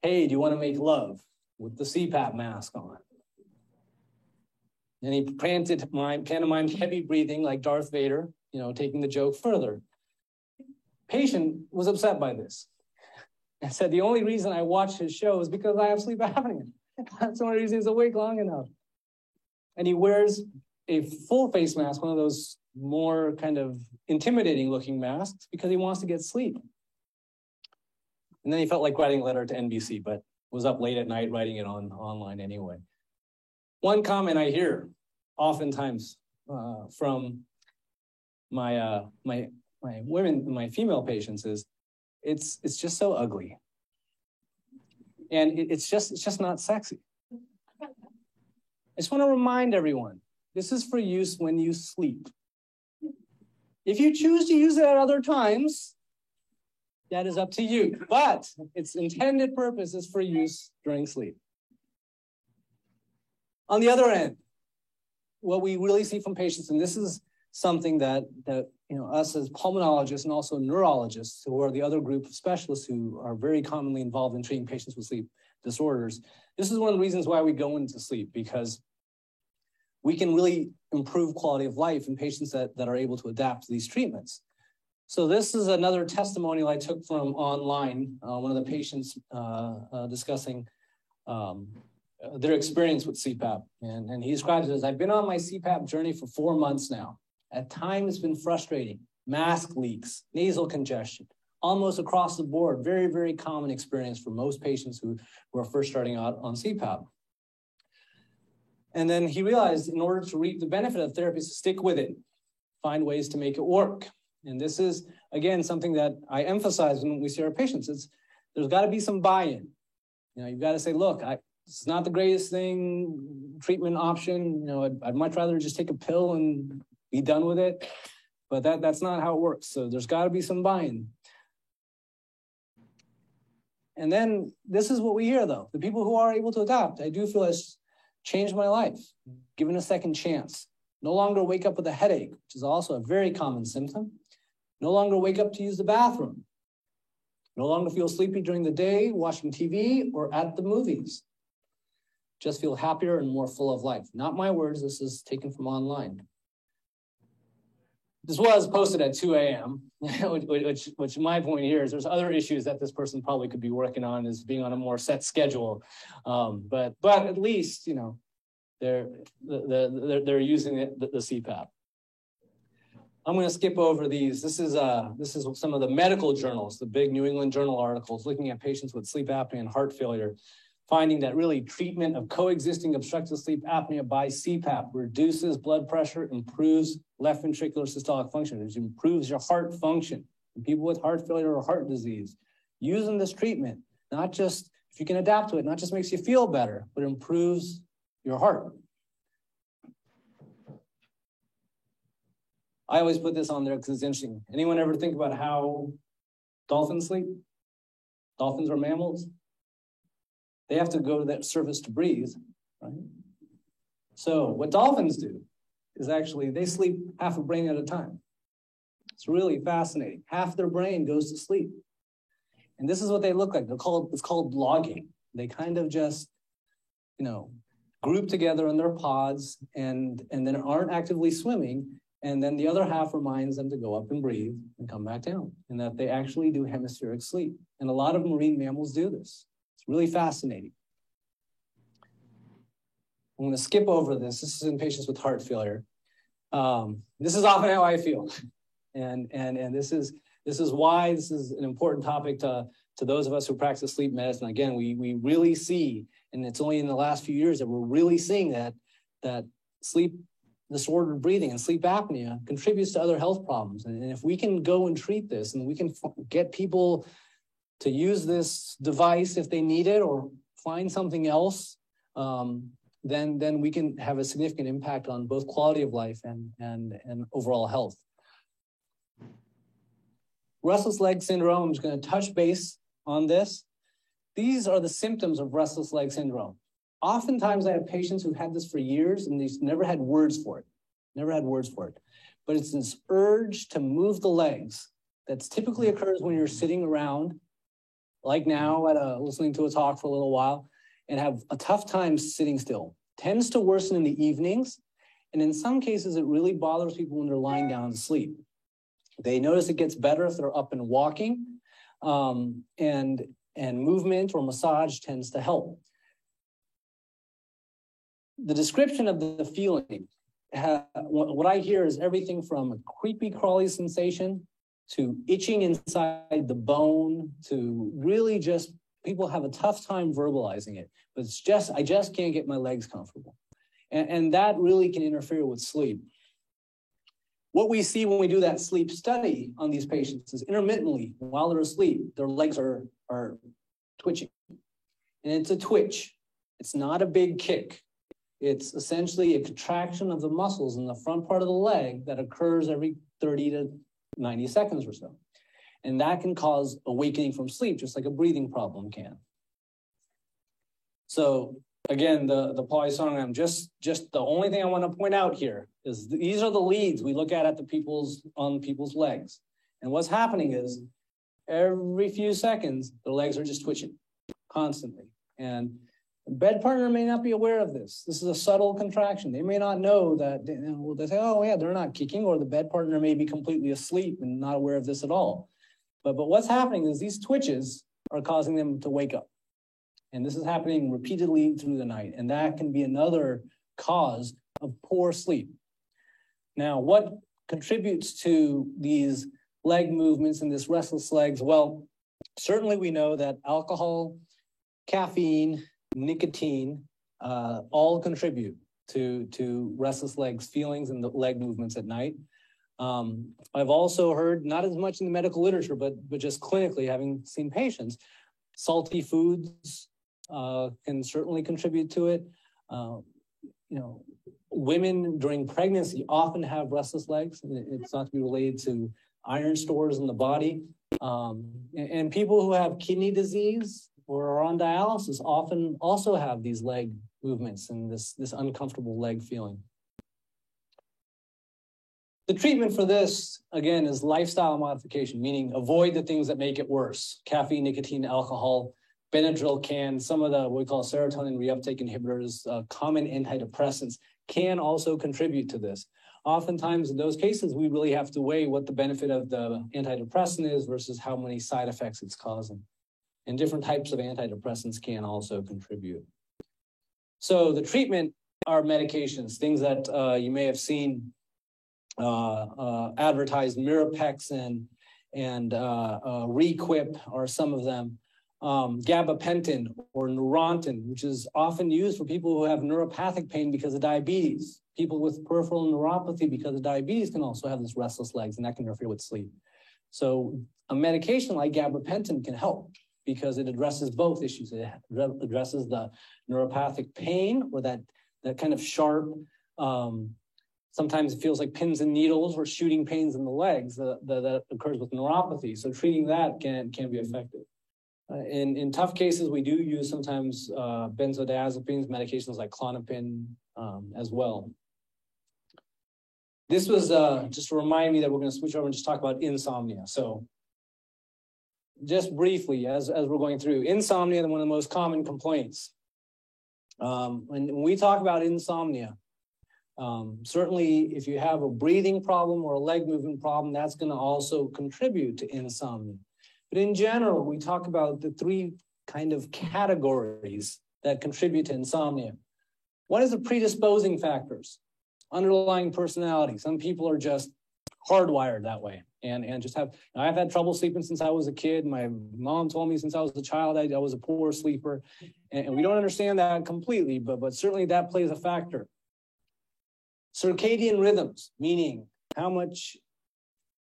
hey, do you want to make love with the CPAP mask on? And he pantomimed heavy breathing like Darth Vader, you know, taking the joke further. Patient was upset by this and said, the only reason I watch his show is because I have sleep apnea. That's the only reason he's awake long enough. And he wears a full face mask, one of those more kind of intimidating looking masks, because he wants to get sleep. And then he felt like writing a letter to NBC, but was up late at night writing it online anyway. One comment I hear oftentimes from my female patients is, it's just so ugly. And it's just not sexy. I just want to remind everyone, this is for use when you sleep. If you choose to use it at other times, that is up to you. But its intended purpose is for use during sleep. On the other end, what we really see from patients, and this is something that you know, us as pulmonologists and also neurologists, who are the other group of specialists who are very commonly involved in treating patients with sleep disorders, this is one of the reasons why we go into sleep, because we can really improve quality of life in patients that are able to adapt to these treatments. So this is another testimonial I took from online, one of the patients discussing their experience with CPAP. And he describes it as, I've been on my CPAP journey for 4 months now. At times it's been frustrating, mask leaks, nasal congestion, almost across the board, very, very common experience for most patients who are first starting out on CPAP. And then he realized in order to reap the benefit of therapy is to stick with it, find ways to make it work. And this is, again, something that I emphasize when we see our patients. There's got to be some buy-in. You know, you've got to say, look, it's not the greatest treatment option. You know, I'd much rather just take a pill and be done with it. But that's not how it works. So there's got to be some buy-in. And then this is what we hear, though. The people who are able to adapt, I do feel has changed my life, given a second chance. No longer wake up with a headache, which is also a very common symptom. No longer wake up to use the bathroom. No longer feel sleepy during the day, watching TV or at the movies. Just feel happier and more full of life. Not my words, this is taken from online. This was posted at 2 a.m., which my point here is there's other issues that this person probably could be working on, is being on a more set schedule. But at least, you know, they're using the CPAP. I'm going to skip over these. This is some of the medical journals, the big New England Journal articles looking at patients with sleep apnea and heart failure, finding that really treatment of coexisting obstructive sleep apnea by CPAP reduces blood pressure, improves left ventricular systolic function, it improves your heart function. In people with heart failure or heart disease, using this treatment, not just, if you can adapt to it, not just makes you feel better, but improves your heart. I always put this on there because it's interesting. Anyone ever think about how dolphins sleep? Dolphins are mammals. They have to go to that surface to breathe, right? So what dolphins do is actually they sleep half a brain at a time. It's really fascinating. Half their brain goes to sleep. And this is what they look like. It's called logging. They kind of just, you know, group together in their pods and then aren't actively swimming. And then the other half reminds them to go up and breathe and come back down, and that they actually do hemispheric sleep. And a lot of marine mammals do this. It's really fascinating. I'm going to skip over this. This is in patients with heart failure. This is often how I feel. And this is why this is an important topic to those of us who practice sleep medicine. Again, we really see, and it's only in the last few years that we're really seeing that sleep disordered breathing and sleep apnea contributes to other health problems. And if we can go and treat this, and we can get people to use this device if they need it, or find something else, then we can have a significant impact on both quality of life and overall health. Restless leg syndrome, I'm just going to touch base on this. These are the symptoms of restless leg syndrome. Oftentimes I have patients who've had this for years and they've never had words for it, But it's this urge to move the legs that typically occurs when you're sitting around, like now listening to a talk for a little while, and have a tough time sitting still. Tends to worsen in the evenings. And in some cases, it really bothers people when they're lying down to sleep. They notice it gets better if they're up and walking, and movement or massage tends to help. The description of the feeling, what I hear is everything from a creepy crawly sensation to itching inside the bone to really just, people have a tough time verbalizing it, but it's just, I just can't get my legs comfortable. And that really can interfere with sleep. What we see when we do that sleep study on these patients is intermittently, while they're asleep, their legs are twitching. And it's a twitch. It's not a big kick. It's essentially a contraction of the muscles in the front part of the leg that occurs every 30 to 90 seconds or so. And that can cause awakening from sleep, just like a breathing problem can. So again, the polysomnogram, just the only thing I want to point out here is these are the leads we look at on people's legs. And what's happening is every few seconds, the legs are just twitching constantly. And the bed partner may not be aware of this. This is a subtle contraction. They may not know that, they say, oh yeah, they're not kicking, or the bed partner may be completely asleep and not aware of this at all. But what's happening is these twitches are causing them to wake up. And this is happening repeatedly through the night. And that can be another cause of poor sleep. Now, what contributes to these leg movements and this restless legs? Well, certainly we know that alcohol, caffeine, nicotine, all contribute to restless legs feelings and the leg movements at night. I've also heard, not as much in the medical literature, but just clinically, having seen patients, salty foods can certainly contribute to it. Women during pregnancy often have restless legs. It's not to be related to iron stores in the body. And people who have kidney disease or are on dialysis often also have these leg movements and this uncomfortable leg feeling. The treatment for this, again, is lifestyle modification, meaning avoid the things that make it worse. Caffeine, nicotine, alcohol, Benadryl can, some of the what we call serotonin reuptake inhibitors, common antidepressants can also contribute to this. Oftentimes in those cases, we really have to weigh what the benefit of the antidepressant is versus how many side effects it's causing. And different types of antidepressants can also contribute. So the treatment are medications, things that you may have seen advertised, Mirapex and Requip are some of them. Gabapentin or Neurontin, which is often used for people who have neuropathic pain because of diabetes. People with peripheral neuropathy because of diabetes can also have this restless legs, and that can interfere with sleep. So a medication like gabapentin can help because it addresses both issues. It addresses the neuropathic pain, or that kind of sharp, sometimes it feels like pins and needles or shooting pains in the legs that occurs with neuropathy. So treating that can be effective. In tough cases, we do use sometimes benzodiazepines, medications like Klonopin as well. This was just to remind me that we're going to switch over and just talk about insomnia. So just briefly, as we're going through, insomnia is one of the most common complaints. When we talk about insomnia, certainly if you have a breathing problem or a leg movement problem, that's going to also contribute to insomnia. But in general, we talk about the three kind of categories that contribute to insomnia. One is the predisposing factors, underlying personality. Some people are just hardwired that way and just have, I've had trouble sleeping since I was a kid. My mom told me since I was a child, I was a poor sleeper. And we don't understand that completely, but certainly that plays a factor. Circadian rhythms, meaning how much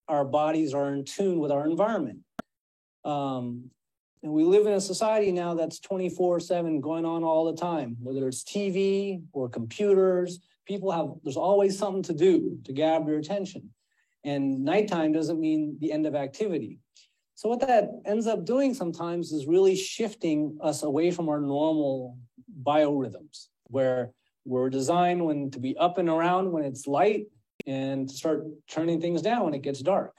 our bodies are in tune with our environment. And we live in a society now that's 24/7 going on all the time, whether it's TV or computers. There's always something to do to grab your attention. And nighttime doesn't mean the end of activity. So what that ends up doing sometimes is really shifting us away from our normal biorhythms where we're designed to be up and around when it's light and to start turning things down when it gets dark.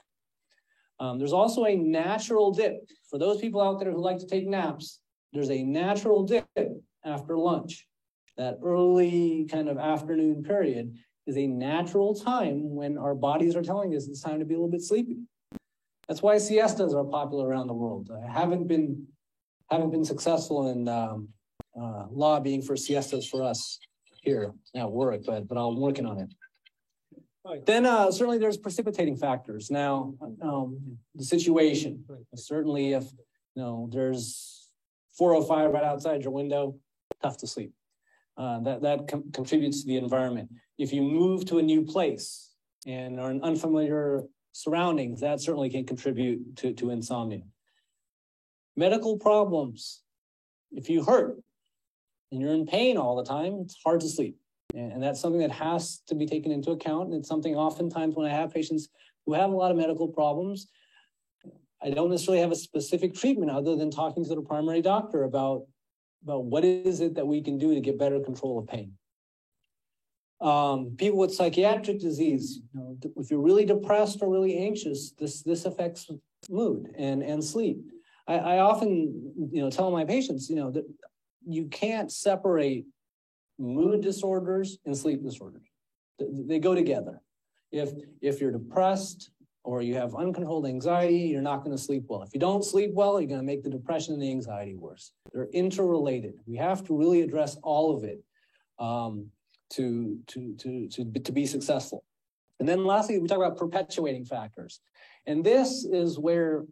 There's also a natural dip. For those people out there who like to take naps, there's a natural dip after lunch. That early kind of afternoon period is a natural time when our bodies are telling us it's time to be a little bit sleepy. That's why siestas are popular around the world. I haven't been successful in lobbying for siestas for us here at work, but I'm working on it. Then certainly there's precipitating factors. Now, the situation. Certainly if there's 405 right outside your window, tough to sleep. That contributes to the environment. If you move to a new place and are in unfamiliar surroundings, that certainly can contribute to insomnia. Medical problems. If you hurt and you're in pain all the time, it's hard to sleep. And that's something that has to be taken into account. And it's something oftentimes when I have patients who have a lot of medical problems, I don't necessarily have a specific treatment other than talking to the primary doctor about what is it that we can do to get better control of pain. People with psychiatric disease, if you're really depressed or really anxious, this affects mood and sleep. I often tell my patients that you can't separate mood disorders and sleep disorders. They go together. If you're depressed or you have uncontrolled anxiety, you're not going to sleep well. If you don't sleep well, you're going to make the depression and the anxiety worse. They're interrelated. We have to really address all of it to be successful. And then lastly, we talk about perpetuating factors. And this is where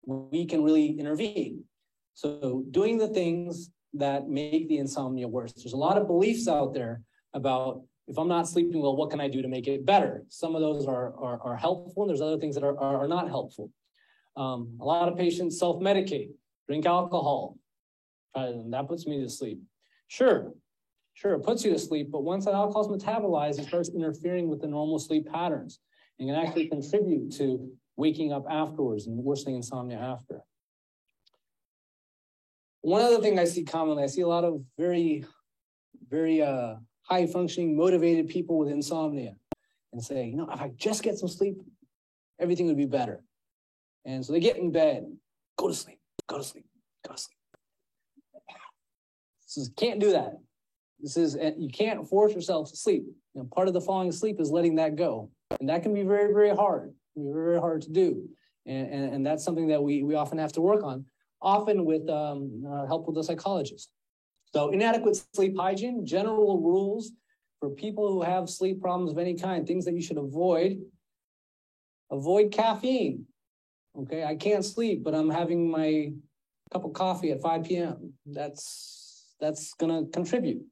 we can really intervene. So doing the things that make the insomnia worse. There's a lot of beliefs out there about if I'm not sleeping well, what can I do to make it better? Some of those are helpful, and there's other things that are not helpful. A lot of patients self-medicate, drink alcohol, and that puts me to sleep. Sure, it puts you to sleep, but once that alcohol is metabolized, it starts interfering with the normal sleep patterns and can actually contribute to waking up afterwards and worsening insomnia after. One other thing I see commonly, I see a lot of very high-functioning, motivated people with insomnia and say, if I just get some sleep, everything would be better. And so they get in bed, go to sleep, go to sleep, go to sleep. So can't do that. You can't force yourself to sleep. Part of the falling asleep is letting that go. And that can be very, very hard. Very hard to do. And that's something that we often have to work on, often with help with the psychologist. So inadequate sleep hygiene, general rules for people who have sleep problems of any kind, things that you should avoid. Avoid caffeine. Okay, I can't sleep, but I'm having my cup of coffee at 5 p.m. That's gonna contribute.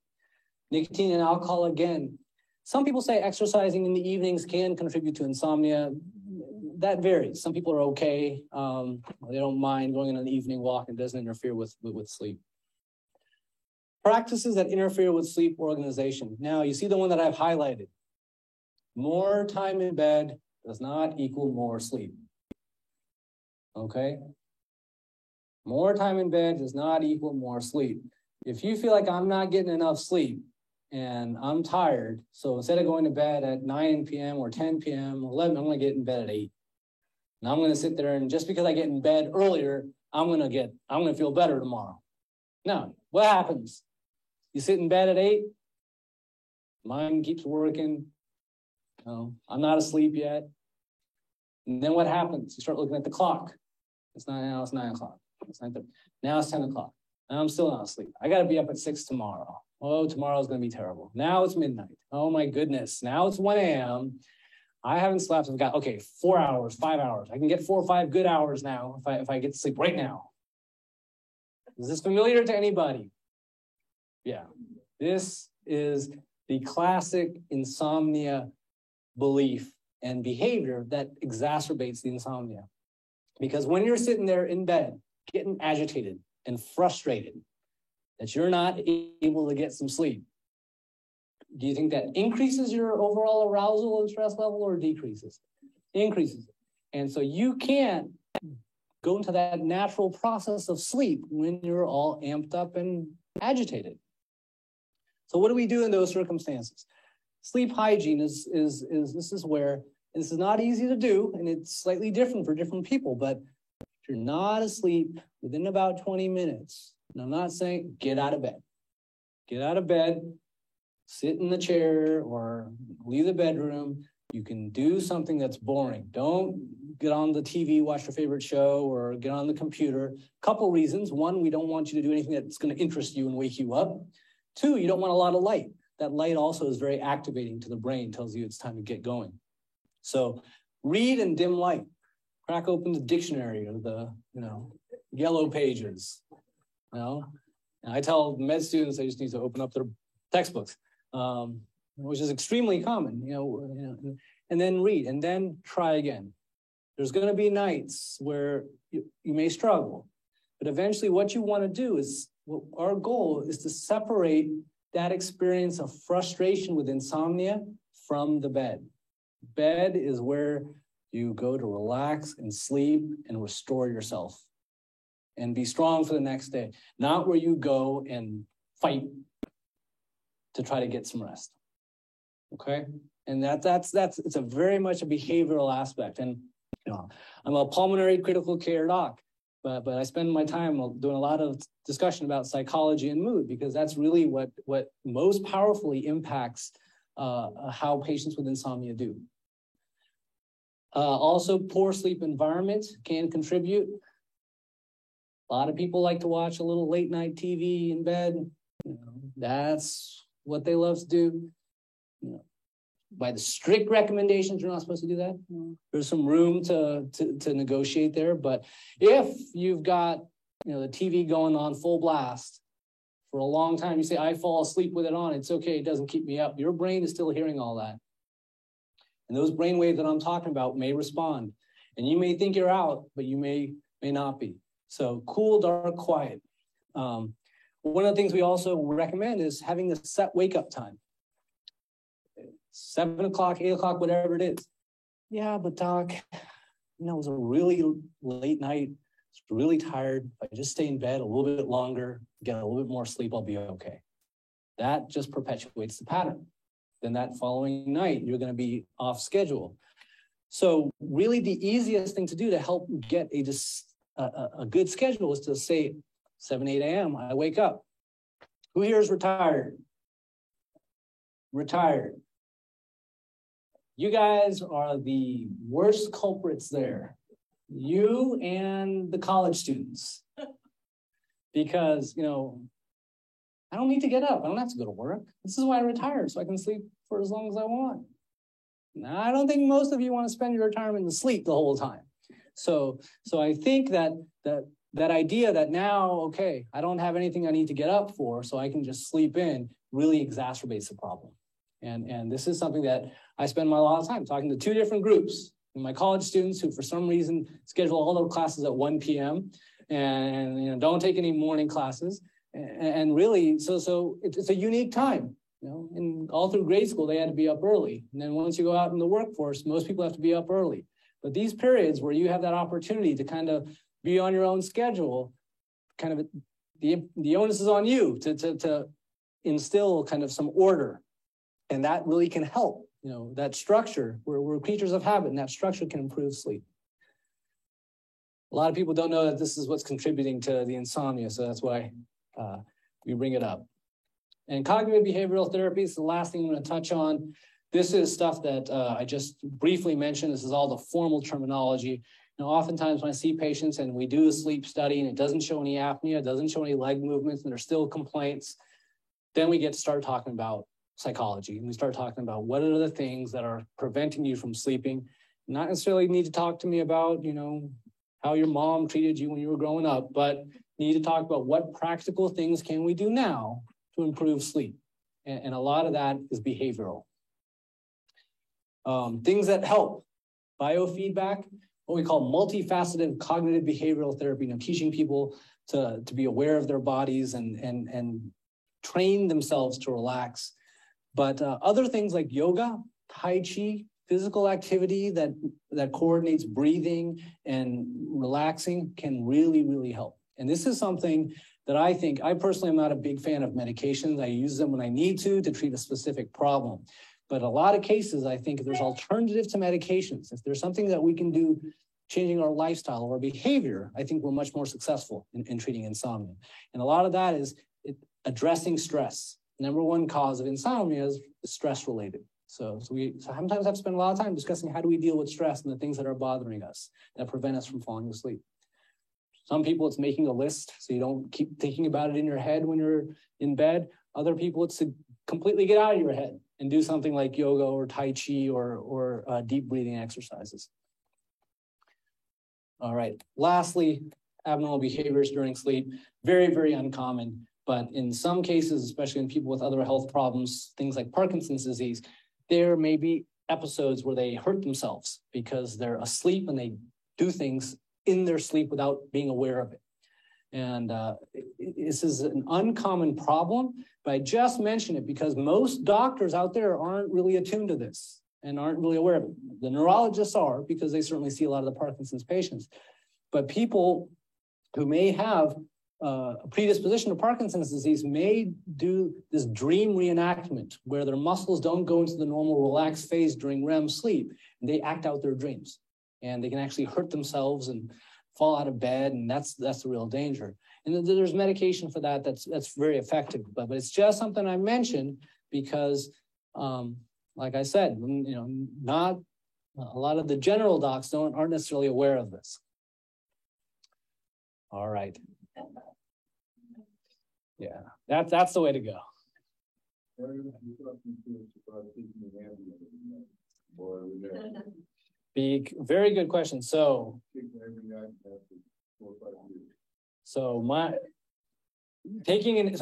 Nicotine and alcohol again. Some people say exercising in the evenings can contribute to insomnia. That varies. Some people are okay. They don't mind going on an evening walk and doesn't interfere with sleep. Practices that interfere with sleep organization. Now, you see the one that I've highlighted. More time in bed does not equal more sleep. Okay? More time in bed does not equal more sleep. If you feel like I'm not getting enough sleep and I'm tired, so instead of going to bed at 9 p.m. or 10 p.m. or 11, I'm going to get in bed at 8. And I'm going to sit there, and just because I get in bed earlier, I'm going to feel better tomorrow. No, what happens? You sit in bed at 8, mind keeps working. I'm not asleep yet. And then what happens? You start looking at the clock. It's 9 o'clock. It's 9:30. Now it's 10 o'clock. Now I'm still not asleep. I got to be up at 6 tomorrow. Oh, tomorrow's going to be terrible. Now it's midnight. Oh my goodness. Now it's 1 a.m. I haven't slept. I've got, 4 hours, 5 hours. I can get 4 or 5 good hours now if I get to sleep right now. Is this familiar to anybody? Yeah. This is the classic insomnia belief and behavior that exacerbates the insomnia. Because when you're sitting there in bed, getting agitated and frustrated that you're not able to get some sleep, do you think that increases your overall arousal and stress level or decreases? Increases. And so you can't go into that natural process of sleep when you're all amped up and agitated. So what do we do in those circumstances? Sleep hygiene is this is where, and this is not easy to do, and it's slightly different for different people, but if you're not asleep within about 20 minutes, and I'm not saying get out of bed. Get out of bed, sit in the chair or leave the bedroom. You can do something that's boring. Don't get on the TV, watch your favorite show, or get on the computer. Couple reasons. One, we don't want you to do anything that's going to interest you and wake you up. Two, you don't want a lot of light. That light also is very activating to the brain, tells you it's time to get going. So read in dim light. Crack open the dictionary or the, yellow pages. And I tell med students they just need to open up their textbooks, which is extremely common, and then read, and then try again. There's going to be nights where you may struggle, but eventually what you want to do is, our goal is to separate that experience of frustration with insomnia from the bed. Bed is where you go to relax and sleep and restore yourself and be strong for the next day, not where you go and fight to try to get some rest. Okay? And that's it's a very much a behavioral aspect. And I'm a pulmonary critical care doc, but I spend my time doing a lot of discussion about psychology and mood, because that's really what most powerfully impacts how patients with insomnia do. Also, poor sleep environment can contribute. A lot of people like to watch a little late night TV in bed. That's what they love to do. By the strict recommendations, you're not supposed to do that. There's some room to negotiate there. But if you've got the TV going on full blast for a long time, you say, I fall asleep with it on, it's okay, it doesn't keep me up. Your brain is still hearing all that. And those brain waves that I'm talking about may respond. And you may think you're out, but you may not be. So cool, dark, quiet. One of the things we also recommend is having a set wake-up time. 7 o'clock, 8 o'clock, whatever it is. Yeah, but doc, it was a really late night. It's really tired. If I just stay in bed a little bit longer, get a little bit more sleep, I'll be okay. That just perpetuates the pattern. Then that following night, you're going to be off schedule. So really the easiest thing to do to help get a good schedule is to say 7, 8 a.m., I wake up. Who here is retired? Retired. You guys are the worst culprits there. You and the college students. Because, I don't need to get up. I don't have to go to work. This is why I retired, so I can sleep for as long as I want. Now, I don't think most of you want to spend your retirement in sleep the whole time. So I think that idea that now, okay, I don't have anything I need to get up for, so I can just sleep in, really exacerbates the problem. And this is something that I spend a lot of time talking to two different groups. My college students who for some reason schedule all their classes at 1 p.m. and don't take any morning classes. And really, so it's a unique time. And all through grade school, they had to be up early. And then once you go out in the workforce, most people have to be up early. But these periods where you have that opportunity to kind of be on your own schedule, kind of the onus is on you to instill kind of some order. And that really can help, that structure. We're creatures of habit, and that structure can improve sleep. A lot of people don't know that this is what's contributing to the insomnia, so that's why we bring it up. And cognitive behavioral therapy is the last thing I'm going to touch on. This is stuff that I just briefly mentioned. This is all the formal terminology. Oftentimes when I see patients and we do a sleep study and it doesn't show any apnea, it doesn't show any leg movements, and there's still complaints, then we get to start talking about psychology. And we start talking about what are the things that are preventing you from sleeping. Not necessarily need to talk to me about, how your mom treated you when you were growing up, but need to talk about what practical things can we do now to improve sleep. And a lot of that is behavioral. Things that help: biofeedback, what we call multifaceted cognitive behavioral therapy, teaching people to be aware of their bodies and train themselves to relax. But other things like yoga, Tai Chi, physical activity that coordinates breathing and relaxing can really, really help. And this is something that I personally am not a big fan of medications. I use them when I need to treat a specific problem. But a lot of cases, I think if there's alternative to medications, if there's something that we can do changing our lifestyle or behavior, I think we're much more successful in treating insomnia. And a lot of that is addressing stress. Number one cause of insomnia is stress related. So we sometimes have to spend a lot of time discussing how do we deal with stress and the things that are bothering us that prevent us from falling asleep. Some people, it's making a list so you don't keep thinking about it in your head when you're in bed. Other people, it's to completely get out of your head and do something like yoga or Tai Chi or deep breathing exercises. All right. Lastly, abnormal behaviors during sleep, very, very uncommon. But in some cases, especially in people with other health problems, things like Parkinson's disease, there may be episodes where they hurt themselves because they're asleep and they do things in their sleep without being aware of it. And this is an uncommon problem, but I just mention it because most doctors out there aren't really attuned to this and aren't really aware of it. The neurologists are, because they certainly see a lot of the Parkinson's patients. But people who may have a predisposition to Parkinson's disease may do this dream reenactment where their muscles don't go into the normal relaxed phase during REM sleep, and they act out their dreams. And they can actually hurt themselves and fall out of bed, and that's the real danger. And there's medication for that that's very effective, but it's just something I mentioned because, like I said, not a lot of the general docs aren't necessarily aware of this. All right. Yeah, that's the way to go. Very good question. So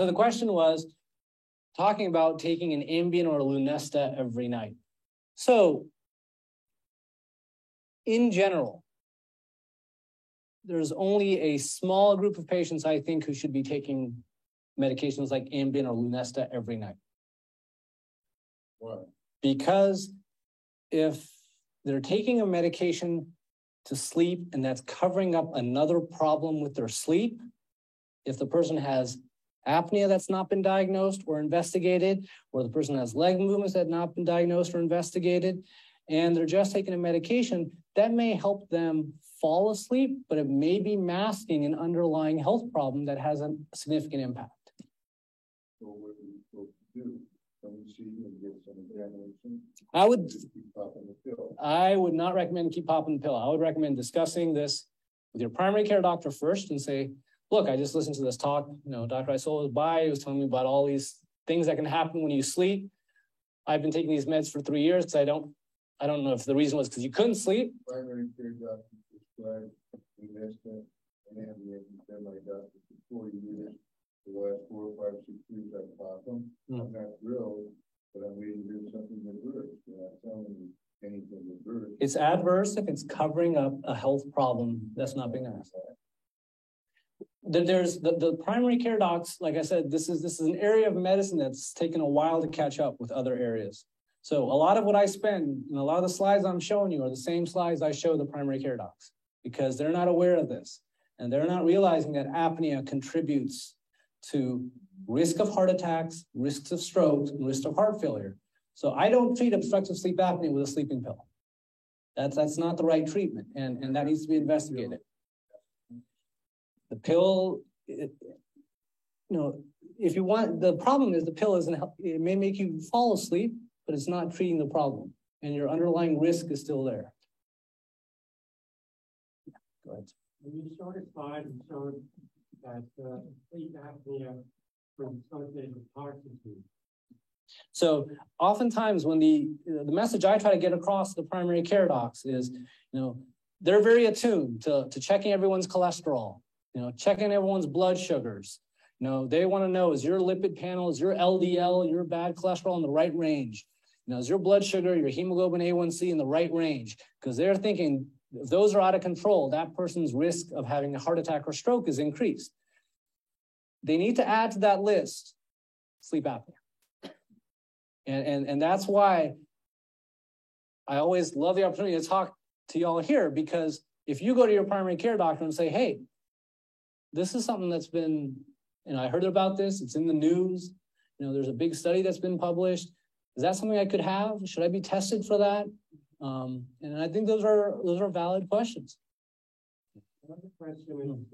the question was talking about taking an Ambien or a Lunesta every night. So in general, there's only a small group of patients, I think, who should be taking medications like Ambien or Lunesta every night. Why? Because if they're taking a medication to sleep and that's covering up another problem with their sleep, if the person has apnea that's not been diagnosed or investigated, or the person has leg movements that have not been diagnosed or investigated, and they're just taking a medication, that may help them fall asleep, but it may be masking an underlying health problem that has a significant impact. So what are we supposed to do? I would not recommend keep popping the pill. I would recommend discussing this with your primary care doctor first and say, look, I just listened to this talk. Dr. Isol was by, he was telling me about all these things that can happen when you sleep. I've been taking these meds for 3 years because I don't know if the reason was because you couldn't sleep. Primary care doctor prescribed Lunesta and Ambien, been my doctor for 4 years. The last 4 or 5, 6 years I pop them. I'm not thrilled, but I'm waiting to do something adverse. You're not telling me anything adverse. It's adverse if it's covering up a health problem that's not being asked. There's the primary care docs, like I said, this is an area of medicine that's taken a while to catch up with other areas. So a lot of what I spend, and a lot of the slides I'm showing you are the same slides I show the primary care docs because they're not aware of this. And they're not realizing that apnea contributes to risk of heart attacks, risks of strokes, and risk of heart failure. So I don't treat obstructive sleep apnea with a sleeping pill. That's not the right treatment, and that needs to be investigated. The pill, if you want, the problem is the pill isn't help. It may make you fall asleep, but it's not treating the problem, and your underlying risk is still there. Go ahead. When you showed a slide and showed that sleep apnea was associated with heart disease. So oftentimes when the message I try to get across to the primary care docs is, they're very attuned to checking everyone's cholesterol, checking everyone's blood sugars. They want to know, is your lipid panel, is your LDL, your bad cholesterol in the right range? Is your blood sugar, your hemoglobin A1C in the right range? Because they're thinking if those are out of control, that person's risk of having a heart attack or stroke is increased. They need to add to that list sleep apnea. And that's why I always love the opportunity to talk to y'all here, because if you go to your primary care doctor and say, hey, this is something that's been and I heard about this. It's in the news. There's a big study that's been published. Is that something I could have? Should I be tested for that? And I think those are valid questions. Another question is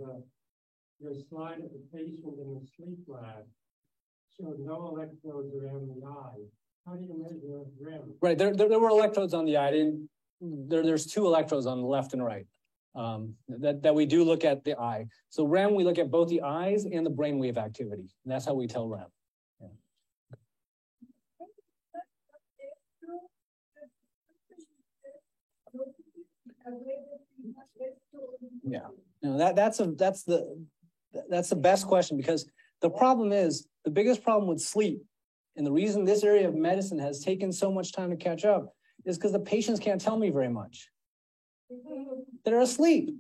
your slide of the patient in the sleep lab showed no electrodes around the eye. How do you measure REM? Right, there were electrodes on the eye. There's 2 electrodes on the left and right that we do look at the eye. So REM, we look at both the eyes and the brainwave activity. And that's how we tell REM. Yeah, that's the best question, because the problem is, the biggest problem with sleep, and the reason this area of medicine has taken so much time to catch up, is because the patients can't tell me very much. They're asleep.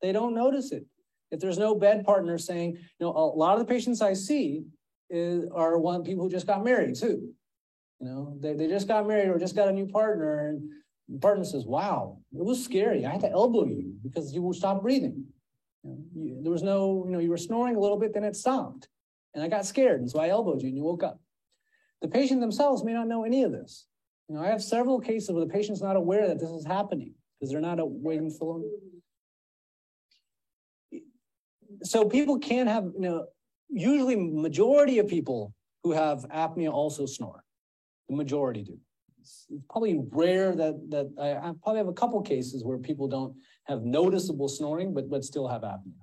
They don't notice it. If there's no bed partner saying, a lot of the patients I see are people who just got married too. They just got married or just got a new partner, and the partner says, wow, it was scary. I had to elbow you because you stopped breathing. There was no, you were snoring a little bit, then it stopped. And I got scared, and so I elbowed you and you woke up. The patient themselves may not know any of this. I have several cases where the patient's not aware that this is happening because they're not waiting for them. So people can have, usually majority of people who have apnea also snore. The majority do. It's probably rare that I probably have a couple cases where people don't have noticeable snoring, but still have apnea.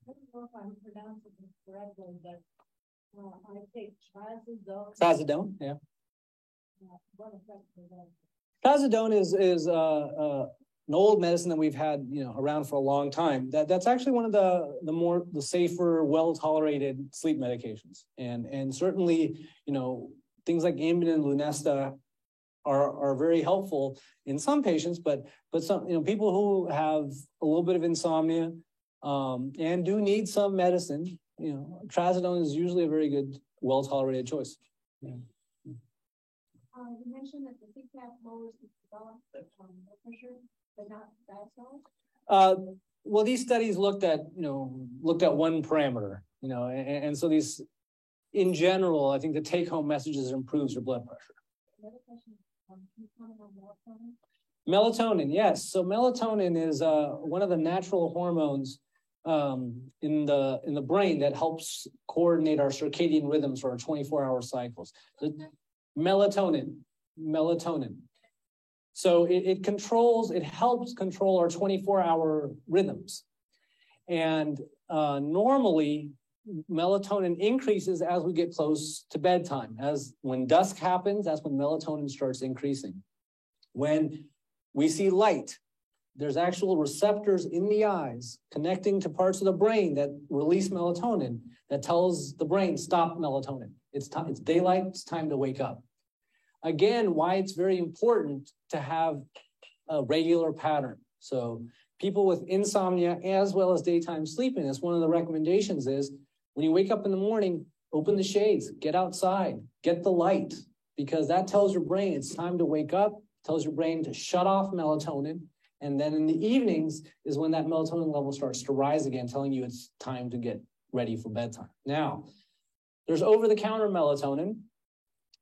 I don't know if I'm pronouncing this correctly, but I take trazodone. Trazodone, yeah. What effect does that have? Trazodone is an old medicine that we've had around for a long time. That's actually one of the safer, well-tolerated sleep medications, and certainly things like Ambien and Lunesta are very helpful in some patients, but some people who have a little bit of insomnia and do need some medicine, trazodone is usually a very good, well-tolerated choice. Yeah. You mentioned that the CPAP lowers the blood pressure, but not diastolic? Well, these studies looked at one parameter, and so these, in general, I think the take-home messages improves your blood pressure. The other question is, can you comment on melatonin? Melatonin, yes. So melatonin is one of the natural hormones in the brain that helps coordinate our circadian rhythms for our 24-hour cycles. So, melatonin. So it helps control our 24-hour rhythms. And normally, melatonin increases as we get close to bedtime. When dusk happens, that's when melatonin starts increasing. When we see light, there's actual receptors in the eyes connecting to parts of the brain that release melatonin that tells the brain, stop melatonin. It's daylight, it's time to wake up. Again, why it's very important to have a regular pattern. So people with insomnia as well as daytime sleepiness, one of the recommendations is when you wake up in the morning, open the shades, get outside, get the light, because that tells your brain it's time to wake up, tells your brain to shut off melatonin. And then in the evenings is when that melatonin level starts to rise again, telling you it's time to get ready for bedtime. Now, there's over-the-counter melatonin.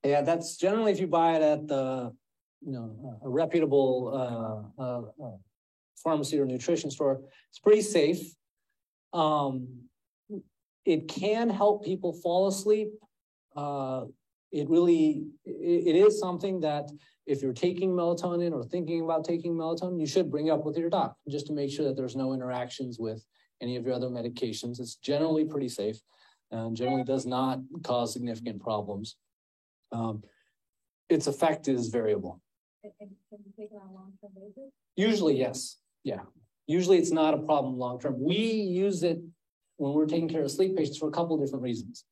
Yeah, that's generally if you buy it at a reputable pharmacy or nutrition store. It's pretty safe. It can help people fall asleep. It is something that if you're taking melatonin or thinking about taking melatonin, you should bring up with your doctor just to make sure that there's no interactions with any of your other medications. It's generally pretty safe and generally does not cause significant problems. Its effect is variable. And can you take it on a long-term basis? Usually, yes. Yeah. Usually it's not a problem long-term. We use it when we're taking care of sleep patients for a couple of different reasons.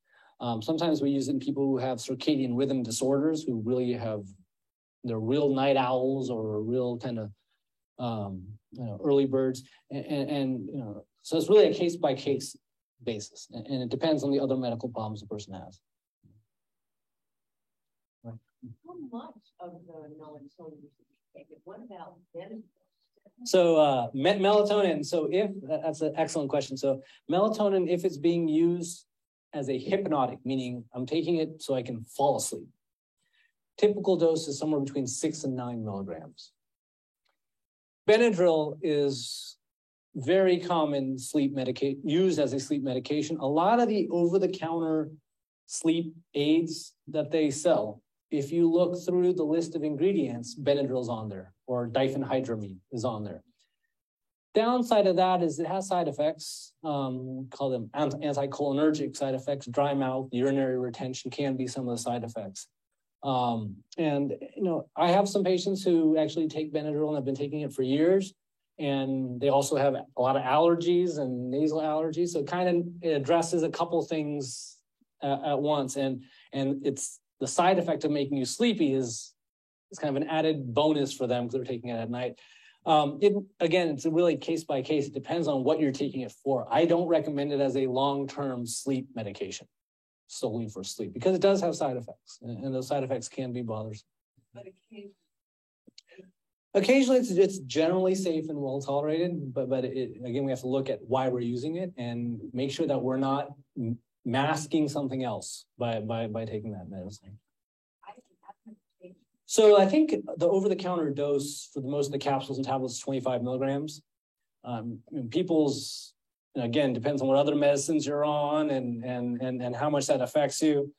Sometimes we use it in people who have circadian rhythm disorders, who really they're real night owls or real kind of early birds. So it's really a case-by-case basis. And it depends on the other medical problems the person has. How much of the melatonin should you take? What about then? So melatonin, so if, that's an excellent question. So melatonin, if it's being used as a hypnotic, meaning I'm taking it so I can fall asleep, typical dose is somewhere between 6 and 9 milligrams. Benadryl is very common sleep medication, used as a sleep medication. A lot of the over-the-counter sleep aids that they sell, if you look through the list of ingredients, Benadryl's on there, or diphenhydramine is on there. Downside of that is it has side effects, call them anticholinergic side effects, dry mouth, urinary retention can be some of the side effects. And you know, I have some patients who actually take Benadryl and have been taking it for years, and they also have a lot of allergies and nasal allergies. So it addresses a couple things at once, and it's the side effect of making you sleepy is kind of an added bonus for them because they're taking it at night. Again, it's really case by case. It depends on what you're taking it for. I don't recommend it as a long-term sleep medication solely for sleep because it does have side effects, and those side effects can be bothersome. But occasionally it's generally safe and well tolerated, but again, we have to look at why we're using it and make sure that we're not masking something else by taking that medicine. So I think the over-the-counter dose for most of the capsules and tablets is 25 milligrams. People's, again, depends on what other medicines you're on and how much that affects you.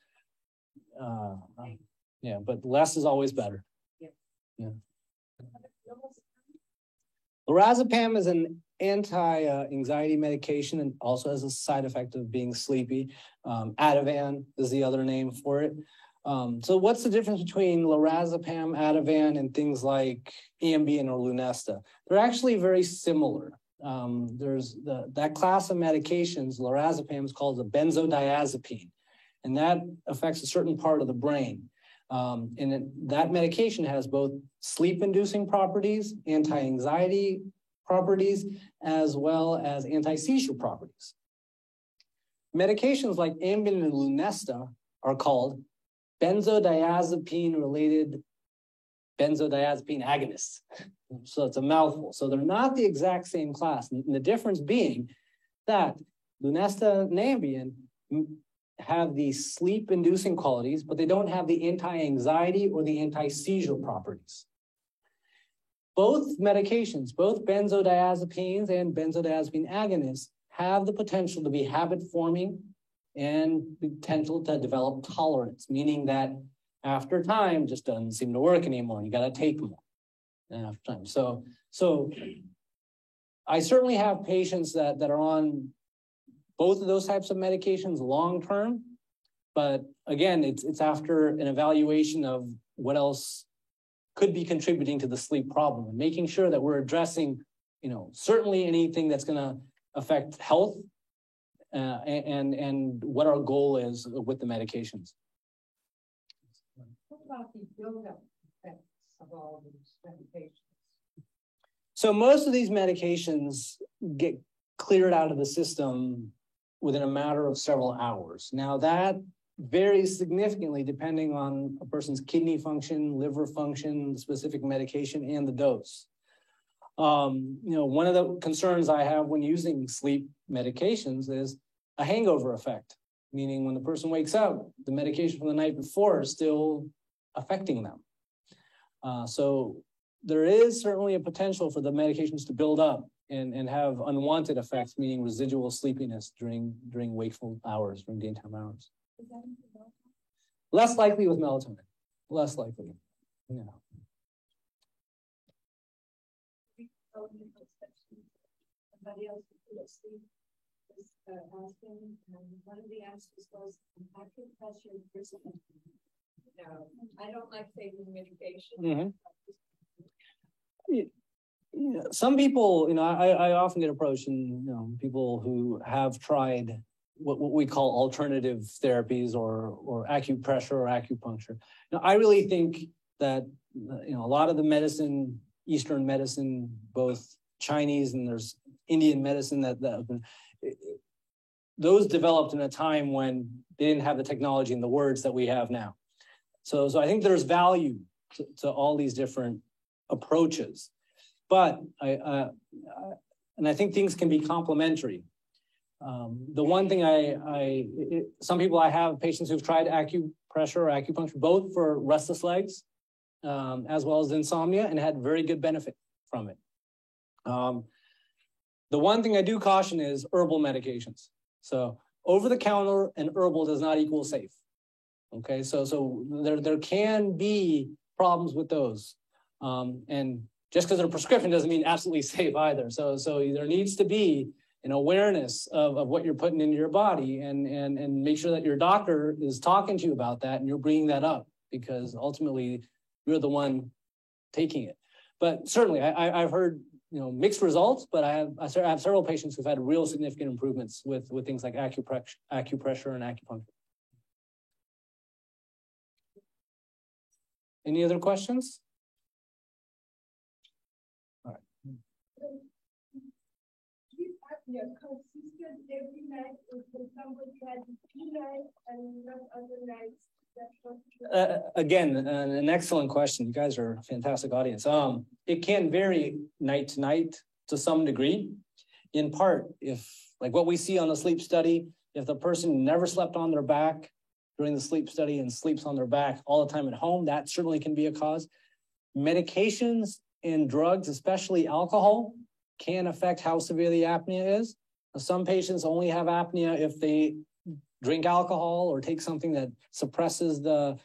Yeah, but less is always better. Yeah. Lorazepam is an anti-anxiety medication and also has a side effect of being sleepy. Ativan is the other name for it. So what's the difference between lorazepam, Ativan, and things like Ambien or Lunesta? They're actually very similar. There's that class of medications, lorazepam is called a benzodiazepine, and that affects a certain part of the brain. That medication has both sleep-inducing properties, anti-anxiety properties, as well as anti-seizure properties. Medications like Ambien and Lunesta are called benzodiazepine-related benzodiazepine agonists. So it's a mouthful. So they're not the exact same class. And the difference being that Lunesta and Ambien have the sleep-inducing qualities, but they don't have the anti-anxiety or the anti-seizure properties. Both medications, both benzodiazepines and benzodiazepine agonists, have the potential to be habit-forming and potential to develop tolerance, meaning that after time, just doesn't seem to work anymore. You got to take more after time. So I certainly have patients that are on both of those types of medications long-term, but again, it's after an evaluation of what else could be contributing to the sleep problem and making sure that we're addressing, certainly anything that's going to affect health and what our goal is with the medications. What about the buildup effects of all these medications? So most of these medications get cleared out of the system within a matter of several hours. Now that varies significantly depending on a person's kidney function, liver function, the specific medication, and the dose. One of the concerns I have when using sleep medications is a hangover effect, meaning when the person wakes up, the medication from the night before is still affecting them. So there is certainly a potential for the medications to build up and have unwanted effects, meaning residual sleepiness during wakeful hours, during daytime hours. Less likely with melatonin, less likely. Yeah. Somebody else who asleep was asking, and one of the answers was acupressure versus. No, I don't like taking medication. Some people, I often get approached, and people who have tried what we call alternative therapies or acupressure or acupuncture. Now, I really think that a lot of the medicine, Eastern medicine, both Chinese and there's Indian medicine that those developed in a time when they didn't have the technology and the words that we have now. So I think there's value to all these different approaches. But I think things can be complementary. The one thing some people I have patients who've tried acupressure or acupuncture, both for restless legs as well as insomnia, and had very good benefit from it. The one thing I do caution is herbal medications. So over-the-counter and herbal does not equal safe. Okay, so there can be problems with those. And just because they're prescription doesn't mean absolutely safe either. So there needs to be an awareness of what you're putting into your body, and make sure that your doctor is talking to you about that and you're bringing that up, because ultimately you're the one taking it. But certainly I've heard mixed results, but I have several patients who've had real significant improvements with things like acupressure and acupuncture. Any other questions? All right. Consistent every night, or somebody had 2 nights and not other nights? Again, an excellent question. You guys are a fantastic audience. It can vary night to night to some degree. In part, if like what we see on the sleep study, if the person never slept on their back during the sleep study and sleeps on their back all the time at home, that certainly can be a cause. Medications and drugs, especially alcohol, can affect how severe the apnea is. Some patients only have apnea if they drink alcohol or take something that suppresses the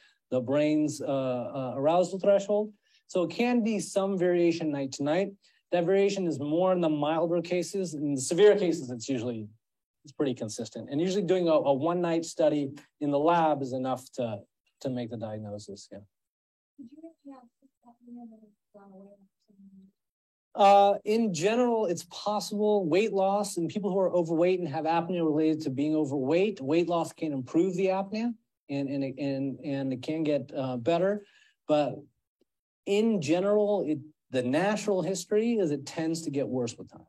brain's arousal threshold. So it can be some variation night to night. That variation is more in the milder cases. In the severe cases, it's pretty consistent. And usually doing a one-night study in the lab is enough to make the diagnosis. Yeah. Did you have apnea that has gone away? In general, it's possible. Weight loss in people who are overweight and have apnea related to being overweight, weight loss can improve the apnea and it can get better. But in general, the natural history is it tends to get worse with time.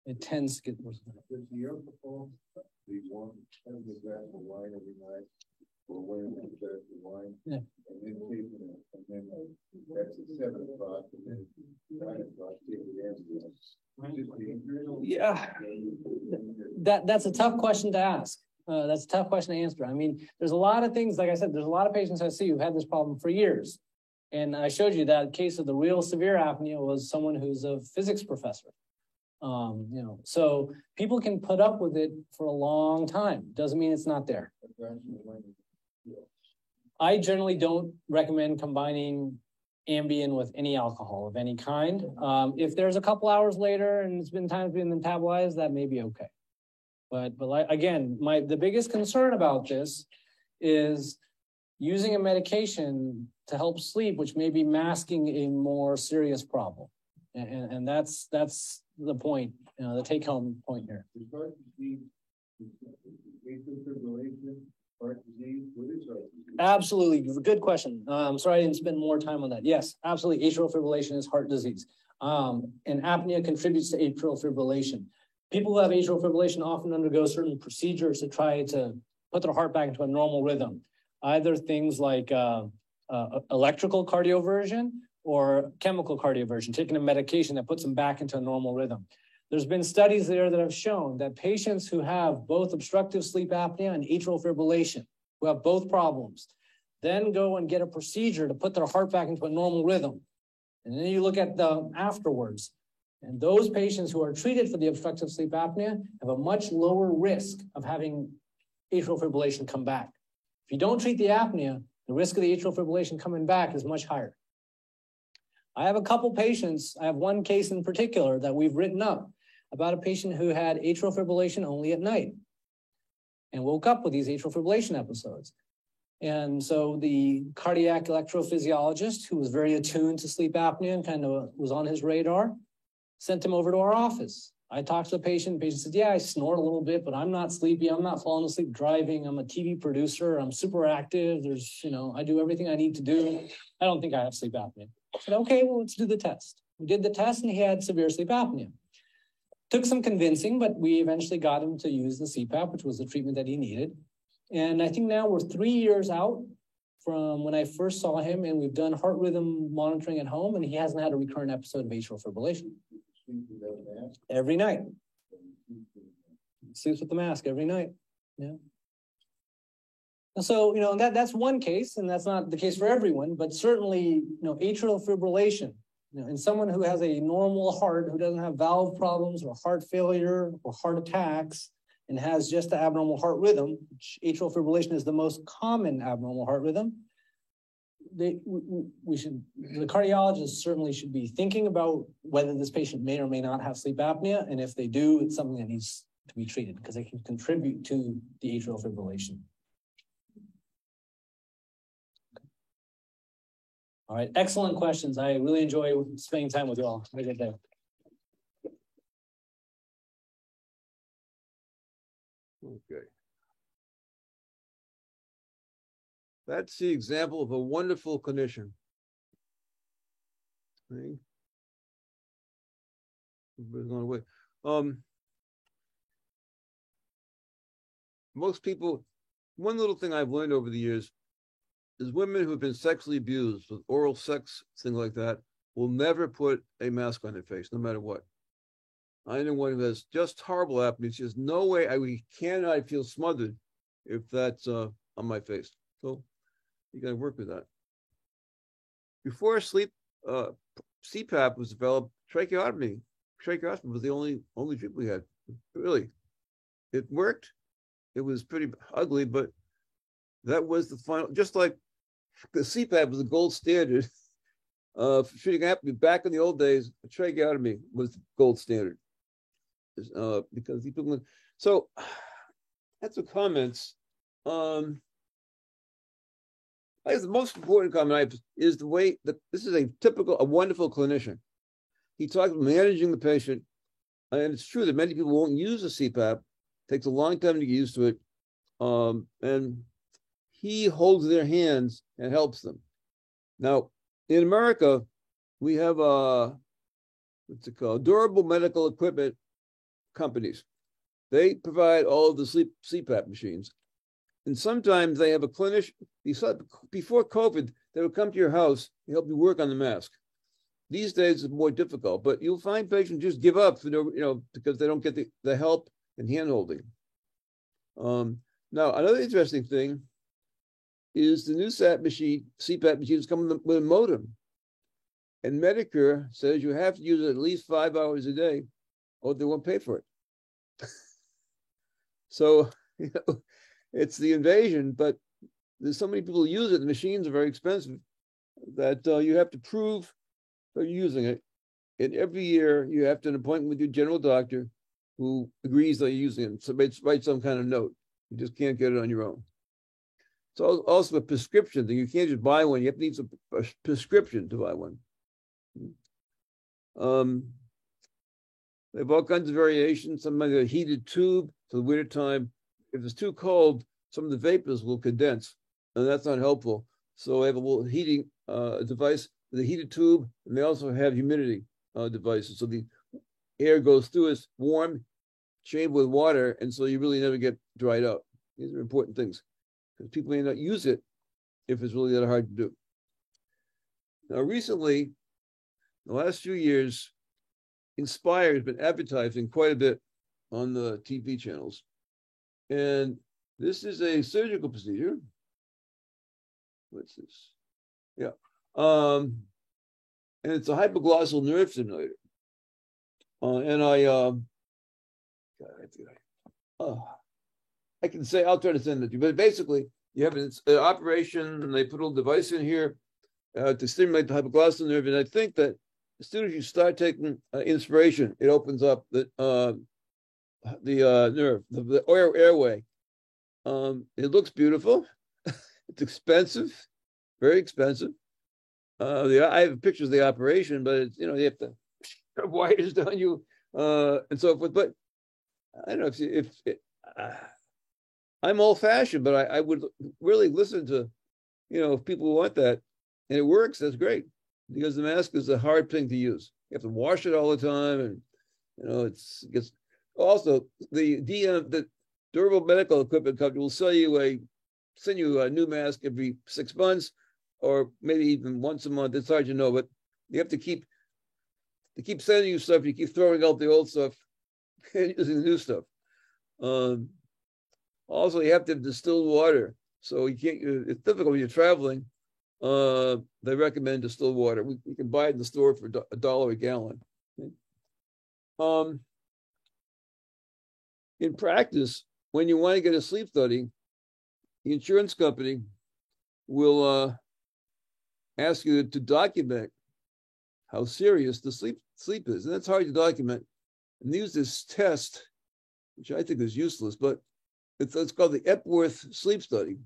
It tends to get worse with time. Does the alcohol, the one, have a glass of wine every night, or when a glass of wine, yeah, and then taking it, and then that's at 7 o'clock, and then 9 o'clock, take the ambulance. Yeah, that's a tough question to ask. That's a tough question to answer. I mean, there's a lot of things, like I said, there's a lot of patients I see who've had this problem for years. And I showed you that case of the real severe apnea was someone who's a physics professor. So people can put up with it for a long time. Doesn't mean it's not there. I generally don't recommend combining Ambien with any alcohol of any kind. If there's a couple hours later and it's been time to be metabolized, that may be okay. But again, the biggest concern about this is using a medication to help sleep, which may be masking a more serious problem. And that's the point, the take-home point here. Heart disease, atrial fibrillation, heart disease, what is heart disease? Absolutely, good question. I'm sorry I didn't spend more time on that. Yes, absolutely, atrial fibrillation is heart disease. And apnea contributes to atrial fibrillation. People who have atrial fibrillation often undergo certain procedures to try to put their heart back into a normal rhythm. Either things like electrical cardioversion or chemical cardioversion, taking a medication that puts them back into a normal rhythm. There's been studies there that have shown that patients who have both obstructive sleep apnea and atrial fibrillation, who have both problems, then go and get a procedure to put their heart back into a normal rhythm. And then you look at them afterwards. And those patients who are treated for the obstructive sleep apnea have a much lower risk of having atrial fibrillation come back. If you don't treat the apnea, the risk of the atrial fibrillation coming back is much higher. I have a couple patients, I have one case in particular that we've written up about a patient who had atrial fibrillation only at night and woke up with these atrial fibrillation episodes. And so the cardiac electrophysiologist, who was very attuned to sleep apnea and kind of was on his radar, sent him over to our office. I talked to the patient said, yeah, I snore a little bit, but I'm not sleepy. I'm not falling asleep driving. I'm a TV producer. I'm super active. I do everything I need to do. I don't think I have sleep apnea. I said, okay, well, let's do the test. We did the test and he had severe sleep apnea. Took some convincing, but we eventually got him to use the CPAP, which was the treatment that he needed. And I think now we're 3 years out from when I first saw him, and we've done heart rhythm monitoring at home, and he hasn't had a recurrent episode of atrial fibrillation. Every night. Sleeps with the mask every night. Yeah. And so, that's one case, and that's not the case for everyone, but certainly, atrial fibrillation, in someone who has a normal heart, who doesn't have valve problems or heart failure or heart attacks, and has just the abnormal heart rhythm, which atrial fibrillation is the most common abnormal heart rhythm, the cardiologist certainly should be thinking about whether this patient may or may not have sleep apnea, and if they do, it's something that needs to be treated because it can contribute to the atrial fibrillation. All right, excellent questions. I really enjoy spending time with you all. Have a good day. Okay. That's the example of a wonderful clinician. Okay. Most people, one little thing I've learned over the years is women who have been sexually abused with oral sex, things like that, will never put a mask on their face, no matter what. I know one who has just horrible apnea. She says, no way, I feel smothered if that's on my face. So you got to work with that. Before sleep, CPAP was developed, tracheotomy. Tracheotomy was the only treatment we had. Really, it worked. It was pretty ugly, but that was the final. Just like the CPAP was the gold standard for treating apnea back in the old days. Tracheotomy was the gold standard because people. So that's the comments. I guess the most important comment I have is the way that this is a wonderful clinician. He talks about managing the patient, and it's true that many people won't use a CPAP. It takes a long time to get used to it, and he holds their hands and helps them. Now, in America, we have what's it called? Durable medical equipment companies. They provide all of the CPAP machines. And sometimes they have a clinician. Before COVID, they would come to your house and help you work on the mask. These days it's more difficult, but you'll find patients just give up for because they don't get the help and hand holding. Now, another interesting thing is the new CPAP machines come with a modem. And Medicare says you have to use it at least 5 hours a day or they won't pay for it. So, it's the invasion, but there's so many people who use it. The machines are very expensive that you have to prove that you're using it. And every year you have to have an appointment with your general doctor who agrees that you're using it. So write some kind of note. You just can't get it on your own. It's also a prescription thing. You can't just buy one. You have to need a prescription to buy one. They have all kinds of variations. Sometimes a heated tube for the wintertime. If it's too cold, some of the vapors will condense, and that's not helpful. So they have a little heating device with a heated tube, and they also have humidity devices. So the air goes through, it's warm, shaved with water, and so you really never get dried out. These are important things because people may not use it if it's really that hard to do. Now, recently, the last few years, Inspire has been advertising quite a bit on the TV channels. And this is a surgical procedure. What's this? Yeah. And it's a hypoglossal nerve stimulator. And I can say, I'll try to send it to you, but basically you have an operation and they put a little device in here to stimulate the hypoglossal nerve. And I think that as soon as you start taking inspiration, it opens up the nerve, the airway. It looks beautiful. It's expensive, very expensive. I have pictures of the operation, but it's, you have to have wires down you and so forth. But I don't know if I'm old-fashioned, but I would really listen to, if people want that, and it works. That's great because the mask is a hard thing to use. You have to wash it all the time, and it gets. Also, the durable medical equipment company will sell you a send you a new mask every 6 months, or maybe even once a month. It's hard to know, but you have to keep sending you stuff. You keep throwing out the old stuff and using the new stuff. Also, you have to have distilled water. So you can't. It's difficult when you're traveling. They recommend distilled water. You can buy it in the store for $1 a gallon. Okay? In practice, when you want to get a sleep study, the insurance company will ask you to document how serious the sleep is, and that's hard to document. And they use this test, which I think is useless, but it's called the Epworth sleep study,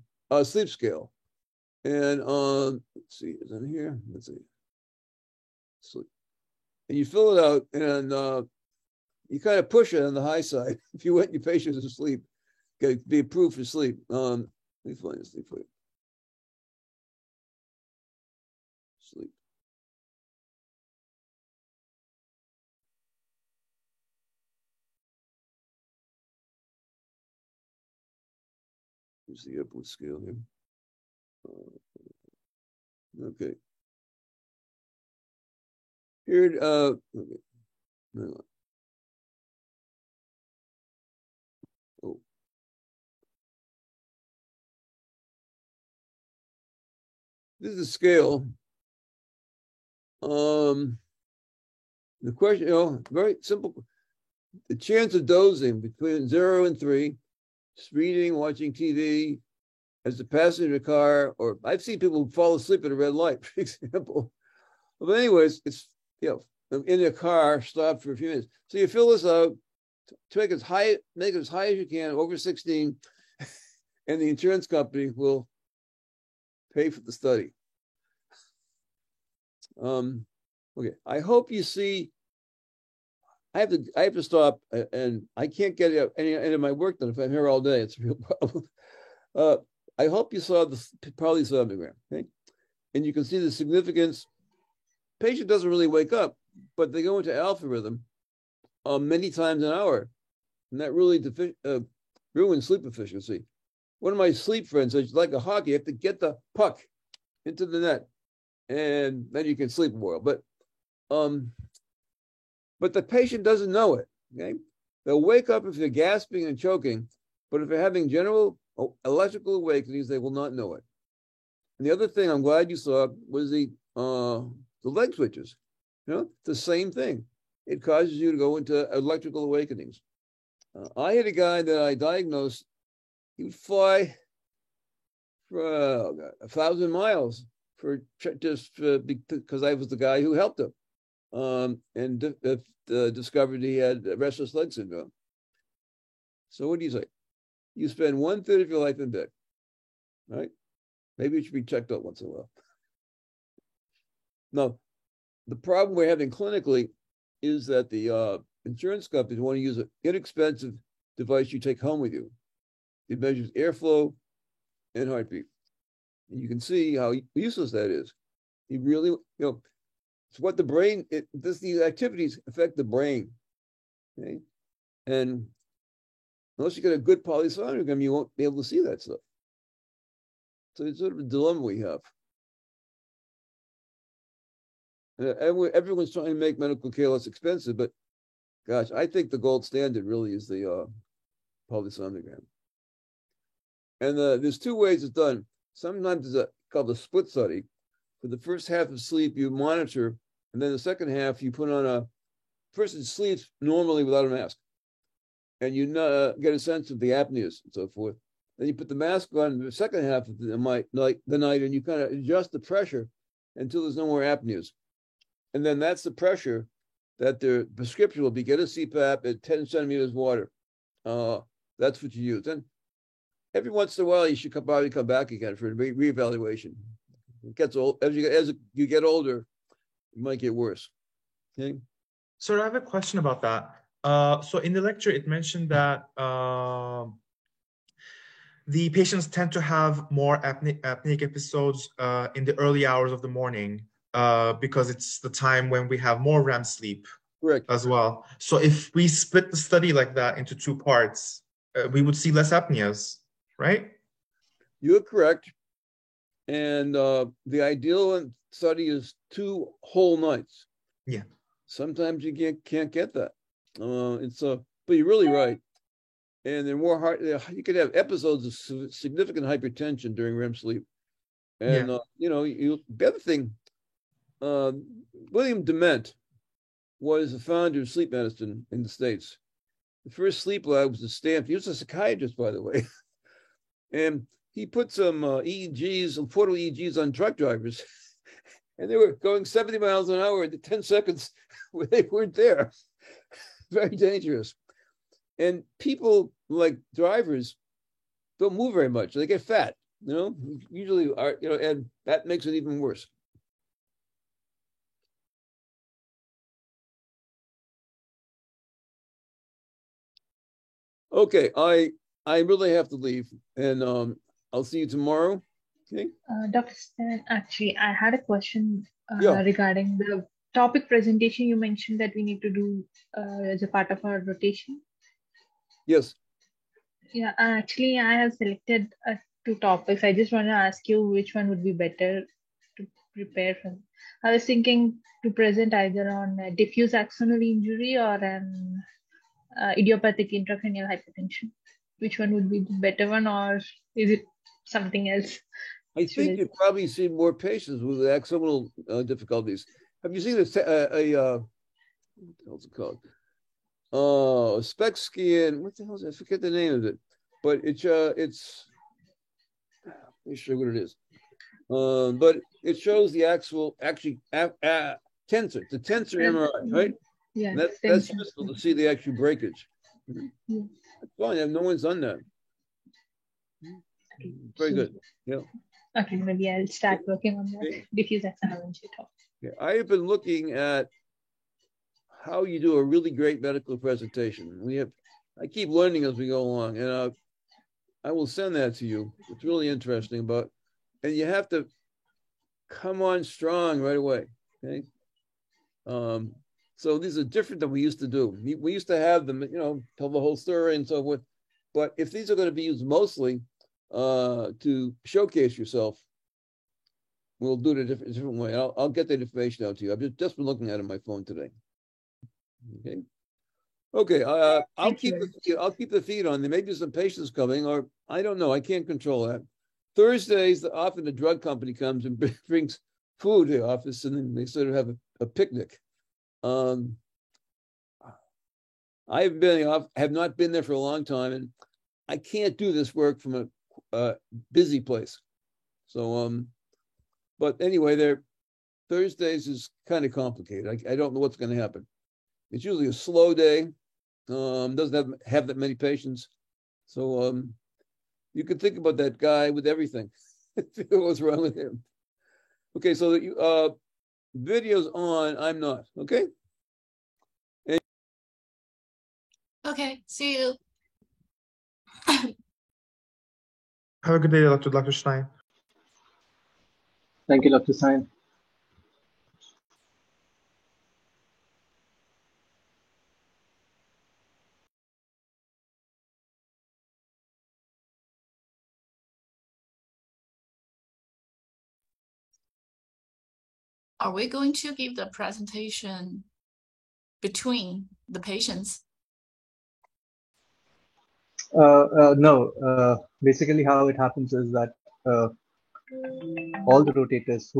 sleep scale. And let's see, is it here? Let's see. Sleep. And you fill it out, and you kind of push it on the high side. If you want your patients to sleep, be approved for sleep. Let me find this thing for you. Sleep. Here's the Epworth scale here. Okay. Here, okay. Oh. This is a scale. The question, very simple. The chance of dozing between 0 and 3, just reading, watching TV, as a passenger car, or I've seen people fall asleep at a red light, for example. But anyways, it's, in a car, stop for a few minutes. So you fill this out to make it as high as you can, over 16, and the insurance company will pay for the study. Okay, I hope you see. I have to stop, and I can't get any of my work done if I'm here all day. It's a real problem. I hope you saw the polysomnogram, okay? And you can see the significance. Patient doesn't really wake up, but they go into alpha rhythm many times an hour, and that really ruins sleep efficiency. One of my sleep friends says, like a hockey, you have to get the puck into the net, and then you can sleep well. But the patient doesn't know it, okay? They'll wake up if they're gasping and choking, but if they're having general electrical awakenings, they will not know it. And the other thing I'm glad you saw was the leg switches. The same thing. It causes you to go into electrical awakenings. I had a guy that I diagnosed. He would fly for 1,000 miles because I was the guy who helped him, and discovered he had restless leg syndrome. So what do you say? You spend 1/3 of your life in bed, right? Maybe it should be checked out once in a while. Now, the problem we're having clinically is that the insurance companies want to use an inexpensive device you take home with you. It measures airflow and heartbeat. And you can see how useless that is. You really, it's what the brain, these activities affect the brain, okay? And unless you get a good polysomnogram, you won't be able to see that stuff. So it's sort of a dilemma we have. Everyone's trying to make medical care less expensive, but gosh, I think the gold standard really is the polysomnogram. And there's 2 ways it's done. Sometimes it's called a split study. For the first half of sleep, you monitor, and then the second half, you put on a person sleeps normally without a mask. And you get a sense of the apneas and so forth. Then you put the mask on the second half of the night, and you kind of adjust the pressure until there's no more apneas. And then that's the pressure that their prescription will be: get a CPAP at 10 centimeters water. That's what you use. And every once in a while, you should probably come back again for a reevaluation. It gets old. As you get older, it might get worse. Okay. So I have a question about that. So in the lecture, it mentioned that the patients tend to have more apneic episodes in the early hours of the morning because it's the time when we have more REM sleep. Correct. As well. So if we split the study like that into 2 parts, we would see less apneas, right? you're correct. And the ideal study is 2 whole nights. Yeah. Sometimes you can't get that. But you're really right. And they're more hard. You could have episodes of significant hypertension during REM sleep. And the other thing, William Dement was the founder of sleep medicine in the States. The first sleep lab was at Stanford. He was a psychiatrist, by the way. And he put some EEGs, portable EEGs on truck drivers. And they were going 70 miles an hour in 10 seconds where they weren't there. Very dangerous. And people like drivers don't move very much. They get fat, usually are, and that makes it even worse. Okay, I really have to leave, and I'll see you tomorrow. Okay. Dr. Stan, actually, I had a question Yeah. regarding the topic presentation you mentioned that we need to do as a part of our rotation. Yes. Yeah, actually, I have selected 2 topics. I just want to ask you which one would be better to prepare from. I was thinking to present either on diffuse axonal injury or an idiopathic intracranial hypertension. Which one would be the better one, or is it something else? I think you've probably seen more patients with axonal difficulties. Have you seen what the hell's it called? Spec scan. What the hell is it? I forget the name of it, but it's I'm not sure what it is. But it shows the actual tensor, the tensor MRI, right? Yeah, and that's useful to see the actual breakage. That's fine. No one's done that. Very good. Yeah. Okay, maybe I'll start working on that diffuse axonal injury topic. Yeah, I have been looking at how you do a really great medical presentation. I keep learning as we go along, and I will send that to you. It's really interesting, and you have to come on strong right away. Okay. So these are different than we used to do. We used to have them, tell the whole story and so forth. But if these are going to be used mostly to showcase yourself, we'll do it a different way. I'll get that information out to you. I've just been looking at it on my phone today. Okay. Okay. I'll keep the feed on. There may be some patients coming, or I don't know. I can't control that. Thursdays, often the drug company comes and brings food to the office, and then they sort of have a picnic. I have not been there for a long time, and I can't do this work from a busy place. So, but anyway, Thursdays is kind of complicated. I don't know what's going to happen. It's usually a slow day. Doesn't have that many patients. So you can think about that guy with everything. What's wrong with him? Okay, so that video's on. I'm not. Okay. Okay. See you. Have a good day, Dr. Stein. Thank you, Dr. Stein. Are we going to give the presentation between the patients? No. Basically, how it happens is that all the rotators,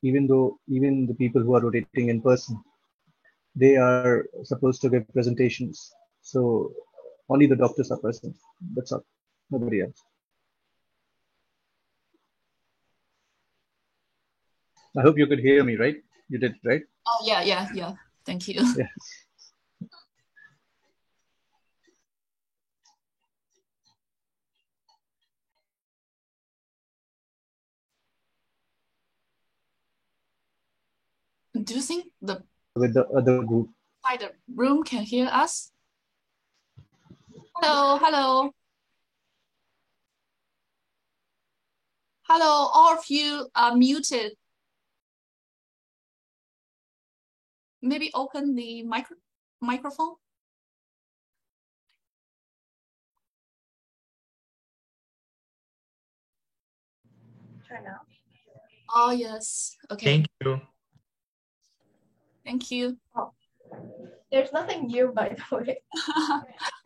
even the people who are rotating in person, they are supposed to give presentations. So only the doctors are present. That's all. Nobody else. I hope you could hear me, right? You did, right? Oh, yeah. Thank you. Yeah. Do you think with the other group inside the room can hear us? Hello. Hello, all of you are muted. Maybe open the microphone. Try now. Oh, yes. Okay. Thank you. Thank you. Oh, there's nothing new, by the way.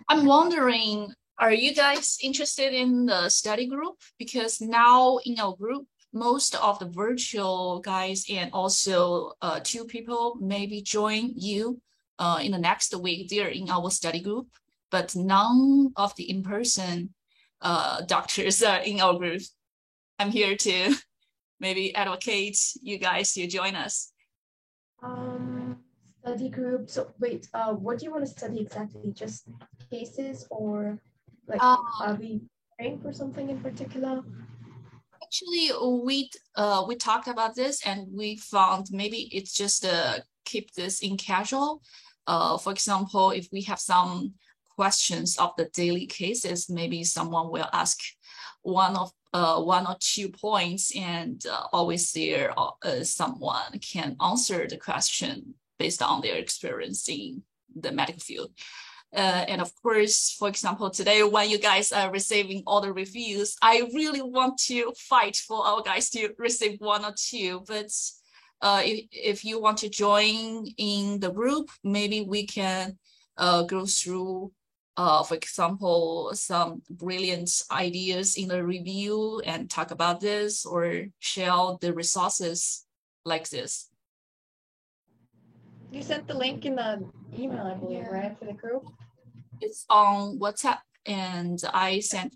I'm wondering, are you guys interested in the study group? Because now in our group, most of the virtual guys and also 2 people maybe join you in the next week. They're in our study group, but none of the in-person doctors are in our group. I'm here to maybe advocate you guys to join us. Study group. So wait, what do you want to study exactly? Just cases, or like are we praying for something in particular? Actually, we talked about this and we found maybe it's just keep this in casual. For example, if we have some questions of the daily cases, maybe someone will ask one or 2 points, and always there someone can answer the question based on their experience in the medical field. And of course, for example, today when you guys are receiving all the reviews, I really want to fight for our guys to receive 1 or 2. But if you want to join in the group, maybe we can go through, for example, some brilliant ideas in the review and talk about this, or share the resources like this. You sent the link in the email, I believe, right, for the group? It's on WhatsApp, and I sent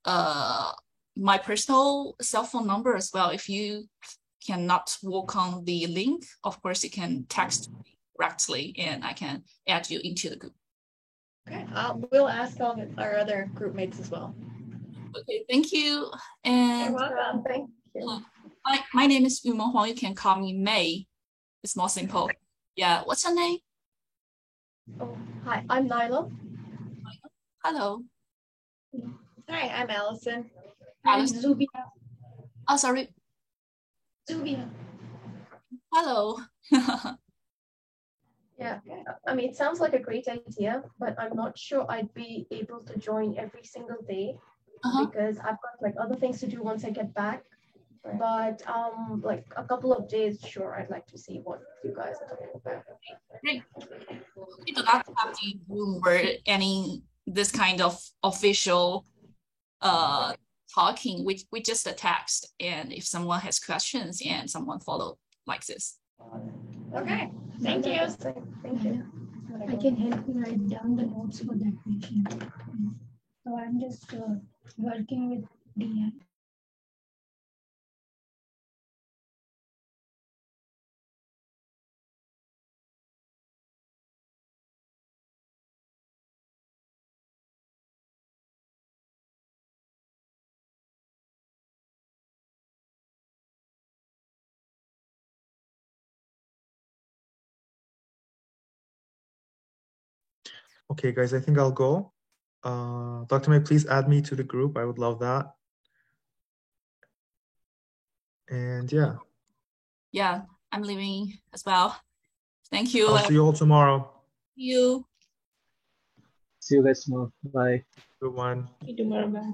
my personal cell phone number as well. If you cannot work on the link, of course, you can text me directly, and I can add you into the group. Okay, we'll ask all our other group mates as well. Okay, thank you. And you're welcome. Thank you. My name is Yumeng Huang. You can call me May. It's more simple. Yeah, what's your name? Oh, hi, I'm Nyla. Hello. Hi, I'm Allison. Allison. Zubia. Oh, sorry. Zubia. Hello. Yeah, I mean, it sounds like a great idea, but I'm not sure I'd be able to join every single day because I've got like other things to do once I get back. But like a couple of days, sure, I'd like to see what you guys are talking about. Great. We do not have the room or any this kind of official talking. We just a text, and if someone has questions and someone follow like this. Okay, thank you. Thank you. I can help you write down the notes for that patient. So I'm just working with DM. Okay, guys, I think I'll go. Dr. May, please add me to the group. I would love that. And yeah. Yeah, I'm leaving as well. Thank you. I'll see you all tomorrow. See you. See you guys tomorrow. Bye. Good one. See you tomorrow. Bye.